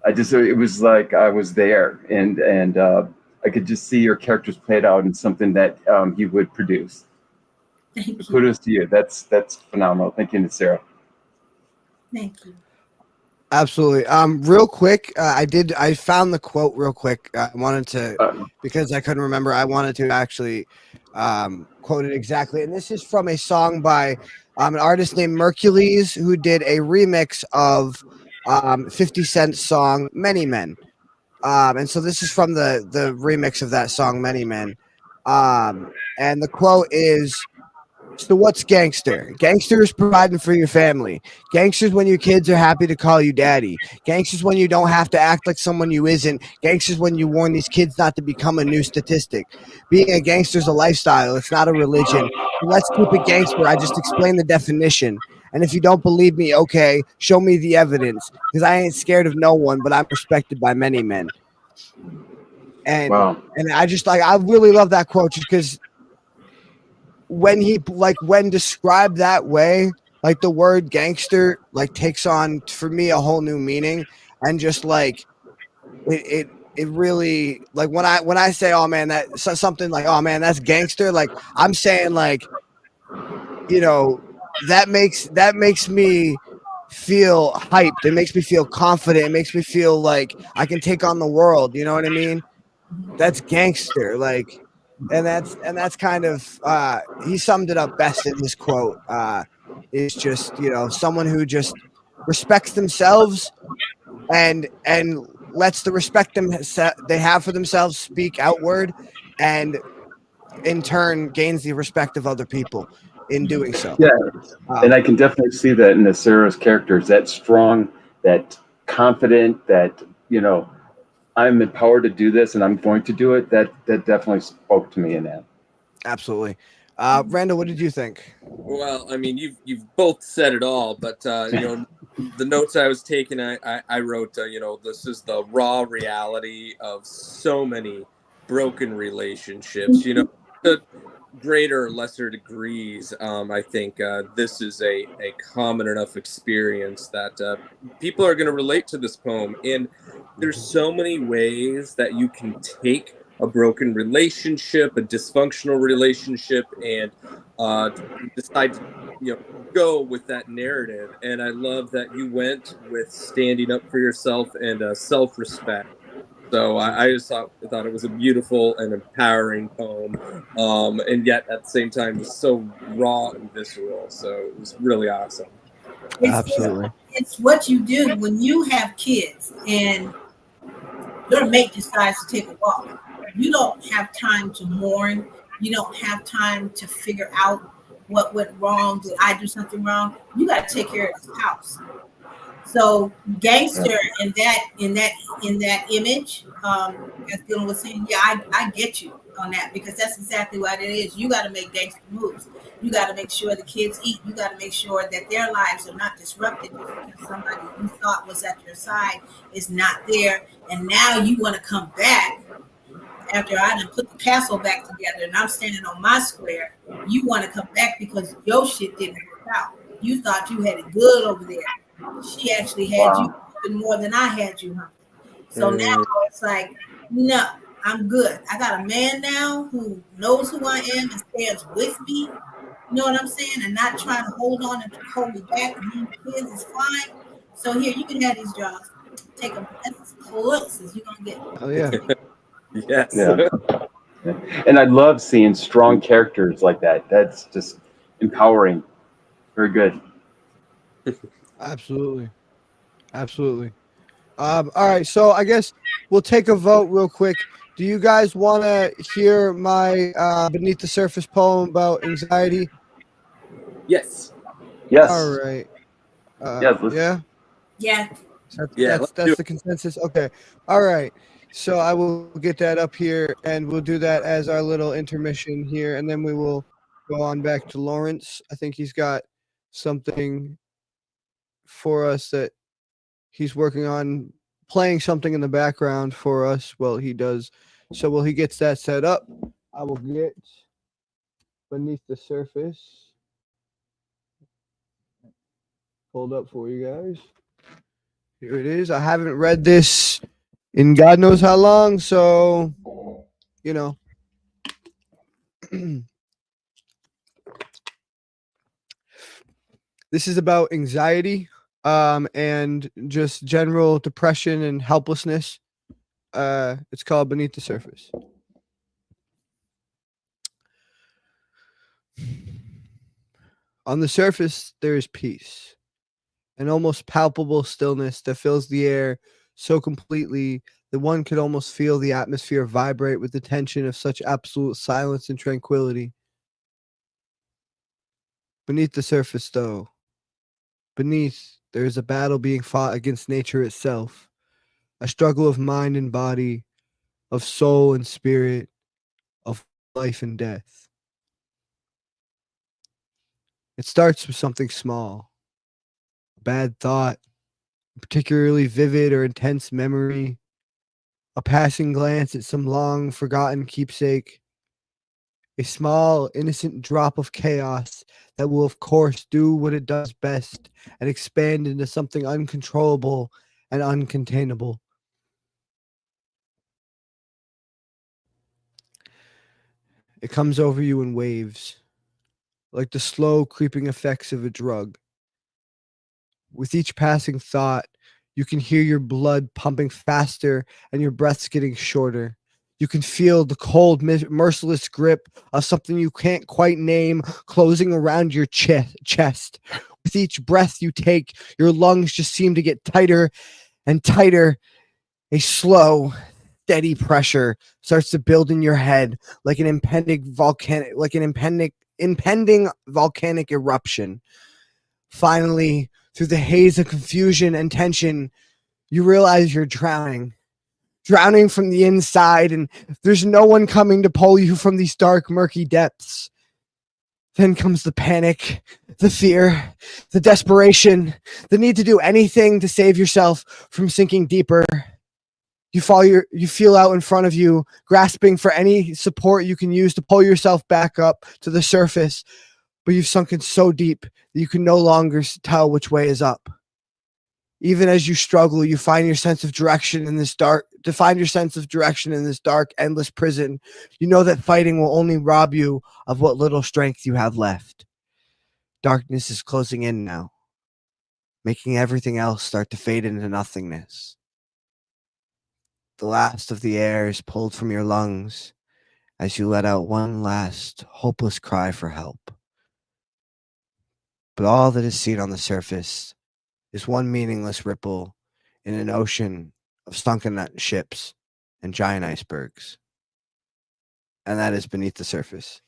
It was like I was there, and I could just see your characters played out in something that you would produce. Thank you. Kudos to you. That's phenomenal. Thank you, Sarah. Thank you. Absolutely. Real quick, I found the quote real quick. I wanted to, because I couldn't remember, I wanted to actually quote it exactly. And this is from a song by an artist named Mercules, who did a remix of 50 Cent's song Many Men. And so this is from the remix of that song Many Men. And the quote is, so what's gangster? Gangster is providing for your family. Gangster's when your kids are happy to call you daddy. Gangster's when you don't have to act like someone you isn't. Gangster's when you warn these kids not to become a new statistic. Being a gangster is a lifestyle. It's not a religion. So let's keep it gangster. I just explained the definition. And if you don't believe me, okay, show me the evidence. Because I ain't scared of no one, but I'm respected by many men. And Wow. and I just I really love that quote just because when described that way, like the word gangster takes on for me a whole new meaning, and just it really, like when I say, oh man, that something like, oh man, that's gangster, like I'm saying, like, you know, that makes me feel hyped. It makes me feel confident. It makes me feel like I can take on the world. You know what I mean? That's gangster. Like, and that's kind of he summed it up best in his quote. Is just, you know, someone who just respects themselves and lets the respect they have for themselves speak outward, and in turn gains the respect of other people in doing so. Yeah, and I can definitely see that in the Sarah's characters. That strong, that confident, that, you know, I'm empowered to do this and I'm going to do it. That definitely spoke to me in that. Absolutely. Randall, what did you think? Well, I mean, you've both said it all, but you know, the notes I was taking, I wrote, you know, this is the raw reality of so many broken relationships. You know, to greater or lesser degrees. I think this is a common enough experience that people are going to relate to this poem, and there's so many ways that you can take a broken relationship, a dysfunctional relationship, and decide to, you know, go with that narrative. And I love that you went with standing up for yourself and self-respect. So I just thought it was a beautiful and empowering poem, and yet at the same time just so raw and visceral. So it was really awesome. Absolutely. It's what you do when you have kids and your mate decides to take a walk. You don't have time to mourn. You don't have time to figure out what went wrong. Did I do something wrong? You got to take care of this house. So gangster in that image, as Dylan was saying, yeah, I get you on that because that's exactly what it is. You got to make gangster moves. You got to make sure the kids eat. You got to make sure that their lives are not disrupted just because somebody you thought was at your side is not there, and now you want to come back after I done put the castle back together and I'm standing on my square. You want to come back because your shit didn't work out. You thought you had it good over there. She actually had you Wow. humping more than I had you humping. So now Mm. it's like, no, I'm good. I got a man now who knows who I am and stands with me. You know what I'm saying? And not trying to hold on and hold me back. And me and the kids is fine. So here, you can have these jobs. Take them. That's as close as you're gonna get. Oh yeah. Yes. Yeah. And I love seeing strong characters like that. That's just empowering. Very good. Absolutely. Absolutely. All right, so I guess we'll take a vote real quick. Do you guys want to hear my Beneath the Surface poem about anxiety? Yes. Yes. All right. Yes. Let's, Yeah. Yeah. Yeah. Let's do That's the consensus. Okay. All right. So I will get that up here, and we'll do that as our little intermission here, and then we will go on back to Lawrence. I think he's got something for us that he's working on, playing something in the background for us while he does. So while he gets that set up, I will get Beneath the Surface pulled up for you guys. Here it is. I haven't read this in God knows how long, so you know. This is about anxiety and just general depression and helplessness. It's called Beneath the Surface. On the surface, there is peace, an almost palpable stillness that fills the air so completely that one could almost feel the atmosphere vibrate with the tension of such absolute silence and tranquility. Beneath the surface, though, beneath, there is a battle being fought against nature itself, a struggle of mind and body, of soul and spirit, of life and death. It starts with something small, a bad thought, a particularly vivid or intense memory, a passing glance at some long forgotten keepsake, a small, innocent drop of chaos that will, of course, do what it does best and expand into something uncontrollable and uncontainable. It comes over you in waves, like the slow creeping effects of a drug. With each passing thought, you can hear your blood pumping faster and your breaths getting shorter. You can feel the cold, merciless grip of something you can't quite name closing around your chest. With each breath you take, your lungs just seem to get tighter and tighter. A slow, steady pressure starts to build in your head like an impending volcanic eruption. Finally, through the haze of confusion and tension, you realize you're drowning from the inside, and there's no one coming to pull you from these dark, murky depths. Then comes the panic, the fear, the desperation, the need to do anything to save yourself from sinking deeper. You feel out in front of you, grasping for any support you can use to pull yourself back up to the surface, but you've sunken so deep that you can no longer tell which way is up. Even as you struggle, you find your sense of direction in this dark, endless prison. You know that fighting will only rob you of what little strength you have left. Darkness is closing in now, making everything else start to fade into nothingness. The last of the air is pulled from your lungs as you let out one last hopeless cry for help. But all that is seen on the surface is one meaningless ripple in an ocean of sunken ships and giant icebergs. And that is Beneath the Surface.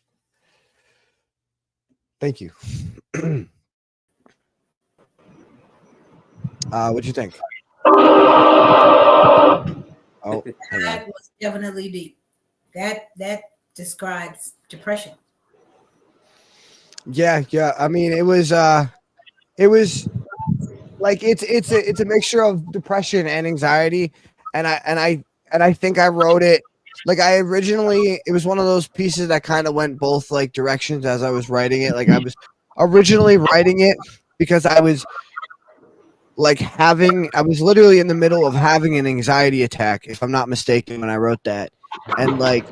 Thank you. What'd you think? Oh, hang on. That was definitely deep. That describes depression. Yeah. I mean, it was like it's a mixture of depression and anxiety, and I think I wrote it like I originally. It was one of those pieces that kind of went both like directions as I was writing it. Like I was originally writing it because I was I was literally in the middle of having an anxiety attack, if I'm not mistaken, when I wrote that. And I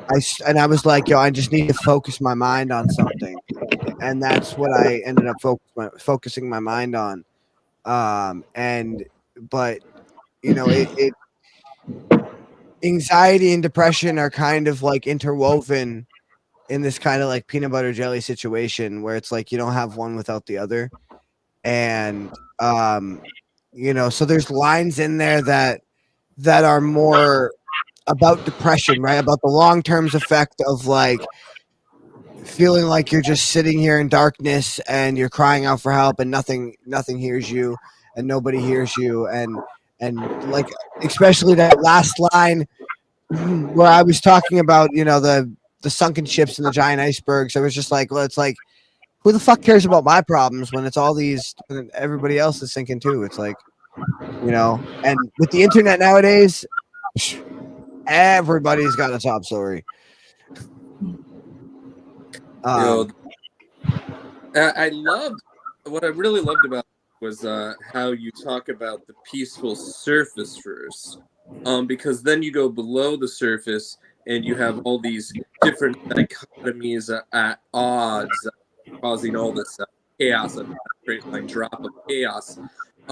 was like, yo, I just need to focus my mind on something. And that's what I ended up focusing my mind on. But it anxiety and depression are kind of like interwoven in this kind of like peanut butter jelly situation where it's like you don't have one without the other. And so there's lines in there that are more about depression, right? About the long term effect of like feeling like you're just sitting here in darkness and you're crying out for help and nothing hears you and nobody hears you and like especially that last line where I was talking about the sunken ships and the giant icebergs. I was just like, well, it's like, who the fuck cares about my problems when it's all these when everybody else is sinking too? It's like, and with the internet nowadays, everybody's got a top story. I loved what I really loved about it was how you talk about the peaceful surface first, because then you go below the surface and you have all these different dichotomies at odds, causing all this chaos, a straight line drop of chaos.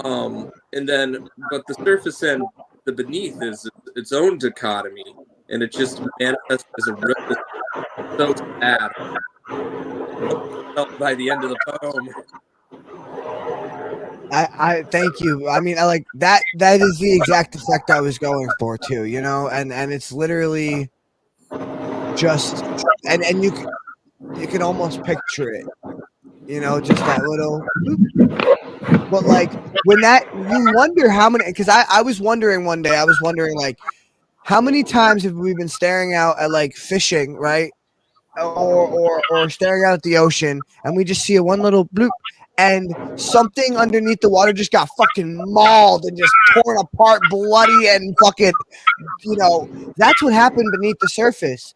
And then, but the surface and the beneath is its own dichotomy, and it just manifests as a real so sad. By the end of the poem. I thank you. I mean, I like that. That is the exact effect I was going for too. And it's literally just and you can almost picture it. Just that little. But like when you wonder how many, because I was wondering one day, I was wondering like how many times have we been staring out at like fishing, right? Or staring out at the ocean and we just see a one little bloop and something underneath the water just got fucking mauled and just torn apart, bloody and fucking, that's what happened beneath the surface.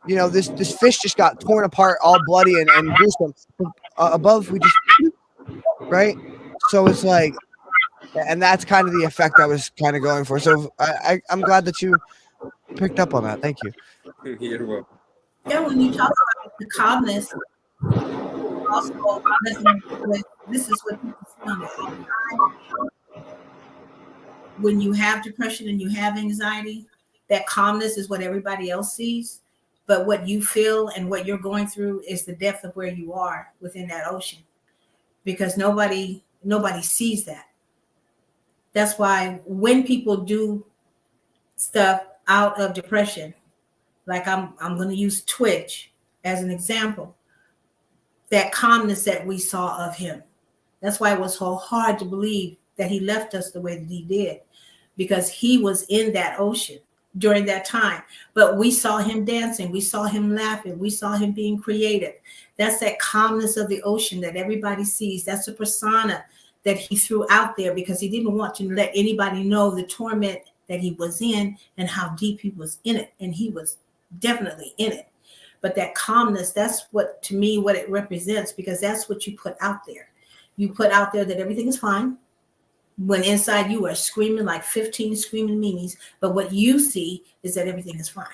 This fish just got torn apart, all bloody and gruesome. Above, we just, right? So it's like, and that's kind of the effect I was kind of going for. So I'm glad that you picked up on that. Thank you. You're welcome. Yeah, when you talk about the calmness, also this is what people see on the outside. When you have depression and you have anxiety, that calmness is what everybody else sees. But what you feel and what you're going through is the depth of where you are within that ocean. Because nobody sees that. That's why when people do stuff out of depression, like I'm going to use Twitch as an example, that calmness that we saw of him. That's why it was so hard to believe that he left us the way that he did, because he was in that ocean during that time. But we saw him dancing. We saw him laughing. We saw him being creative. That's that calmness of the ocean that everybody sees. That's the persona that he threw out there because he didn't want to let anybody know the torment that he was in and how deep he was in it. And he was definitely in it. But that calmness, that's what, to me, what it represents, because that's what you put out there. You put out there that everything is fine, when inside you are screaming like 15 screaming meanies. But what you see is that everything is fine.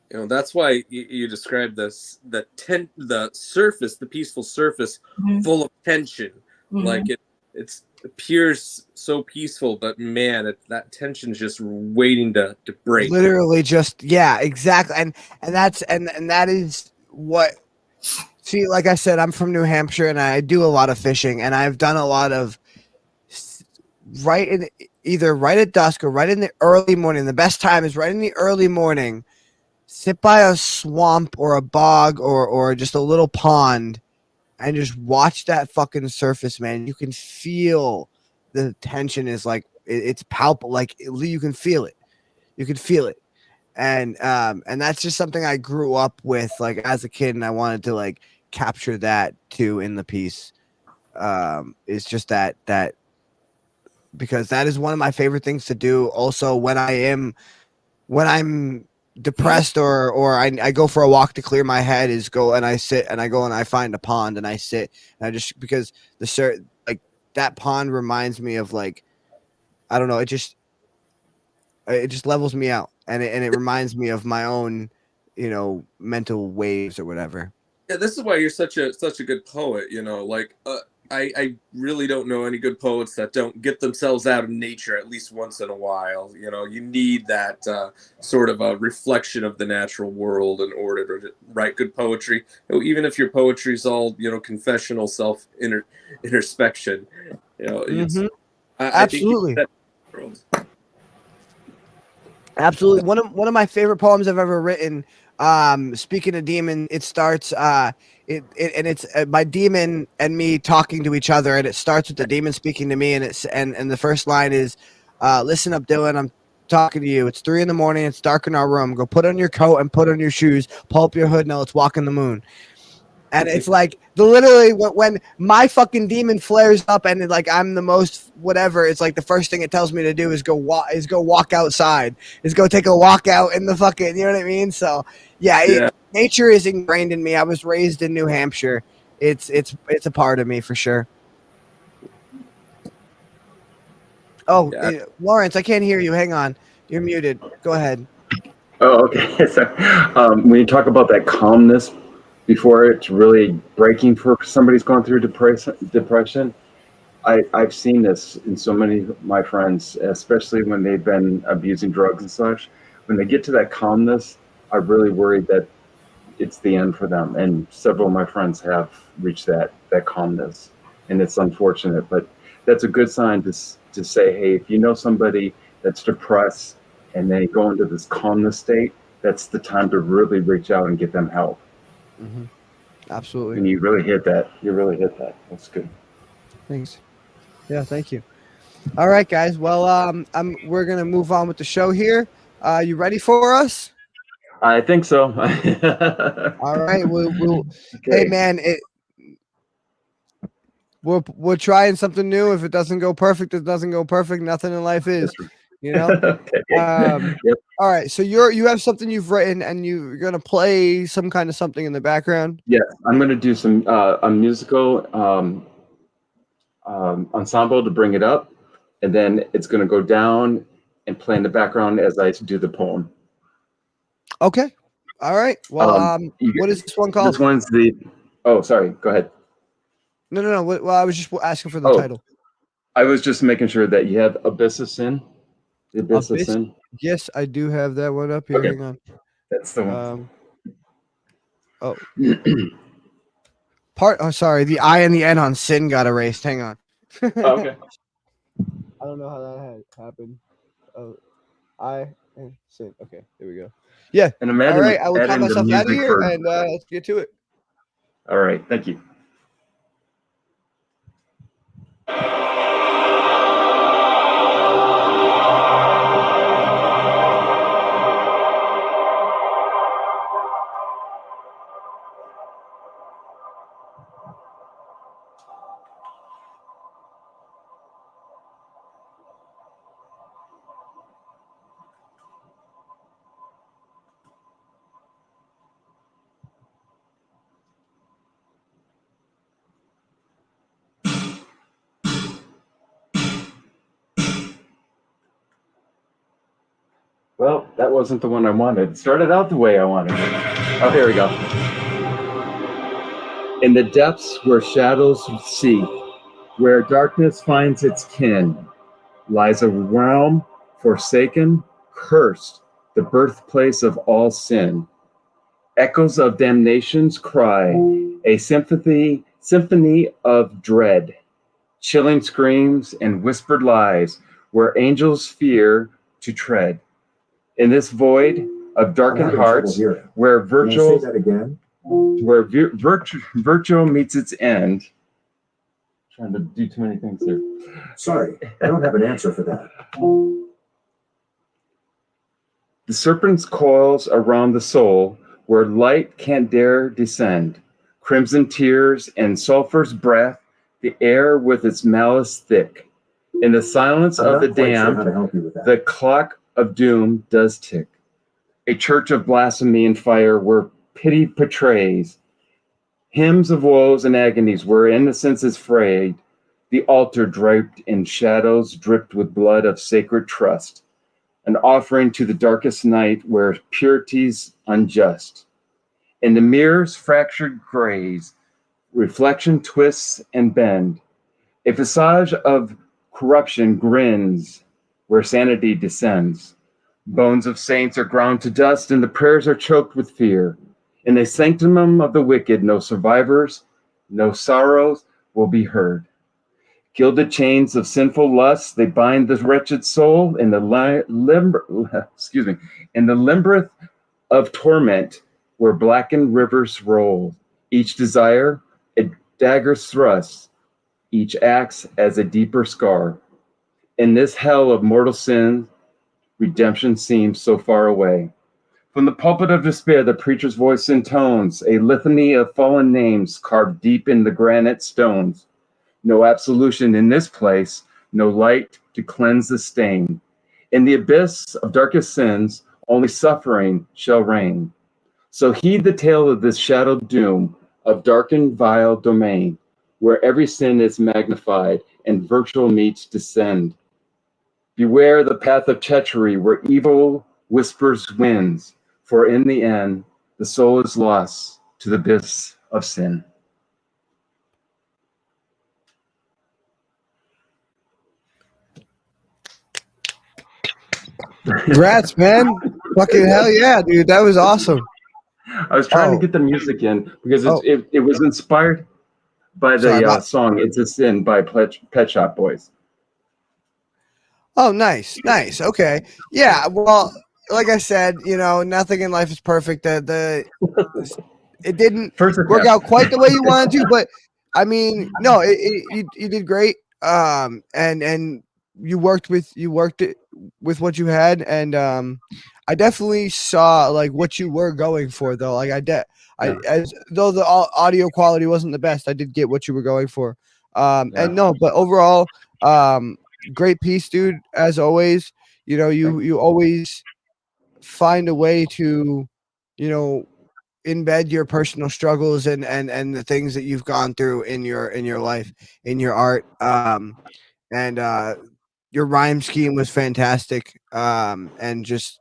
That's why you described this, the surface, the peaceful surface, full of tension. Like it appears so peaceful, but man, that tension's just waiting to break. Literally, just yeah, exactly, and that is what. See, like I said, I'm from New Hampshire, and I do a lot of fishing, and I've done a lot of either right at dusk or right in the early morning. The best time is right in the early morning. Sit by a swamp or a bog or just a little pond and just watch that fucking surface, man. You can feel the tension is like it's palpable, like you can feel it. You can feel it. And that's just something I grew up with like as a kid, and I wanted to like capture that too in the piece. It's just that because that is one of my favorite things to do. Also, when I'm depressed or I go for a walk to clear my head, is go and I sit and I go and I find a pond and I sit and I just, because like that pond reminds me of like, I don't know, it just levels me out, and it reminds me of my own, mental waves or whatever. Yeah, this is why you're such a good poet. Like I really don't know any good poets that don't get themselves out of nature at least once in a while. You need that sort of a reflection of the natural world in order to write good poetry. Even if your poetry is all confessional, self introspection. Mhm. I think Absolutely. that Absolutely. One of my favorite poems I've ever written. Speaking of demon, it starts it's my demon and me talking to each other, and it starts with the demon speaking to me, and and the first line is, listen up, Dylan, I'm talking to you. It's 3 a.m. It's dark in our room. Go put on your coat and put on your shoes. Pull up your hood. Now let's walk in the moon. And it's like literally when my fucking demon flares up and like I'm the most whatever, it's like the first thing it tells me to do is go walk outside, is go take a walk out in the fucking, you know what I mean? So yeah. Nature is ingrained in me. I was raised in New Hampshire. It's a part of me for sure. Oh, Lawrence, I can't hear you. Hang on, you're muted. Go ahead. Oh, okay. So when you talk about that calmness before it's really breaking for somebody's going through depression, I've seen this in so many of my friends, especially when they've been abusing drugs and such. When they get to that calmness, I really worried that it's the end for them. And several of my friends have reached that calmness, and it's unfortunate, but that's a good sign to say, hey, if you know somebody that's depressed and they go into this calmness state, that's the time to really reach out and get them help. Mm-hmm. Absolutely. And you really hit that. That's good. Thanks. Yeah, thank you. All right, guys. Well, we're gonna move on with the show here. You ready for us? I think so. All right. We'll Okay. Hey, man. We're trying something new. If it doesn't go perfect, it doesn't go perfect. Nothing in life is, Okay. Yep. All right. So you have something you've written, and you're gonna play some kind of something in the background. Yeah, I'm gonna do some a musical ensemble to bring it up, and then it's going to go down and play in the background as I do the poem. Okay. All right. Well, what is this one called? This one's oh, sorry. Go ahead. No. Well, I was just asking for the title. I was just making sure that you have Abyss of Sin. The Abyss of Sin. Yes, I do have that one up here. Okay. Hang on. That's the one. Oh, sorry. The I and the N on sin got erased. Hang on. Okay. I don't know how that had happened. I and sin. Okay, there we go. Yeah. And imagine, all right, I will count myself out of here, and let's get to it. All right. Thank you. Well, that wasn't the one I wanted. It started out the way I wanted it. Oh, here we go. In the depths where shadows seek, where darkness finds its kin, lies a realm forsaken, cursed, the birthplace of all sin. Echoes of damnation's cry, a symphony of dread, chilling screams and whispered lies, where angels fear to tread. In this void of darkened hearts, where virtual meets its end, Trying to do too many things here. Sorry, I don't have an answer for that. The serpent's coils around the soul, where light can't dare descend. Crimson tears and sulphur's breath, the air with its malice thick. In the silence I'm of the not quite sure how damned, to help you with that. the clock of doom does tick. A church of blasphemy and fire where pity portrays hymns of woes and agonies where innocence is frayed. The altar draped in shadows dripped with blood of sacred trust. An offering to the darkest night where purity's unjust. In the mirror's fractured grays, reflection twists and bend. A visage of corruption grins where sanity descends. Bones of saints are ground to dust and the prayers are choked with fear. In the sanctum of the wicked, no survivors, no sorrows will be heard. Gilded chains of sinful lust, they bind the wretched soul in the in the labyrinth of torment where blackened rivers roll. Each desire, a dagger's thrust, each acts as a deeper scar. In this hell of mortal sin, redemption seems so far away. From the pulpit of despair, the preacher's voice intones a litany of fallen names carved deep in the granite stones. No absolution in this place, no light to cleanse the stain. In the abyss of darkest sins, only suffering shall reign. So heed the tale of this shadowed doom of darkened vile domain, where every sin is magnified and virtual meets descend. Beware the path of treachery where evil whispers wins, for in the end, the soul is lost to the abyss of sin. Congrats, man. Fucking hell yeah, dude. That was awesome. I was trying to get the music in because it was inspired by the song It's a Sin by Pet Shop Boys. Oh, nice. Okay. Yeah, well, like I said, nothing in life is perfect. It didn't work out quite the way you wanted to, but I mean, no, you did great. And you worked it with what you had, and I definitely saw like what you were going for, though. Like as though the audio quality wasn't the best, I did get what you were going for. And no, but overall, great piece, dude. As always, you always find a way to, embed your personal struggles and the things that you've gone through in your life, in your art. And your rhyme scheme was fantastic. And just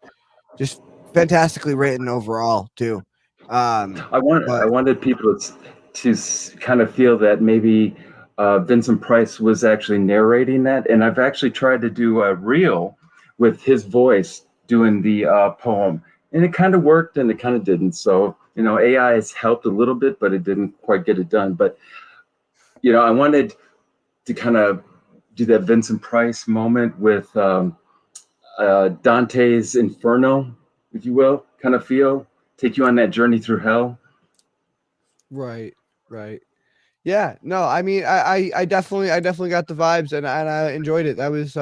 fantastically written overall too. I wanted people to kind of feel that maybe Vincent Price was actually narrating that, and I've actually tried to do a reel with his voice doing the poem, and it kind of worked and it kind of didn't. So AI has helped a little bit, but it didn't quite get it done. But I wanted to kind of do that Vincent Price moment with Dante's Inferno, if you will, kind of take you on that journey through hell. Right. Yeah, no, I mean, I definitely got the vibes, and I enjoyed it. That was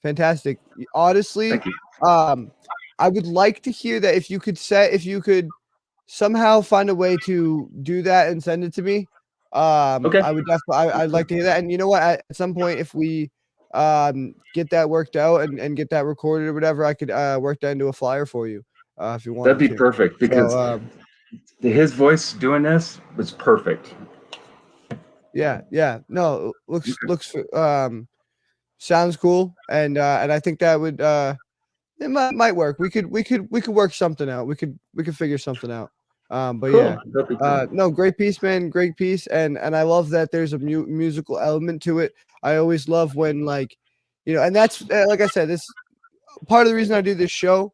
fantastic. Honestly, I would like to hear that if you could somehow find a way to do that and send it to me. Okay. I would definitely, I'd like to hear that. And you know what? At some point, if we get that worked out and get that recorded or whatever, I could work that into a flyer for you if you want. That'd be perfect, because his voice doing this was perfect. Yeah. No, looks sounds cool, and I think that would it might work. We could work something out. We could figure something out. But cool. Yeah, no, great piece, man. Great piece, and I love that there's a musical element to it. I always love when, like, and that's like I said, this part of the reason I do this show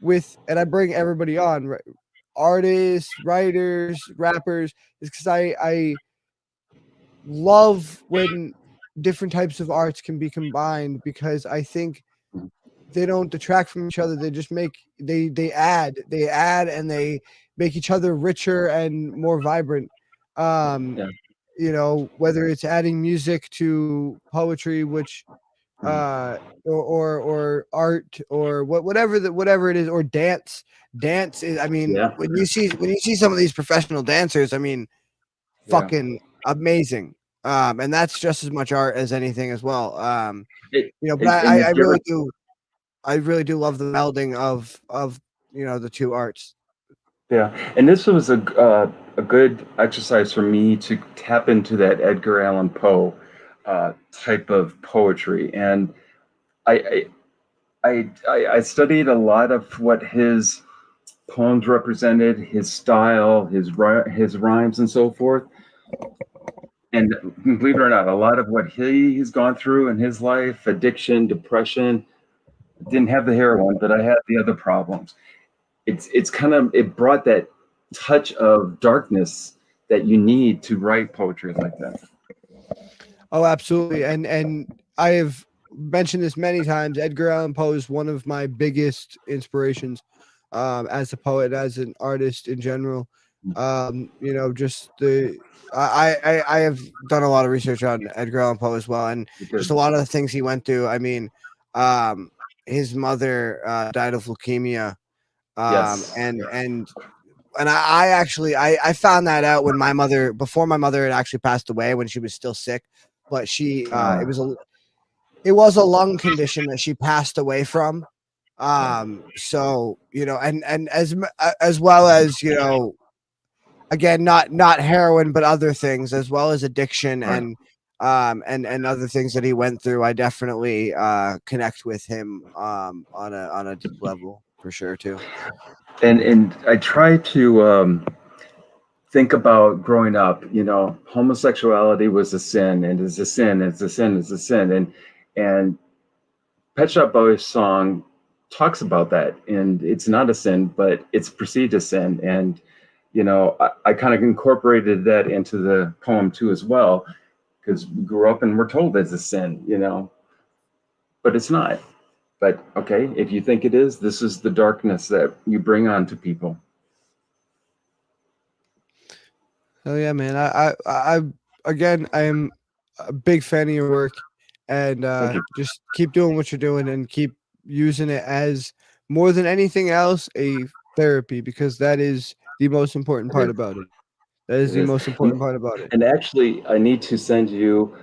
and I bring everybody on, right? Artists, writers, rappers, is because I love when different types of arts can be combined, because I think they don't detract from each other. They just they add and they make each other richer and more vibrant. you know, whether it's adding music to poetry, which or art or whatever it is, or dance is, I mean, Yeah. when you see some of these professional dancers, I mean, Yeah. fucking amazing. And that's just as much art as anything as well. It, You know, but and if I you ever, I really do love the melding of you know, the two arts. yeah, and this was a good exercise for me to tap into that Edgar Allan Poe type of poetry, and I, I studied a lot of what his poems represented, his style, his rhymes, and so forth. And believe it or not, a lot of what he's gone through in his life, addiction, depression, didn't have the heroin, but I had the other problems. It's kind of, it brought that touch of darkness that you need to write poetry like that. Oh, absolutely. And I have mentioned this many times. Edgar Allan Poe is one of my biggest inspirations, as a poet, as an artist in general. You know, just I have done a lot of research on Edgar Allan Poe as well, and just a lot of the things he went through. I mean, his mother died of leukemia, Yes. and I actually I found that out when before my mother had actually passed away, when she was still sick, but she it was a lung condition that she passed away from. So, you know, and as well as, you know, again, not heroin, but other things, as well as addiction Right. and other things that he went through. I definitely connect with him on a deep level for sure too. And I try to think about growing up. You know, homosexuality was a sin, and it's a sin, it's a sin, it's a sin, and Pet Shop Boys song talks about that, and it's not a sin, but it's perceived as sin. And you know, I kind of incorporated that into the poem too as well, because we grew up and we're told it's a sin, you know, but it's not. But okay, if you think it is, this is the darkness that you bring on to people. Oh yeah, man. I again, I am a big fan of your work, and Thank you. just keep doing what you're doing and keep using it as, more than anything else, a therapy, because that is the most important It part is. about it. That is It the is. most important part about it. And actually, I need to send you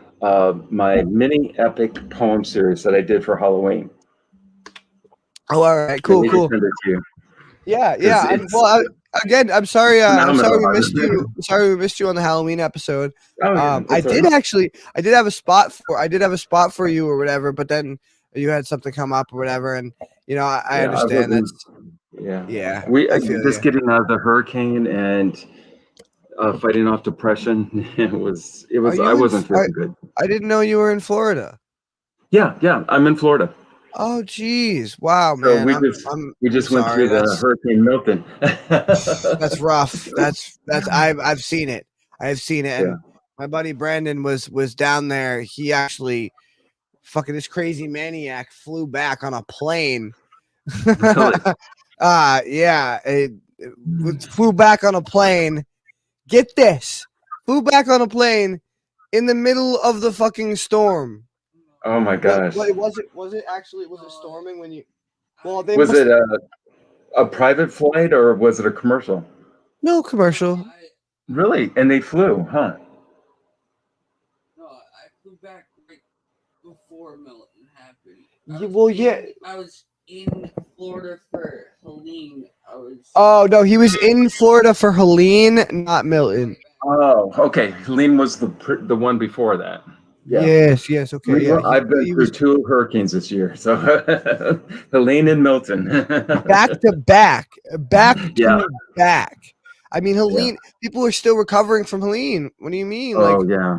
my mini epic poem series that I did for Halloween. Oh, all right, I cool, need to cool. send it to you Yeah, because yeah. it's Again, I'm sorry. I'm sorry phenomenal. we missed you. Sorry we missed you on the Halloween episode. Oh yeah, I it's all did right. actually. I did have a spot for you or whatever, but then you had something come up or whatever, and you know, I Yeah, I understand. wasn't. That's, Yeah, yeah. we I feel just you. getting out of the hurricane and fighting off depression. It Are was. I you in? wasn't feeling good. I didn't know you were in Florida. Yeah, yeah. I'm in Florida, Oh, geez. Wow, so man. we I'm just went sorry. through the Hurricane Milton. That's rough. That's I've seen it. I've seen it, Yeah, and my buddy Brandon was down there. He actually, fucking, this crazy maniac flew back on a plane. really. Yeah, flew back on a plane. Get this, flew back on a plane in the middle of the fucking storm. Oh my gosh. What was it? Was it storming when you? Well, they Was must. it a private flight or was it a commercial? No commercial. Really? And they flew, huh? No, I flew back right before Milton happened. I was in Florida for Helene. Oh no, he was in Florida for Helene, not Milton. Oh, okay. Helene was the one before that. Yeah. Yes. Okay, yeah. I've been He through was 2 hurricanes this year, so Helene and Milton. back to back, back Yeah, to back. I mean, yeah. Helene. People are still recovering from Helene. What do you mean? Like, Oh, yeah.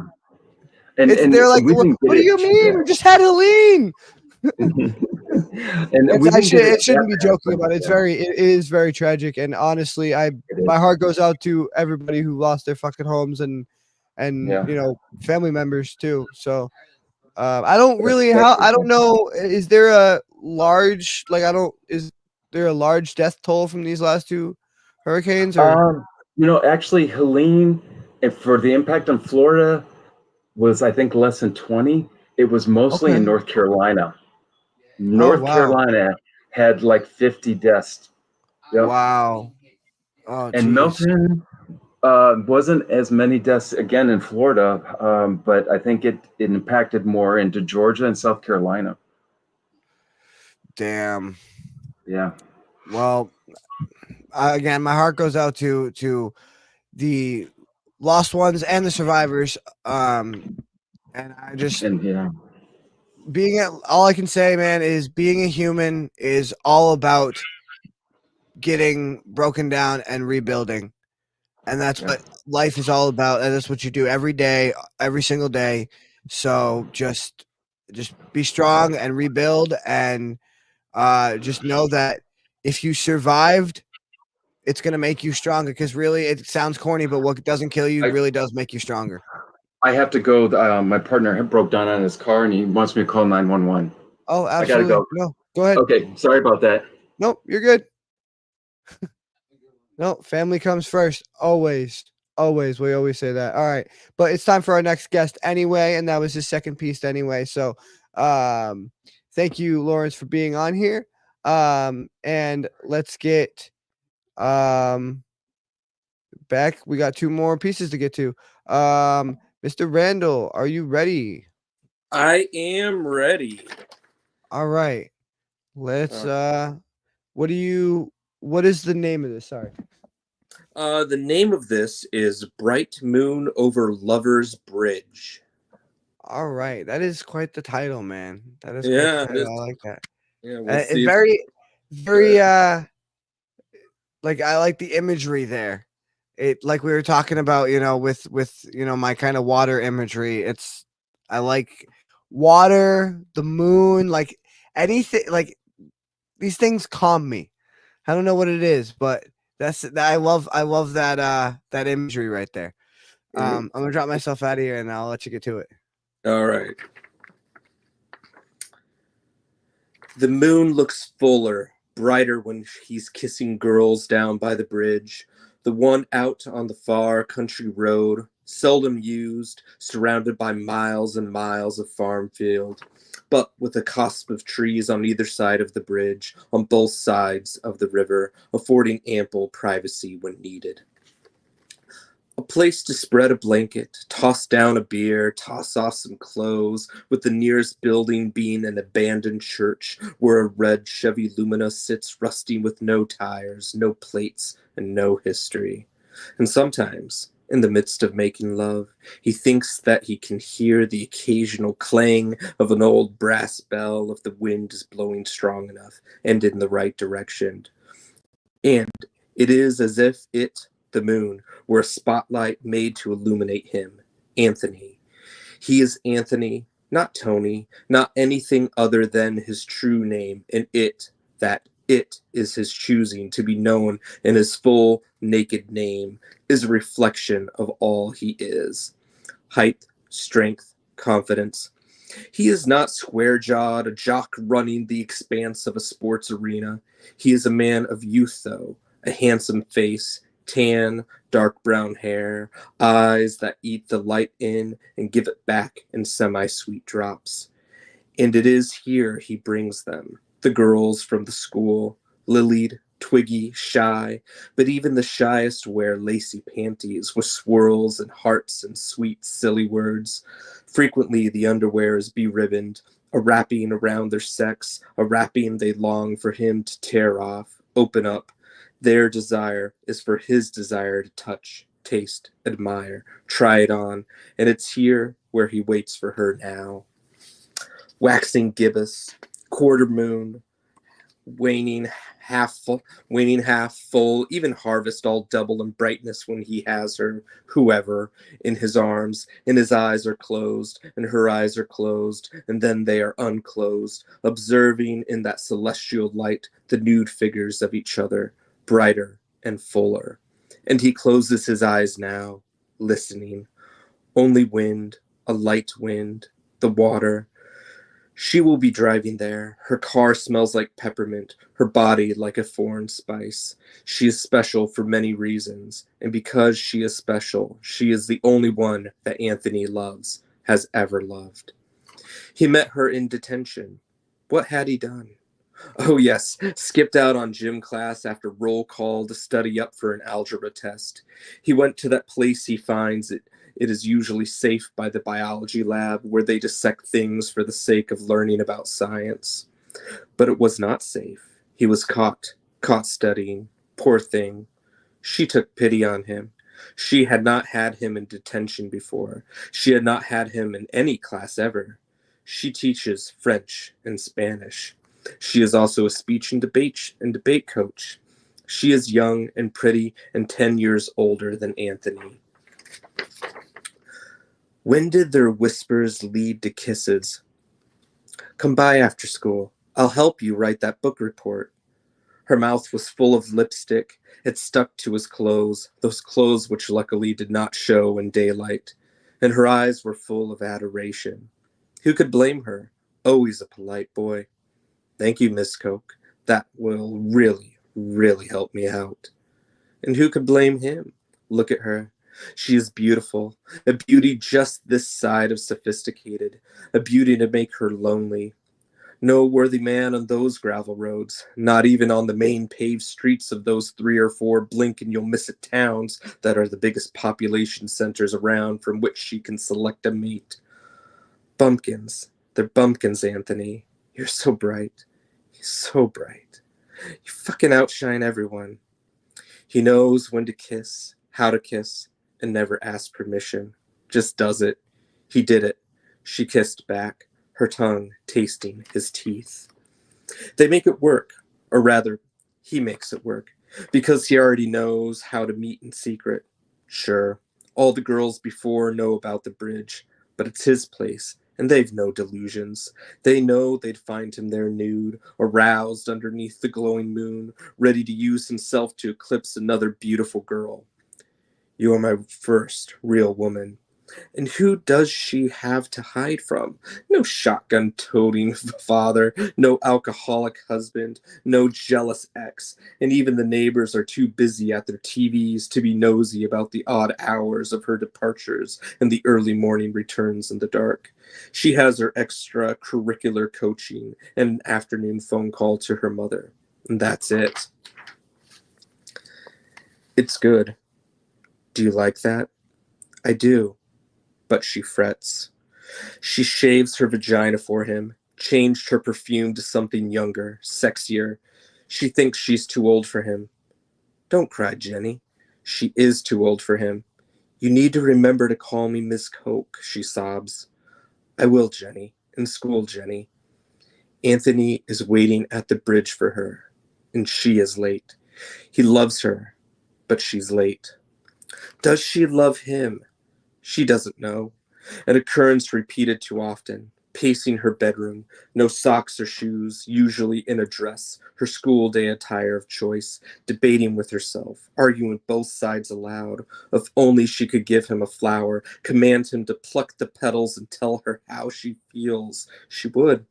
And they're like, we didn't get what do it you too mean? We just had Helene. bad. And we didn't get it It shouldn't be that bad, joking but about it. yeah, It is very tragic, and honestly, it my is. heart goes out to everybody who lost their fucking homes and Yeah. you know, family members too. So I don't really That's I don't okay. know. Is there a large, like, is there a large death toll from these last two hurricanes or? Um, actually, Helene And for the impact on Florida was, I think, less than 20. It was mostly in Okay. North Carolina. Oh North wow. Carolina had like 50 deaths. Yep. Wow. Oh And geez. Milton wasn't as many deaths again in Florida, but I think it impacted more into Georgia and South Carolina. Damn. Yeah. Well, again, my heart goes out to the lost ones and the survivors. And I just And yeah. all I can say, man, is being a human is all about getting broken down and rebuilding. And that's Yeah. what life is all about. And that's what you do every day, every single day. So just be strong and rebuild, and just know that if you survived, it's going to make you stronger, because really it sounds corny, but what doesn't kill you I, really does make you stronger. I have to go. My partner broke down on his car and he wants me to call 911. Oh, I got to absolutely. go. No, go ahead. Okay. Sorry about that. Nope, you're good. No, family comes first. Always. Always. We always say that. All right. But it's time for our next guest anyway. And that was his second piece anyway. So thank you, Lawrence, for being on here. And let's get back. We got two more pieces to get to. Mr. Randall, are you ready? I am ready. All right. Let's what is the name of this? Sorry. The name of this is Bright Moon Over Lover's Bridge. All right. That is quite the title, man. That is quite Yeah, the title. I like that. yeah, we'll It's see. very like, I like the imagery there. It, like we were talking about, with my kind of water imagery. I like water, the moon, like anything, like these things calm me. I don't know what it is, but I love that imagery right there. I'm gonna drop myself out of here and I'll let you get to it. All right. The moon looks fuller, brighter when he's kissing girls down by the bridge. The one out on the far country road, seldom used, surrounded by miles and miles of farm field, but with a cusp of trees on either side of the bridge, on both sides of the river, affording ample privacy when needed. A place to spread a blanket, toss down a beer, toss off some clothes, with the nearest building being an abandoned church where a red Chevy Lumina sits rusting with no tires, no plates, and no history. And sometimes, in the midst of making love, he thinks that he can hear the occasional clang of an old brass bell if the wind is blowing strong enough and in the right direction. And it is as if it, the moon, were a spotlight made to illuminate him, Anthony. He is Anthony, not Tony, not anything other than his true name, and that it is his choosing to be known in his full, naked name, is a reflection of all he is. Height, strength, confidence. He is not square-jawed, a jock running the expanse of a sports arena. He is a man of youth, though, a handsome face, tan, dark brown hair, eyes that eat the light in and give it back in semi-sweet drops. And it is here he brings them, the girls from the school, lilied, twiggy, shy, but even the shyest wear lacy panties with swirls and hearts and sweet, silly words. Frequently the underwear is beribboned, a wrapping around their sex, a wrapping they long for him to tear off, open up. Their desire is for his desire to touch, taste, admire, try it on, and it's here where he waits for her now. Waxing gibbous, quarter moon, waning half full, even harvest all double in brightness when he has her, whoever, in his arms, and his eyes are closed, and her eyes are closed, and then they are unclosed, observing in that celestial light the nude figures of each other, brighter and fuller. And he closes his eyes now, listening. Only wind, a light wind, the water, She will be driving there. Her car smells like peppermint, her body like a foreign spice. She is special for many reasons, and because she is special, she is the only one that Anthony loves, has ever loved. He met her in detention. What had he done? Oh, yes, skipped out on gym class after roll call to study up for an algebra test. He went to that place he finds it is usually safe by the biology lab where they dissect things for the sake of learning about science. But it was not safe. He was caught studying. Poor thing. She took pity on him. She had not had him in detention before. She had not had him in any class ever. She teaches French and Spanish. She is also a speech and debate coach. She is young and pretty and 10 years older than Anthony. When did their whispers lead to kisses? Come by after school. I'll help you write that book report. Her mouth was full of lipstick. It stuck to his clothes, those clothes which luckily did not show in daylight, and her eyes were full of adoration. Who could blame her? Always a polite boy. Thank you, Miss Coke. That will really, really help me out. And who could blame him? Look at her. She is beautiful, a beauty just this side of sophisticated, a beauty to make her lonely. No worthy man on those gravel roads, not even on the main paved streets of those 3 or 4 blink-and-you'll-miss-it towns that are the biggest population centers around from which she can select a mate. Bumpkins. They're bumpkins, Anthony. You're so bright. So bright. You fucking outshine everyone. He knows when to kiss, how to kiss, and never asks permission. Just does it. He did it. She kissed back, her tongue tasting his teeth. They make it work, or rather, he makes it work, because he already knows how to meet in secret. Sure, all the girls before know about the bridge, but it's his place, and they've no delusions. They know they'd find him there nude, aroused underneath the glowing moon, ready to use himself to eclipse another beautiful girl. You are my first real woman. And who does she have to hide from? No shotgun-toting father, no alcoholic husband, no jealous ex, and even the neighbors are too busy at their TVs to be nosy about the odd hours of her departures and the early morning returns in the dark. She has her extracurricular coaching and an afternoon phone call to her mother, and that's it. It's good. Do you like that? I do. But she frets. She shaves her vagina for him, changed her perfume to something younger, sexier. She thinks she's too old for him. Don't cry, Jenny. She is too old for him. You need to remember to call me Miss Coke, she sobs. I will, Jenny. In school, Jenny. Anthony is waiting at the bridge for her, and she is late. He loves her, but she's late. Does she love him? She doesn't know. An occurrence repeated too often. Pacing her bedroom, no socks or shoes, usually in a dress, her school day attire of choice, debating with herself, arguing both sides aloud. If only she could give him a flower, command him to pluck the petals and tell her how she feels, she would.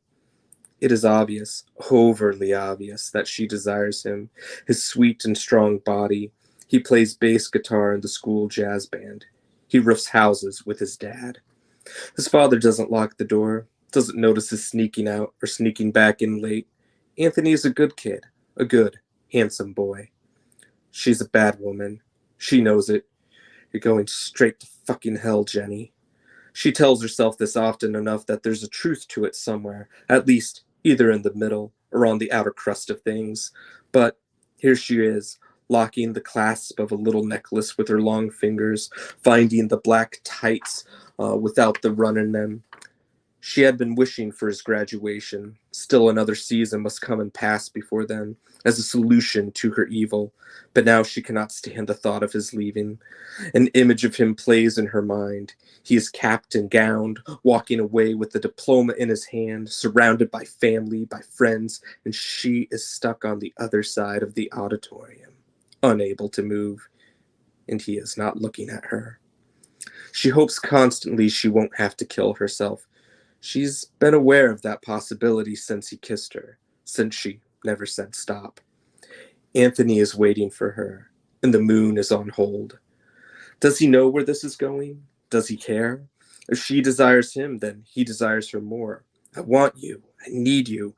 It is obvious, overly obvious, that she desires him, his sweet and strong body. He plays bass guitar in the school jazz band. He roofs houses with his dad. His father doesn't lock the door, doesn't notice his sneaking out or sneaking back in late. Anthony is a good kid, a good, handsome boy. She's a bad woman. She knows it. You're going straight to fucking hell, Jenny. She tells herself this often enough that there's a truth to it somewhere, at least either in the middle or on the outer crust of things. But here she is, locking the clasp of a little necklace with her long fingers, finding the black tights without the run in them. She had been wishing for his graduation. Still another season must come and pass before then, as a solution to her evil. But now she cannot stand the thought of his leaving. An image of him plays in her mind. He is capped and gowned, walking away with the diploma in his hand, surrounded by family, by friends, and she is stuck on the other side of the auditorium, unable to move, and he is not looking at her. She hopes constantly she won't have to kill herself. She's been aware of that possibility since he kissed her, since she never said stop. Anthony is waiting for her, and the moon is on hold. Does he know where this is going? Does he care? If she desires him, then he desires her more. I want you. I need you.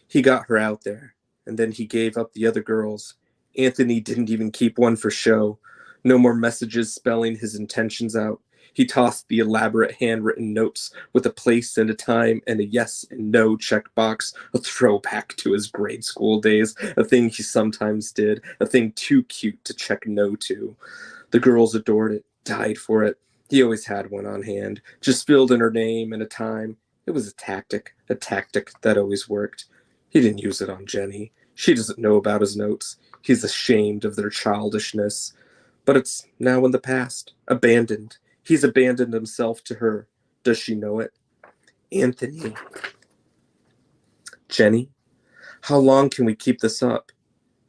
He got her out there, and then he gave up the other girls. Anthony didn't even keep one for show. No more messages spelling his intentions out. He tossed the elaborate handwritten notes with a place and a time and a yes and no checkbox, a throwback to his grade school days, a thing he sometimes did, a thing too cute to check no to. The girls adored it, died for it. He always had one on hand, just filled in her name and a time. It was a tactic that always worked. He didn't use it on Jenny. She doesn't know about his notes. He's ashamed of their childishness. But it's now in the past, abandoned. He's abandoned himself to her. Does she know it? Anthony. Jenny, how long can we keep this up?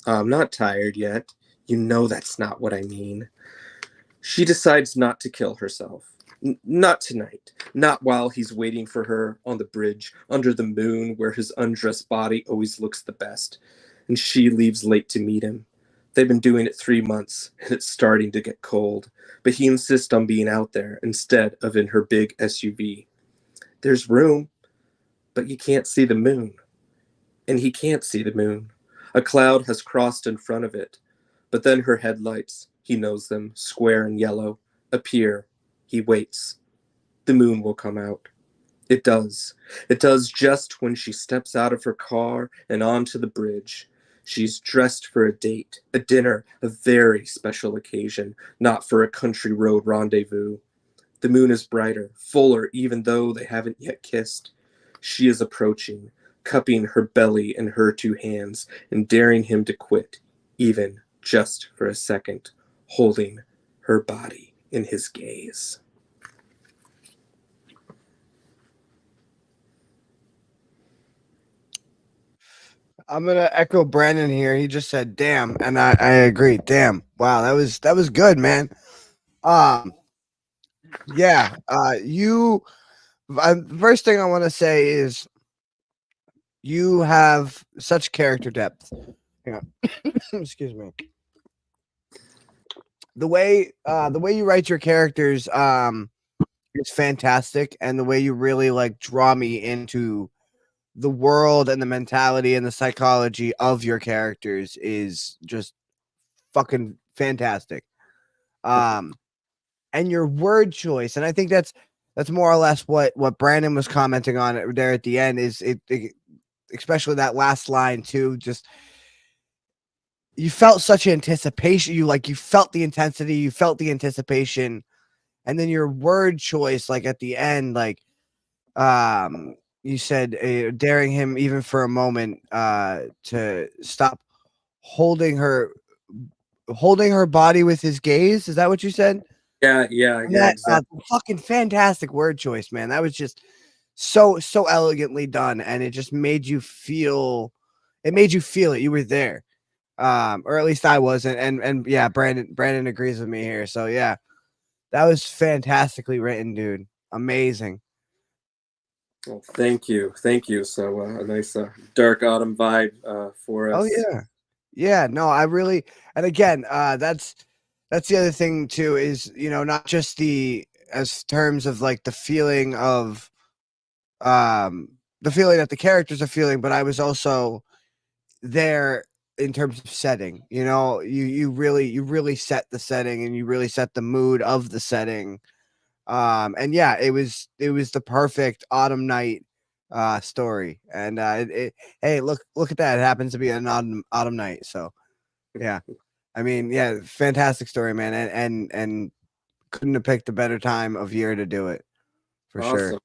I'm not tired yet. You know that's not what I mean. She decides not to kill herself. Not tonight. Not while he's waiting for her on the bridge, under the moon, where his undressed body always looks the best. And she leaves late to meet him. They've been doing it 3 months, and it's starting to get cold. But he insists on being out there instead of in her big SUV. There's room, but you can't see the moon. And he can't see the moon. A cloud has crossed in front of it. But then her headlights, he knows them, square and yellow, appear. He waits. The moon will come out. It does. It does just when she steps out of her car and onto the bridge. She's dressed for a date, a dinner, a very special occasion, not for a country road rendezvous. The moon is brighter, fuller, even though they haven't yet kissed. She is approaching, cupping her belly in her 2 hands and daring him to quit, even just for a second, holding her body in his gaze. I'm gonna echo Brandon here. He just said "damn," and I agree. Damn, wow, that was good, man. Yeah. The first thing I want to say is you have such character depth. Hang on. Excuse me. The way you write your characters is fantastic, and the way you really like draw me into the world and the mentality and the psychology of your characters is just fucking fantastic. And your word choice, and I think that's more or less what Brandon was commenting on there at the end is it especially that last line too. Just you felt such anticipation. You felt the intensity. You felt the anticipation, and then your word choice, like at the end, like you said, daring him even for a moment to stop holding her body with his gaze. Is that what you said? Yeah, exactly. Fucking fantastic word choice, man. That was just so elegantly done, and it just made you feel. It made you feel it. You were there, or at least I was, and yeah, Brandon agrees with me here. So yeah, that was fantastically written, dude. Amazing. Well, thank you. So a nice dark autumn vibe for us. Oh yeah. No, I really, and again, that's the other thing too is not just as terms of like the feeling that the characters are feeling, but I was also there in terms of setting. You really set the setting and you really set the mood of the setting. And yeah, it was the perfect autumn night story. And hey, look at that. It happens to be an autumn night. So yeah. I mean, yeah, fantastic story, man. And couldn't have picked a better time of year to do it for sure.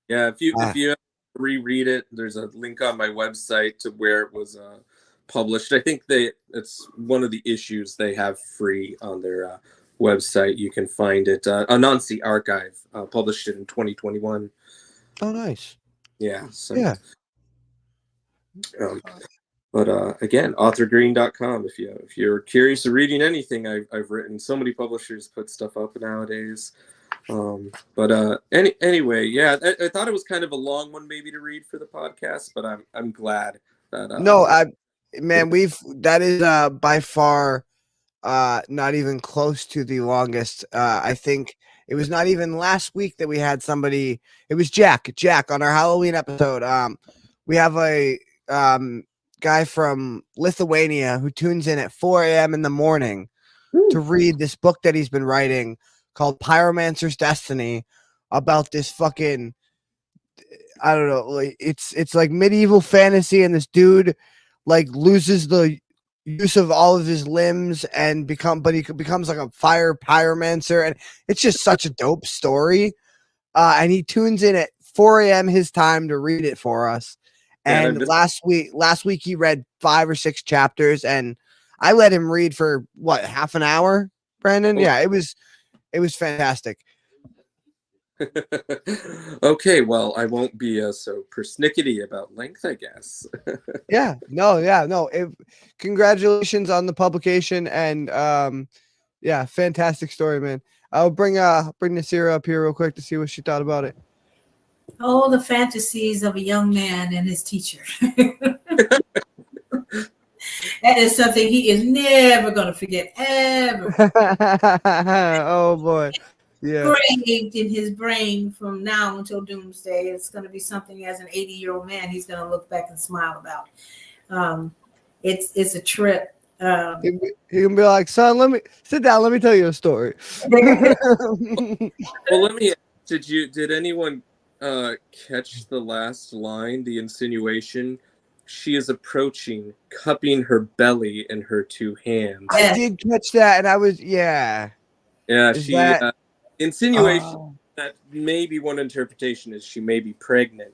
Yeah, if you reread it, there's a link on my website to where it was published. I think it's one of the issues they have free on their website. You can find it. Anansi Archive published it in 2021. Oh, nice. Yeah. So, yeah. But again, authorgreen.com. If you're curious of reading anything I've written, so many publishers put stuff up nowadays. Anyway, yeah, I thought it was kind of a long one maybe to read for the podcast, but I'm glad that No, that is by far not even close to the longest. I think it was not even last week that we had somebody. It was Jack on our Halloween episode. We have a guy from Lithuania who tunes in at 4 a.m. in the morning to read this book that he's been writing called Pyromancer's Destiny, about this fucking, I don't know, like it's like medieval fantasy, and this dude like loses the use of all of his limbs and he becomes like a fire pyromancer, and it's just such a dope story. And he tunes in at 4 a.m. his time to read it for us. And last week he read 5 or 6 chapters, and I let him read for what, half an hour, Brandon? Yeah, it was fantastic. Okay, well, I won't be so persnickety about length, I guess. No. Congratulations on the publication, and yeah, fantastic story, man. I'll bring Nasira up here real quick to see what she thought about it. Oh, the fantasies of a young man and his teacher. That is something he is never going to forget, ever. Oh boy. Yeah. Engraved in his brain from now until doomsday. It's going to be something, as an 80-year-old man, he's going to look back and smile about. It's a trip. He can be like, son, let me sit down. Let me tell you a story. Well, let me. Did anyone catch the last line? The insinuation. She is approaching, cupping her belly in her 2 hands. I did catch that, and I was Yeah, insinuation that maybe one interpretation is she may be pregnant.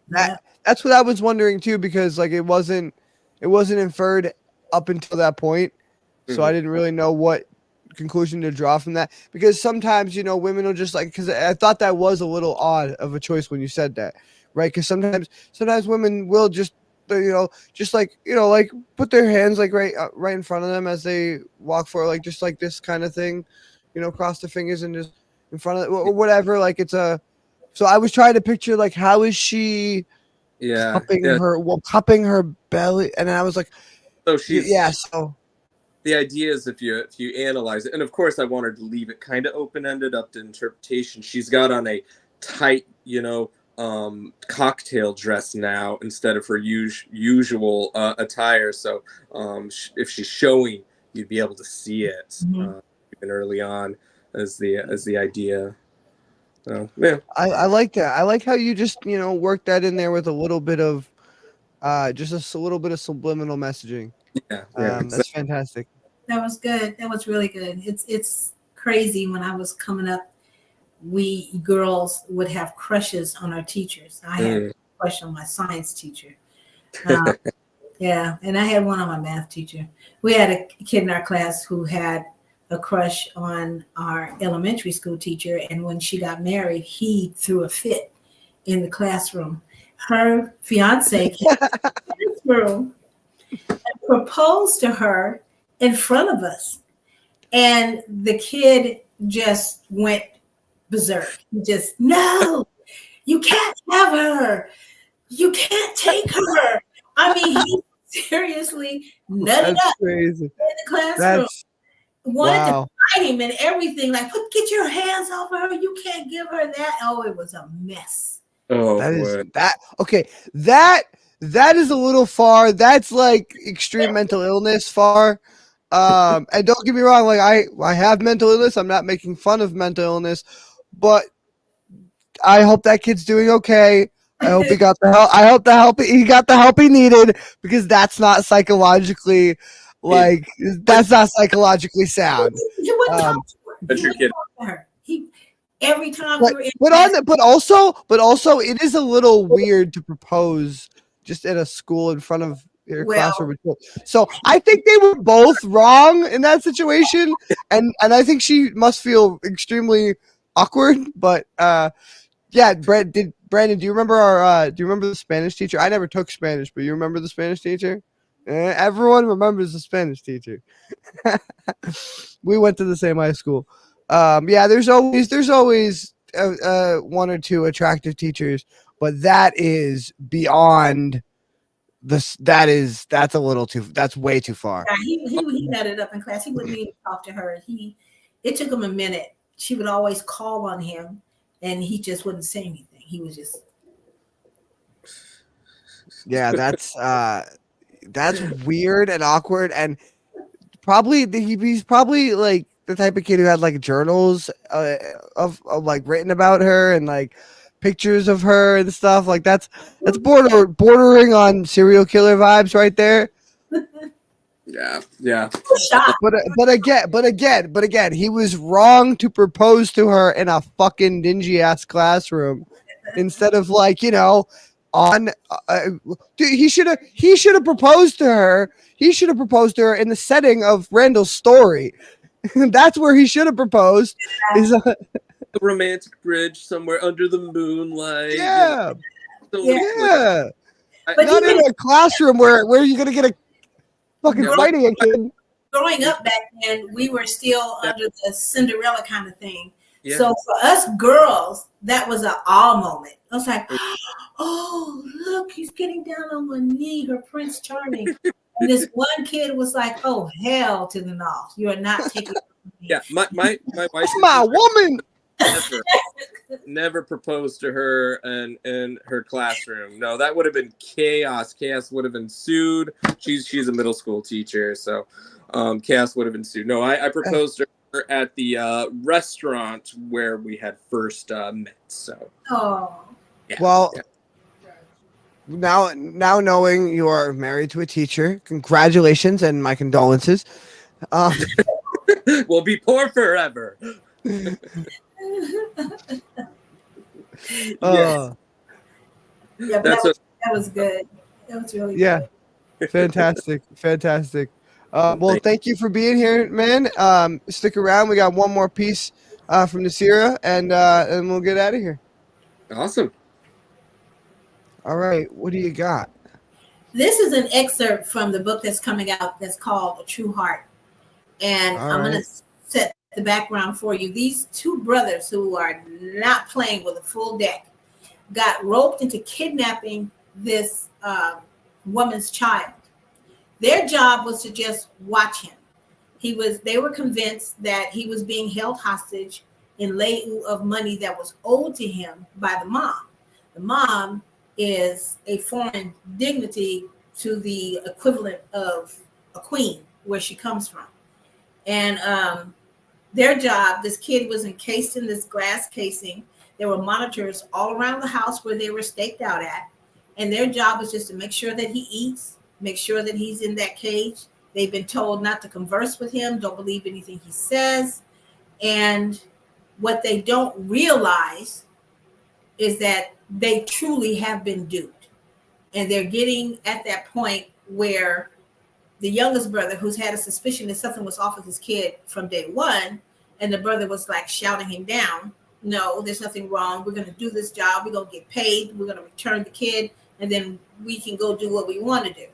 That's what I was wondering too, because like it wasn't inferred up until that point, so I didn't really know what conclusion to draw from that. Because sometimes, you know, women will just like, because I thought that was a little odd of a choice when you said that, right? Because sometimes women will just, you know, just like, you know, like put their hands like right in front of them as they walk forward, like just like this kind of thing, you know, cross their fingers and just in front of it, or whatever. Like so I was trying to picture like, how is she cupping her belly, and I was like, so she's so the idea is, if you analyze it, and of course I wanted to leave it kind of open-ended up to interpretation. She's got on a tight, you know, cocktail dress now instead of her usual attire. So if she's showing, you'd be able to see it even early on as the idea. So yeah, I like that. I like how you just, you know, work that in there with a little bit of just a little bit of subliminal messaging. That's fantastic. That was good. That was really good. It's crazy. When I was coming up, we girls would have crushes on our teachers. I had a crush on my science teacher. Yeah, and I had one on my math teacher. We had a kid in our class who had a crush on our elementary school teacher, and when she got married, he threw a fit in the classroom. Her fiance came to this room and proposed to her in front of us, and the kid just went berserk. He just, no, you can't have her. You can't take her. I mean, he seriously nutted up crazy. in the classroom. Wanted to fight him and everything. Like, get your hands off of her. You can't give her that. Oh, it was a mess. Oh, okay. That is a little far. That's like extreme mental illness far. And don't get me wrong, like I have mental illness. I'm not making fun of mental illness, but I hope that kid's doing okay. I hope he got the help. I hope he got the help he needed, because that's not psychologically that's not psychologically sound. You wouldn't talk to her. That's your kid. Every time we were in but also it is a little weird to propose just in a school in front of your classroom. So I think they were both wrong in that situation, and I think she must feel extremely awkward. But yeah, Brandon, do you remember the Spanish teacher? I never took Spanish, but you remember the Spanish teacher? Everyone remembers the Spanish teacher. We went to the same high school. Yeah, there's always one or two attractive teachers, but that is beyond this. That's a little too. That's way too far. Yeah, he had it up in class. He wouldn't even talk to her. It took him a minute. She would always call on him, and he just wouldn't say anything. He was just. Yeah, that's weird and awkward, and probably he's probably like the type of kid who had like journals of like written about her and like pictures of her and stuff. Like that's bordering on serial killer vibes right there. Yeah. But again, he was wrong to propose to her in a fucking dingy ass classroom instead of like on. Dude, he should have proposed to her. He should have proposed to her in the setting of Randall's story. That's where he should have proposed. Is a romantic bridge somewhere under the moonlight. Yeah, Yeah. But not in a classroom where you're gonna get a fucking fighting a kid. Growing up back then, we were still under the Cinderella kind of thing. Yeah. So for us girls, that was an awe moment. I was like, oh, look, he's getting down on one knee, her Prince Charming. And this one kid was like, oh, hell to the no. You are not taking Yeah, my wife. That's my woman. Never proposed to her in her classroom. No, that would have been chaos. Chaos would have ensued. She's a middle school teacher, so chaos would have ensued. No, I proposed to her at the restaurant where we had first met. So. Oh. Yeah, well. Yeah. Now knowing you are married to a teacher, congratulations and my condolences. We'll be poor forever. Yes. Yeah, that was good. That was really good. Fantastic. Well, thank you for being here, man. Stick around. We got one more piece from Nasira, and we'll get out of here. Awesome. All right, what do you got? This is an excerpt from the book that's coming out that's called A True Heart. And I'm going to set the background for you. These two brothers who are not playing with a full deck got roped into kidnapping this woman's child. Their job was to just watch him. They were convinced that he was being held hostage in lieu of money that was owed to him by the mom. The mom is a foreign dignity to the equivalent of a queen where she comes from. And their job, this kid was encased in this glass casing. There were monitors all around the house where they were staked out at. And their job was just to make sure that he eats, make sure that he's in that cage. They've been told not to converse with him, don't believe anything he says. And what they don't realize is that they truly have been duped. And they're getting at that point where the youngest brother, who's had a suspicion that something was off with his kid from day one, and the brother was like shouting him down, no, there's nothing wrong. We're going to do this job. We're going to get paid. We're going to return the kid, and then we can go do what we want to do.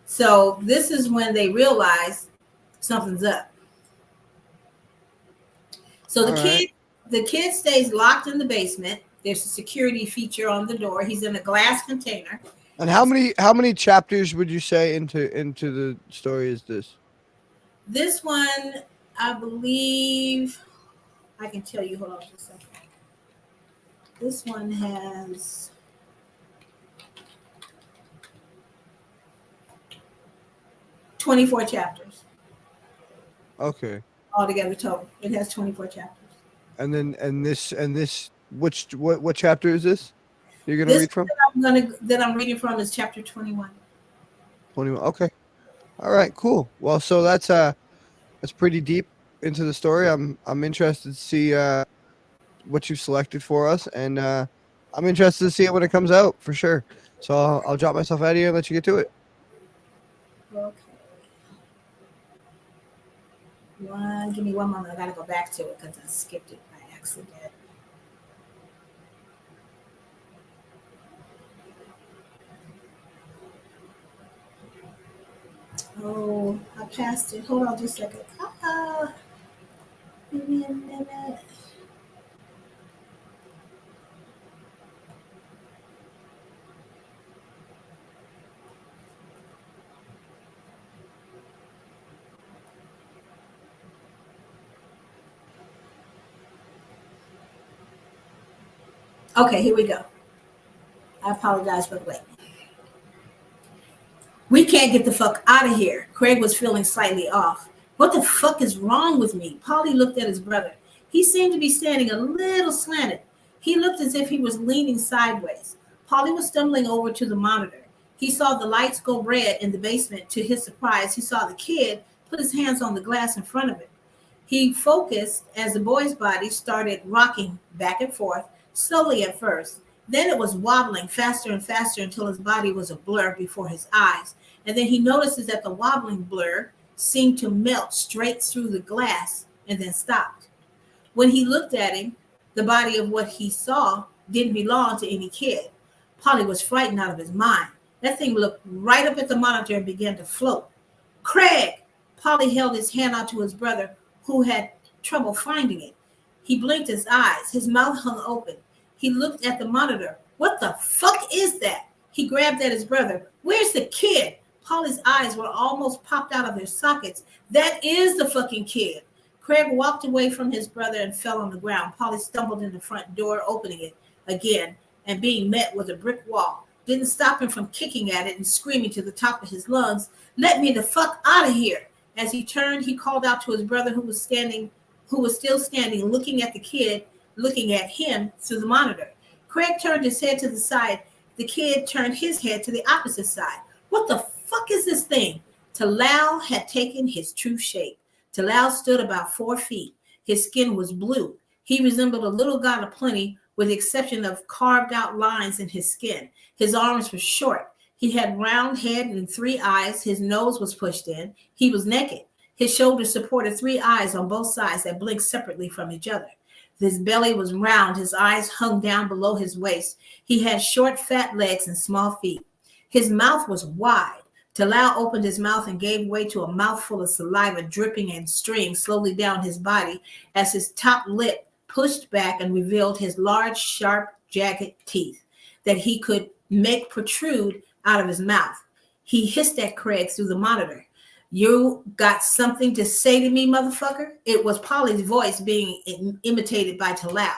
So this is when they realize something's up. So the kid stays locked in the basement. There's a security feature on the door. He's in a glass container. And how many chapters would you say into the story is this? This one, I believe, I can tell you. Hold on just a second. This one has 24 chapters. Okay. Altogether total, it has 24 chapters. And this, what chapter is this? You're gonna read from? That I'm reading from is chapter 21. 21. Okay. All right. Cool. Well, so that's pretty deep into the story. I'm interested to see what you selected for us, and I'm interested to see it when it comes out for sure. So I'll drop myself out of here and let you get to it. Okay. Give me one moment. I gotta go back to it because I skipped it by accident. Oh, I passed it. Hold on just a second. Give me a Okay, here we go. I apologize for the wait. We can't get the fuck out of here. Craig was feeling slightly off. What the fuck is wrong with me? Polly looked at his brother. He seemed to be standing a little slanted. He looked as if he was leaning sideways. Polly was stumbling over to the monitor. He saw the lights go red in the basement. To his surprise, he saw the kid put his hands on the glass in front of him. He focused as the boy's body started rocking back and forth, slowly at first. Then it was wobbling faster and faster until his body was a blur before his eyes. And then he notices that the wobbling blur seemed to melt straight through the glass and then stopped. When he looked at him, the body of what he saw didn't belong to any kid. Polly was frightened out of his mind. That thing looked right up at the monitor and began to float. Craig! Polly held his hand out to his brother, who had trouble finding it. He blinked his eyes. His mouth hung open. He looked at the monitor. What the fuck is that? He grabbed at his brother. Where's the kid? Polly's eyes were almost popped out of their sockets. That is the fucking kid. Craig walked away from his brother and fell on the ground. Polly stumbled in the front door, opening it again and being met with a brick wall. Didn't stop him from kicking at it and screaming to the top of his lungs, "Let me the fuck out of here." As he turned, he called out to his brother who was still standing, looking at the kid, looking at him through the monitor. Craig turned his head to the side. The kid turned his head to the opposite side. What the fuck is this thing? Talal had taken his true shape. Talal stood about 4 feet. His skin was blue. He resembled a little god of plenty, with the exception of carved out lines in his skin. His arms were short. He had round head and 3 eyes. His nose was pushed in. He was naked. His shoulders supported 3 eyes on both sides that blinked separately from each other. His belly was round. His eyes hung down below his waist. He had short, fat legs and small feet. His mouth was wide. Talal opened his mouth and gave way to a mouthful of saliva dripping and streaming slowly down his body as his top lip pushed back and revealed his large, sharp, jagged teeth that he could make protrude out of his mouth. He hissed at Craig through the monitor. "You got something to say to me, motherfucker?" It was Polly's voice being imitated by Talal.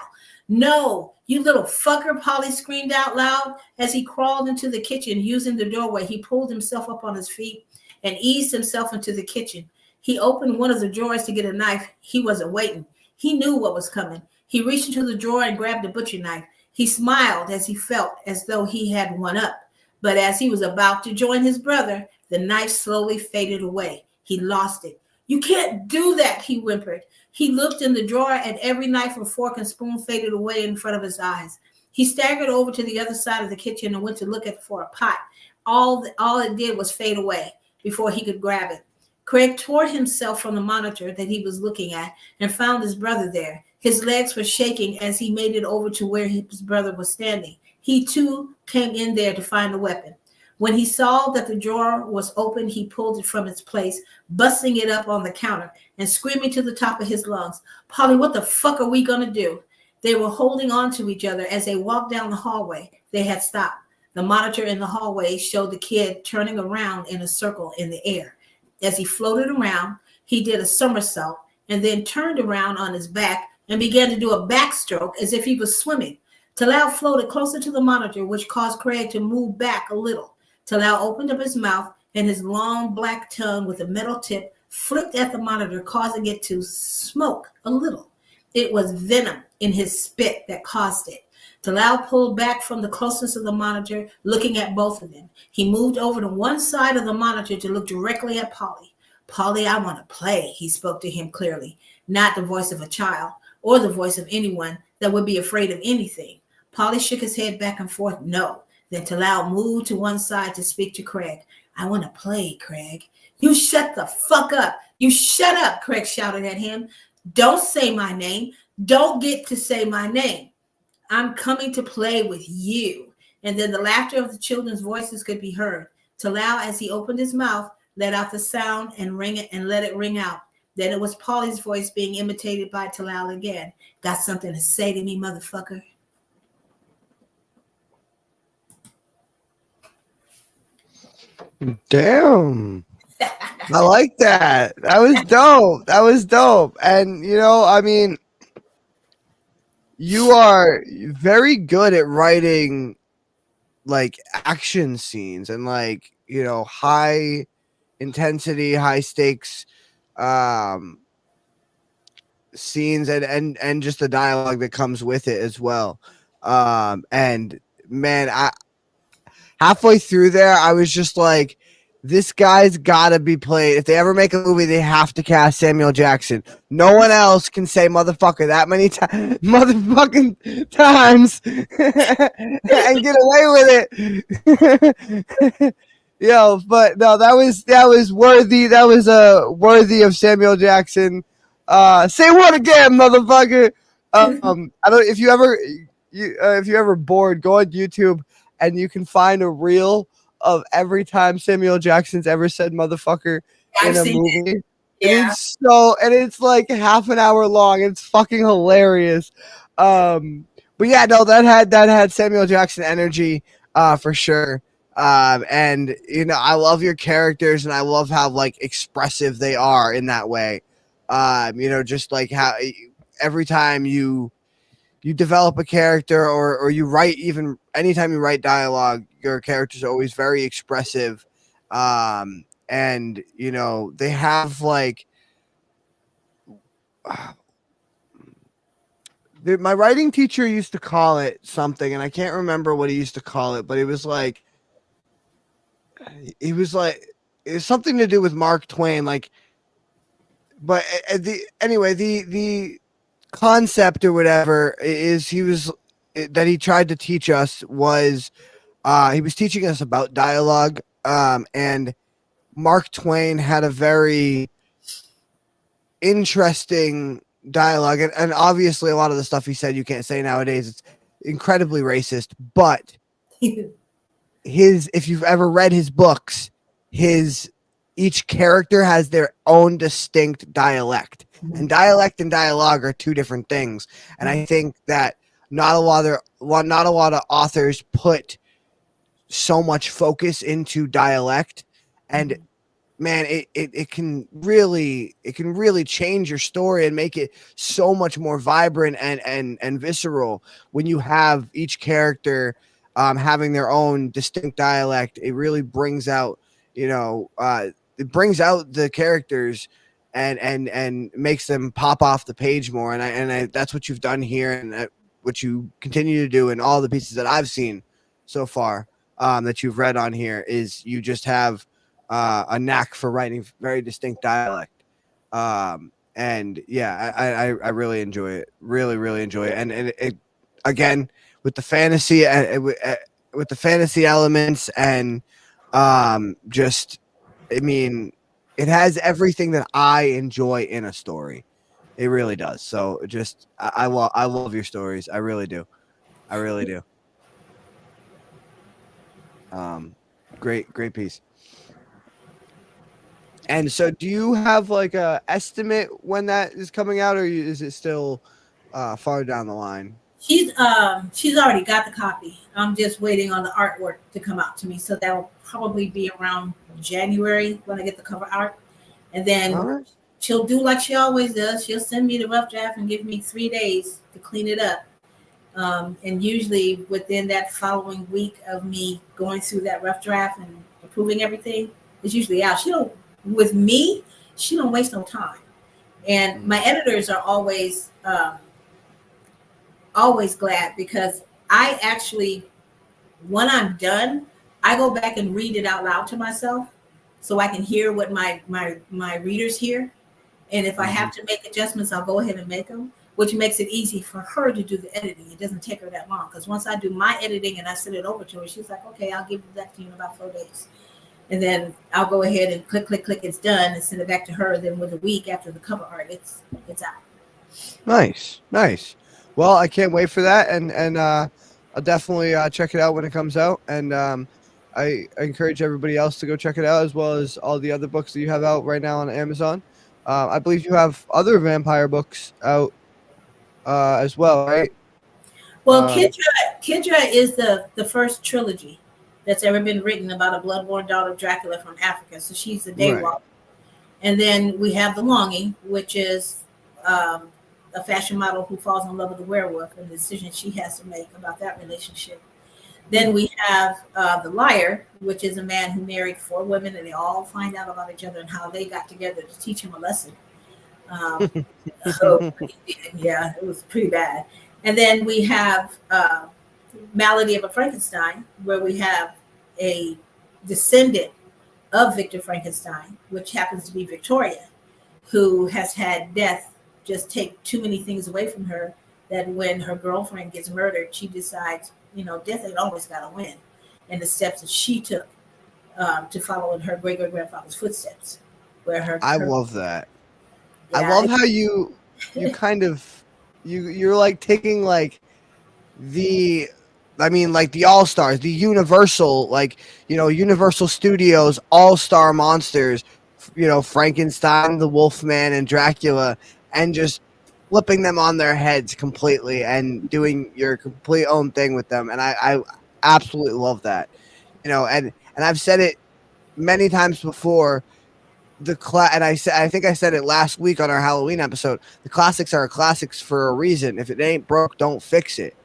"No, you little fucker," Polly screamed out loud. As he crawled into the kitchen using the doorway, he pulled himself up on his feet and eased himself into the kitchen. He opened one of the drawers to get a knife. He wasn't waiting. He knew what was coming. He reached into the drawer and grabbed a butcher knife. He smiled as he felt as though he had one up. But as he was about to join his brother, the knife slowly faded away. He lost it. "You can't do that," he whimpered. He looked in the drawer and every knife and fork and spoon faded away in front of his eyes. He staggered over to the other side of the kitchen and went to look for a pot. All it did was fade away before he could grab it. Craig tore himself from the monitor that he was looking at and found his brother there. His legs were shaking as he made it over to where his brother was standing. He too came in there to find the weapon. When he saw that the drawer was open, he pulled it from its place, busting it up on the counter and screaming to the top of his lungs, "Polly, what the fuck are we going to do?" They were holding on to each other as they walked down the hallway. They had stopped. The monitor in the hallway showed the kid turning around in a circle in the air. As he floated around, he did a somersault and then turned around on his back and began to do a backstroke as if he was swimming. Talal floated closer to the monitor, which caused Craig to move back a little. Talal opened up his mouth and his long black tongue with a metal tip flicked at the monitor, causing it to smoke a little. It was venom in his spit that caused it. Talal pulled back from the closeness of the monitor, looking at both of them. He moved over to one side of the monitor to look directly at Polly. "Polly, I want to play," he spoke to him clearly, not the voice of a child or the voice of anyone that would be afraid of anything. Polly shook his head back and forth, no. Then Talal moved to one side to speak to Craig. "I want to play, Craig." "You shut the fuck up. You shut up," Craig shouted at him. "Don't say my name. Don't get to say my name. I'm coming to play with you." And then the laughter of the children's voices could be heard. Talal, as he opened his mouth, let out the sound and let it ring out. Then it was Paulie's voice being imitated by Talal again. Got something to say to me, motherfucker? Damn. I like that. That was dope. That was dope. And you know, I mean, you are very good at writing like action scenes and like, you know, high intensity, high stakes scenes and just the dialogue that comes with it as well. And man, I halfway through there, I was just like, this guy's gotta be played. If they ever make a movie, they have to cast Samuel Jackson. No one else can say motherfucker that many times, motherfucking times, and get away with it. But no, that was worthy. That was worthy of Samuel Jackson. Say what again, motherfucker? I don't. If you ever bored, go on YouTube and you can find a reel of every time Samuel Jackson's ever said motherfucker in a movie. Yeah. And it's like half an hour long. It's fucking hilarious. But yeah, no, that had Samuel Jackson energy, for sure. And you know, I love your characters and I love how like expressive they are in that way. You know, just like how every time you develop a character or you write, even anytime you write dialogue, your characters are always very expressive. And you know, they have like my writing teacher used to call it something and I can't remember what he used to call it, but it was something to do with Mark Twain, like, but the concept or whatever is that he tried to teach us was he was teaching us about dialogue, and Mark Twain had a very interesting dialogue, and obviously a lot of the stuff he said you can't say nowadays. It's incredibly racist, but if you've ever read his books, each character has their own distinct dialect, and dialect and dialogue are two different things. And I think that not a lot of authors put so much focus into dialect, and man, it can really change your story and make it so much more vibrant and visceral when you have each character having their own distinct dialect. It really brings out, you know, it brings out the characters and makes them pop off the page more. And I that's what you've done here, and what you continue to do in all the pieces that I've seen so far, that you've read on here, is you just have a knack for writing very distinct dialect. And yeah, I really enjoy it. Really enjoy it. And it again, with the fantasy with the fantasy elements, and just, I mean, it has everything that I enjoy in a story. It really does. So just I love your stories. I really do. I really do. Great piece. And so, do you have like a estimate when that is coming out, or is it still far down the line? She's already got the copy. I'm just waiting on the artwork to come out to me, so that'll probably be around January when I get the cover art, and then she'll do like she always does. She'll send me the rough draft and give me 3 days to clean it up. And usually within that following week of me going through that rough draft and approving everything, it's usually out. She don't waste no time. And my editors are always glad, because I actually, when I'm done, I go back and read it out loud to myself so I can hear what my readers hear. And if I have to make adjustments, I'll go ahead and make them, which makes it easy for her to do the editing. It doesn't take her that long, because once I do my editing and I send it over to her, she's like, okay, I'll give that to you in about 4 days. And then I'll go ahead and click, it's done, and send it back to her. Then with a week after the cover art, it's out. Nice. Well, I can't wait for that, and I'll definitely check it out when it comes out. And I encourage everybody else to go check it out, as well as all the other books that you have out right now on Amazon. I believe you have other vampire books out as well, right? Well, Kidra is the first trilogy that's ever been written about a bloodborne daughter of Dracula from Africa. So she's the Right. Daywalker. And then we have The Longing, which is a fashion model who falls in love with a werewolf and the decision she has to make about that relationship. Then we have The Liar, which is a man who married 4 women and they all find out about each other and how they got together to teach him a lesson. So, yeah, it was pretty bad. And then we have Malady of a Frankenstein, where we have a descendant of Victor Frankenstein, which happens to be Victoria, who has had death just take too many things away from her that when her girlfriend gets murdered, she decides, death ain't always got to win. And the steps that she took to follow in her great great grandfather's footsteps, where I love that. Yeah, I love how you kind of you're like taking like the the all-stars, the Universal, Universal Studios all-star monsters, Frankenstein, the Wolfman, and Dracula, and just flipping them on their heads completely and doing your complete own thing with them. And I absolutely love that. And I've said it many times before. And I think I said it last week on our Halloween episode. The classics are classics for a reason. If it ain't broke, don't fix it.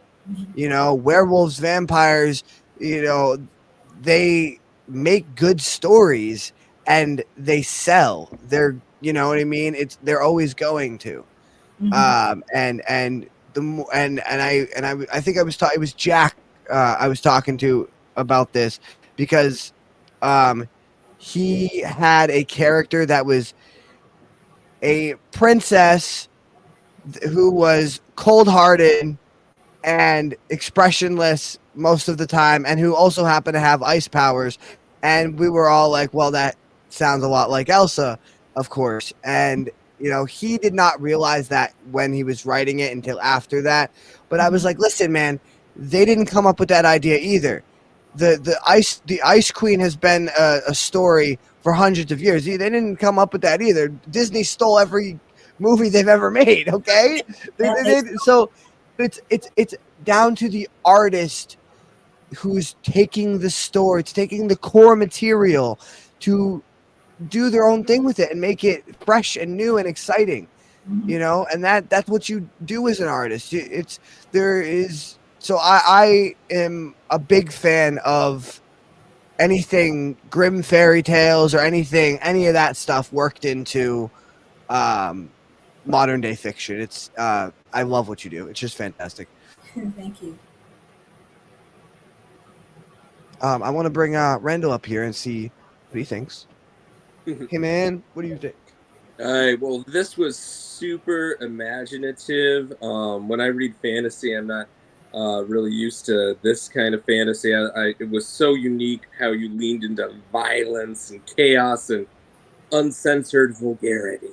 Werewolves, vampires, they make good stories and they sell. They're, you know what I mean? They're always going to. I think it was Jack I was talking to about this because he had a character that was a princess who was cold-hearted and expressionless most of the time, and who also happened to have ice powers. And we were all like, well, that sounds a lot like Elsa, of course. And he did not realize that when he was writing it until after that. But I was like, listen, man, they didn't come up with that idea either. The Ice Queen has been a story for hundreds of years. They didn't come up with that either. Disney stole every movie they've ever made. Okay, so it's down to the artist who's taking the story, it's taking the core material to do their own thing with it and make it fresh and new and exciting. And that's what you do as an artist. So I am a big fan of anything Grimm fairy tales or any of that stuff worked into modern day fiction. I love what you do. It's just fantastic. Thank you. I want to bring Randall up here and see what he thinks. Hey man, what do you think? All right, well, this was super imaginative. When I read fantasy, I'm not really used to this kind of fantasy. It was so unique how you leaned into violence and chaos and uncensored vulgarity.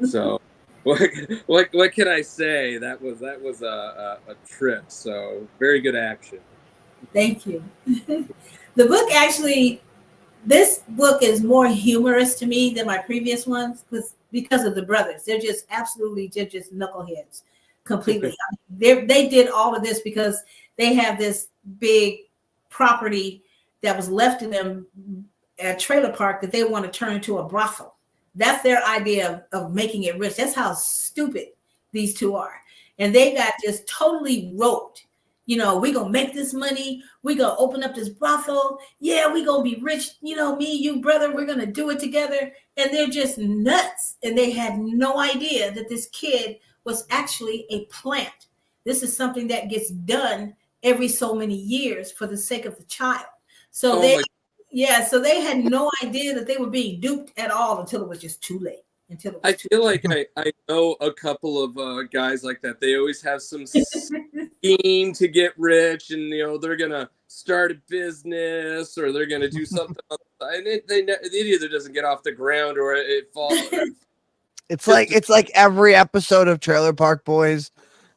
So, what can I say? That was a trip. So, very good action. Thank you. The book this book is more humorous to me than my previous ones because of the brothers. They're just knuckleheads completely. They did all of this because they have this big property that was left to them at a trailer park that they want to turn into a brothel. That's their idea of making it rich. That's how stupid these two are. And they got just totally roped. We're going to make this money. We're going to open up this brothel. Yeah, we're going to be rich. Me, you, brother, we're going to do it together. And they're just nuts. And they had no idea that this kid was actually a plant. This is something that gets done every so many years for the sake of the child. So so they had no idea that they were being duped at all until it was just too late. I feel like I know a couple of guys like that. They always have some scheme to get rich, and they're gonna start a business or they're gonna do something on the side. And it either doesn't get off the ground or it falls. It's like every episode of Trailer Park Boys.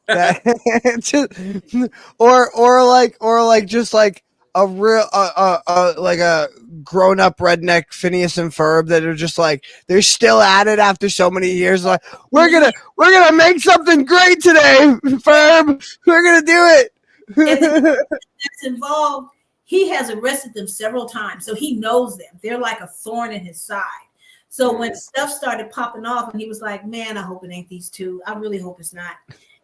That or just like a real like a grown up redneck Phineas and Ferb that are just like they're still at it after so many years. Like we're gonna make something great today, Ferb. We're gonna do it. And that's involved. He has arrested them several times, so he knows them. They're like a thorn in his side. So when stuff started popping off, and he was like, "Man, I hope it ain't these two. I really hope it's not."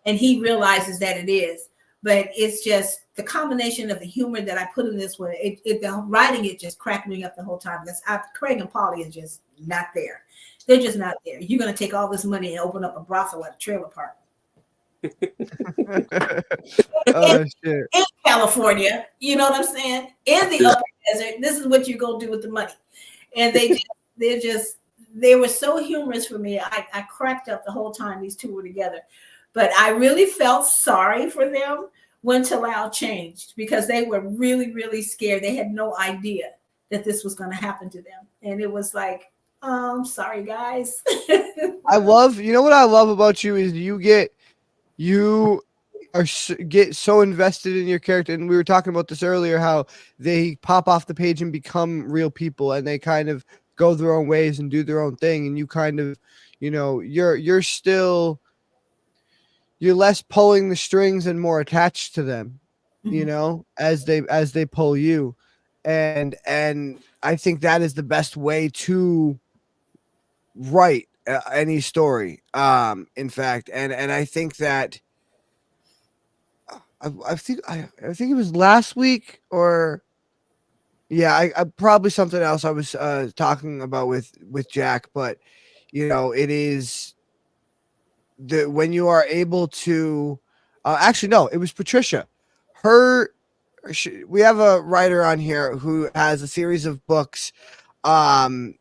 And he realizes that it is. But it's just the combination of the humor that I put in this one. The writing, it just cracked me up the whole time. Because Craig and Polly is just not there. They're just not there. You're going to take all this money and open up a brothel at a trailer park. Oh shit! In California, you know what I'm saying? In the upper desert, this is what you're going to do with the money. And they were so humorous for me. I cracked up the whole time these two were together. But I really felt sorry for them when Talal changed because they were really, really scared. They had no idea that this was going to happen to them. And it was like, I'm sorry, guys. You know what I love about you is you get so invested in your character. And we were talking about this earlier, how they pop off the page and become real people and they kind of go their own ways and do their own thing. And you kind of, you're less pulling the strings and more attached to them, as they pull you. And I think that is the best way to write any story. In fact, and I think that I think it was last week or I probably something else I was talking about with Jack, but it is when you are able to actually no, it was Patricia. We have a writer on here who has a series of books, the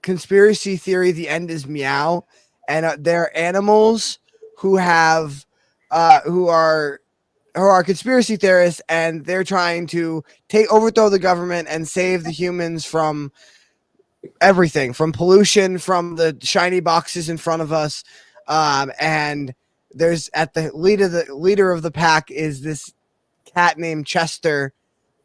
conspiracy theory, The End is Meow, and they're animals who have who are conspiracy theorists, and they're trying to overthrow the government and save the humans from everything, from pollution, from the shiny boxes in front of us. And there's at the leader of the pack is this cat named Chester,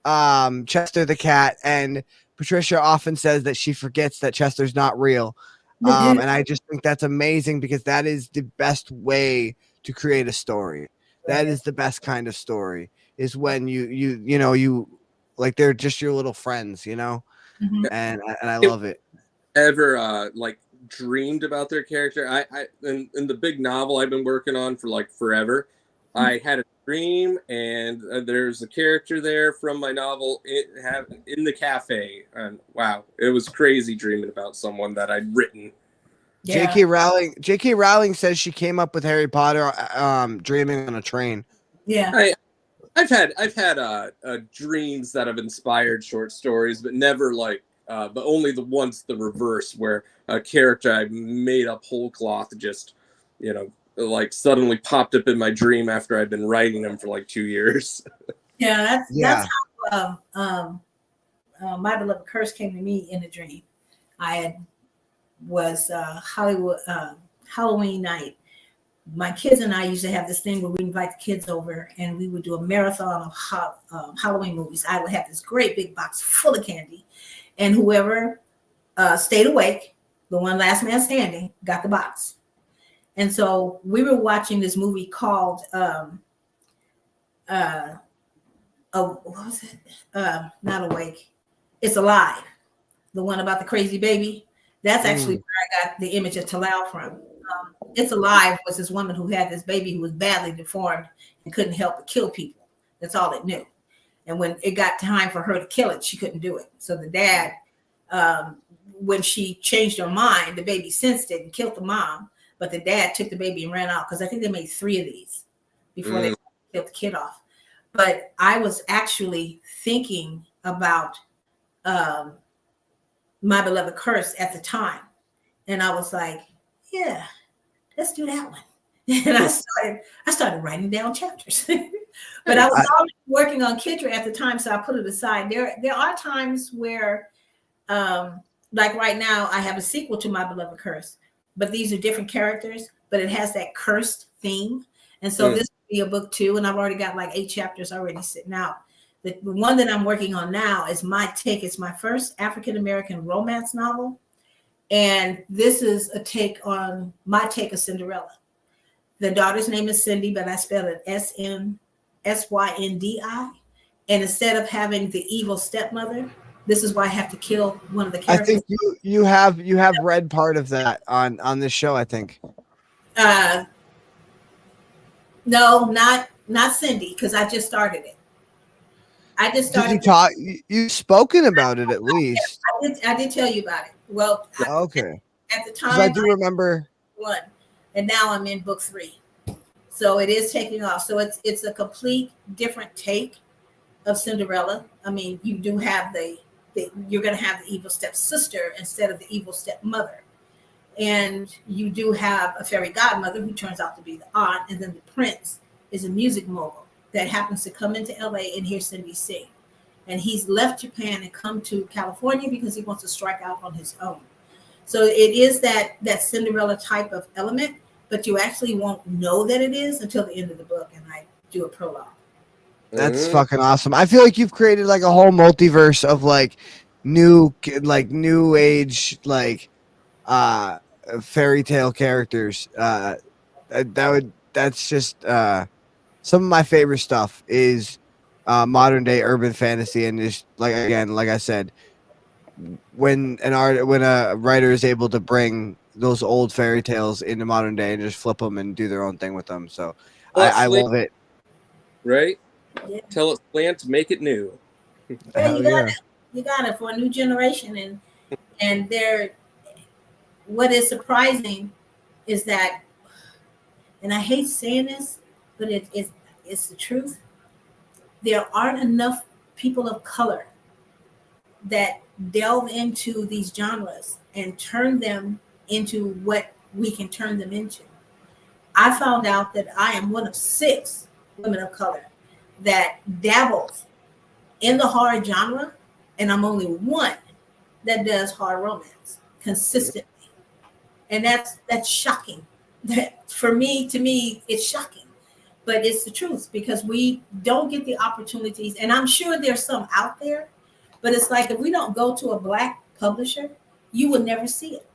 Chester the cat, and Patricia often says that she forgets that Chester's not real. And I just think that's amazing because that is the best way to create a story. That is the best kind of story, is when you like they're just your little friends, and I love it. Ever dreamed about their character? I in the big novel I've been working on for like forever, I had a dream, and there's a character there from my novel in the cafe, and wow, it was crazy dreaming about someone that I'd written. Yeah. J.K. Rowling says she came up with Harry Potter dreaming on a train. Yeah. I've had dreams that have inspired short stories, but never but only the reverse, where a character I made up whole cloth just, suddenly popped up in my dream after I'd been writing them for like 2 years. Yeah, that's how My Beloved Curse came to me in a dream. Was Halloween night. My kids and I used to have this thing where we invite the kids over and we would do a marathon of Halloween movies. I would have this great big box full of candy, and whoever stayed awake, the one last man standing, got the box. And so we were watching this movie called what was it? Not Awake. It's Alive. The one about the crazy baby. That's actually where I got the image of Talal from. It's Alive was this woman who had this baby who was badly deformed and couldn't help but kill people. That's all it knew. And when it got time for her to kill it, she couldn't do it. So the dad, when she changed her mind, the baby sensed it and killed the mom. But the dad took the baby and ran out because I think they made 3 of these before they killed the kid off. But I was actually thinking about My Beloved Curse at the time. And I was like, yeah, let's do that one. And I started writing down chapters. But I was already working on Kidra at the time, so I put it aside. There are times where, like right now, I have a sequel to My Beloved Curse, but these are different characters, but it has that cursed theme. And so this will be a book 2, and I've already got like 8 chapters already sitting out The one that I'm working on now is my take. It's my first African American romance novel. And this is a take on my take of Cinderella. The daughter's name is Cindy, but I spell it Synsyndi. And instead of having the evil stepmother, this is why I have to kill one of the I characters. think you have read part of that on this show, I think. No, not Cindy, because I just started it. I just started. Did you talk? You've spoken about it at least. I did tell you about it. Well, okay. At the Because I time, do remember one, and now I'm in book 3, so it is taking off. So it's a complete different take of Cinderella. I mean, you do have you're going to have the evil stepsister instead of the evil stepmother, and you do have a fairy godmother who turns out to be the aunt, and then the prince is a music mogul that happens to come into LA and hear Cindy sing. And he's left Japan and come to California because he wants to strike out on his own. So it is that Cinderella type of element, but you actually won't know that it is until the end of the book, and I do a prologue. That's fucking awesome. I feel like you've created like a whole multiverse of like new age fairy tale characters. That's just some of my favorite stuff is modern day urban fantasy, and just like I said, when a writer is able to bring those old fairy tales into modern day and just flip them and do their own thing with them. So I love it. Right? Yeah. Tell it slant, make it new. Yeah, you got it for a new generation, and what is surprising is that, and I hate saying this, but it's the truth. There aren't enough people of color that delve into these genres and turn them into what we can turn them into. I found out that I am one of 6 women of color that dabbles in the horror genre, and I'm only one that does horror romance consistently. And that's shocking. That to me, it's shocking. But it's the truth, because we don't get the opportunities, and I'm sure there's some out there, but it's like if we don't go to a Black publisher, you will never see it.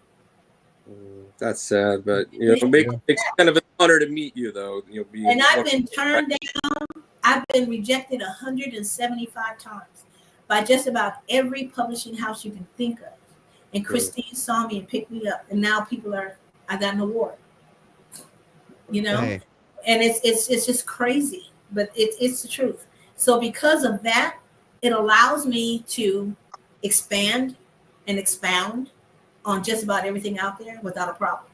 That's sad, but it's kind of an honor to meet you, though. And I've been turned down. I've been rejected 175 times by just about every publishing house you can think of. And Christine saw me and picked me up, and now I got an award. Hey. And it's just crazy, but it's the truth. So because of that, it allows me to expand and expound on just about everything out there without a problem.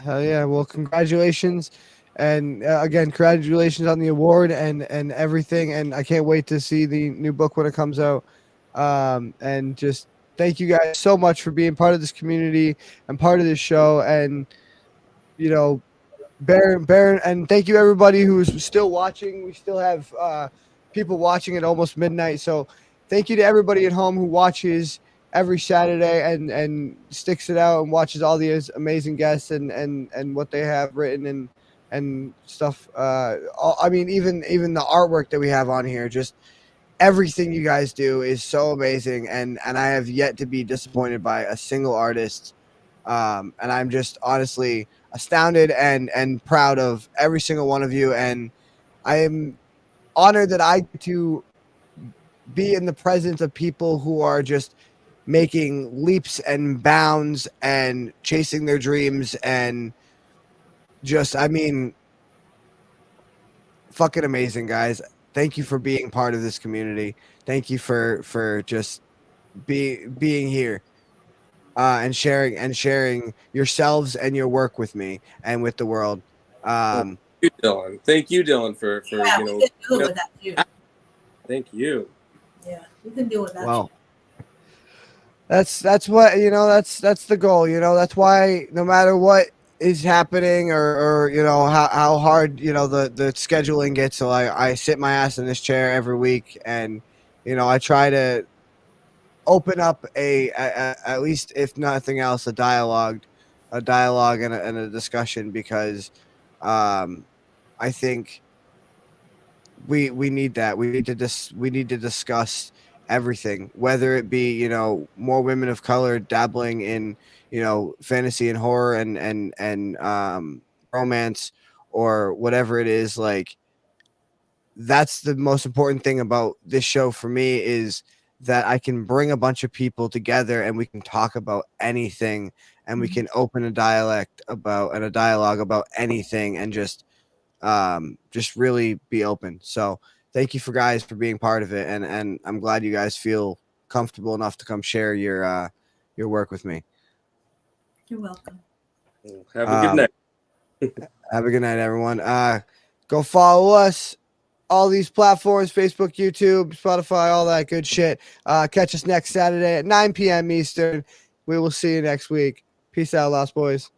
Hell yeah! Well, congratulations, and again, congratulations on the award and everything. And I can't wait to see the new book when it comes out. And just thank you guys so much for being part of this community and part of this show. And Baron, and thank you everybody who's still watching. We still have people watching at almost midnight. So thank you to everybody at home who watches every Saturday and sticks it out and watches all these amazing guests and what they have written and stuff. I mean, even the artwork that we have on here, just everything you guys do is so amazing. And I have yet to be disappointed by a single artist. And I'm just honestly astounded and proud of every single one of you. And I am honored that I get to be in the presence of people who are just making leaps and bounds and chasing their dreams and just, I mean, fucking amazing, guys. Thank you for being part of this community. Thank you for just being here. And sharing yourselves and your work with me and with the world. Thank you, Dylan. Thank you, Dylan, for we can do it without you. Thank you. Yeah, we can do it without you. That's what that's the goal. That's why no matter what is happening or how hard the scheduling gets, so I sit my ass in this chair every week and I try to open up at least, if nothing else, a dialogue and a discussion, because I think we need that. We need to discuss everything, whether it be, you know, more women of color dabbling in, you know, fantasy and horror and romance, or whatever it is. Like, that's the most important thing about this show for me, is that I can bring a bunch of people together and we can talk about anything, and we can open a dialogue about anything, and just really be open. So thank you for guys for being part of it, and I'm glad you guys feel comfortable enough to come share your work with me. You're welcome. Have a good night. Have a good night, everyone. Go follow us, all these platforms: Facebook, YouTube, Spotify, all that good shit. Catch us next Saturday at 9 p.m. Eastern. We will see you next week. Peace out, Lost Boys.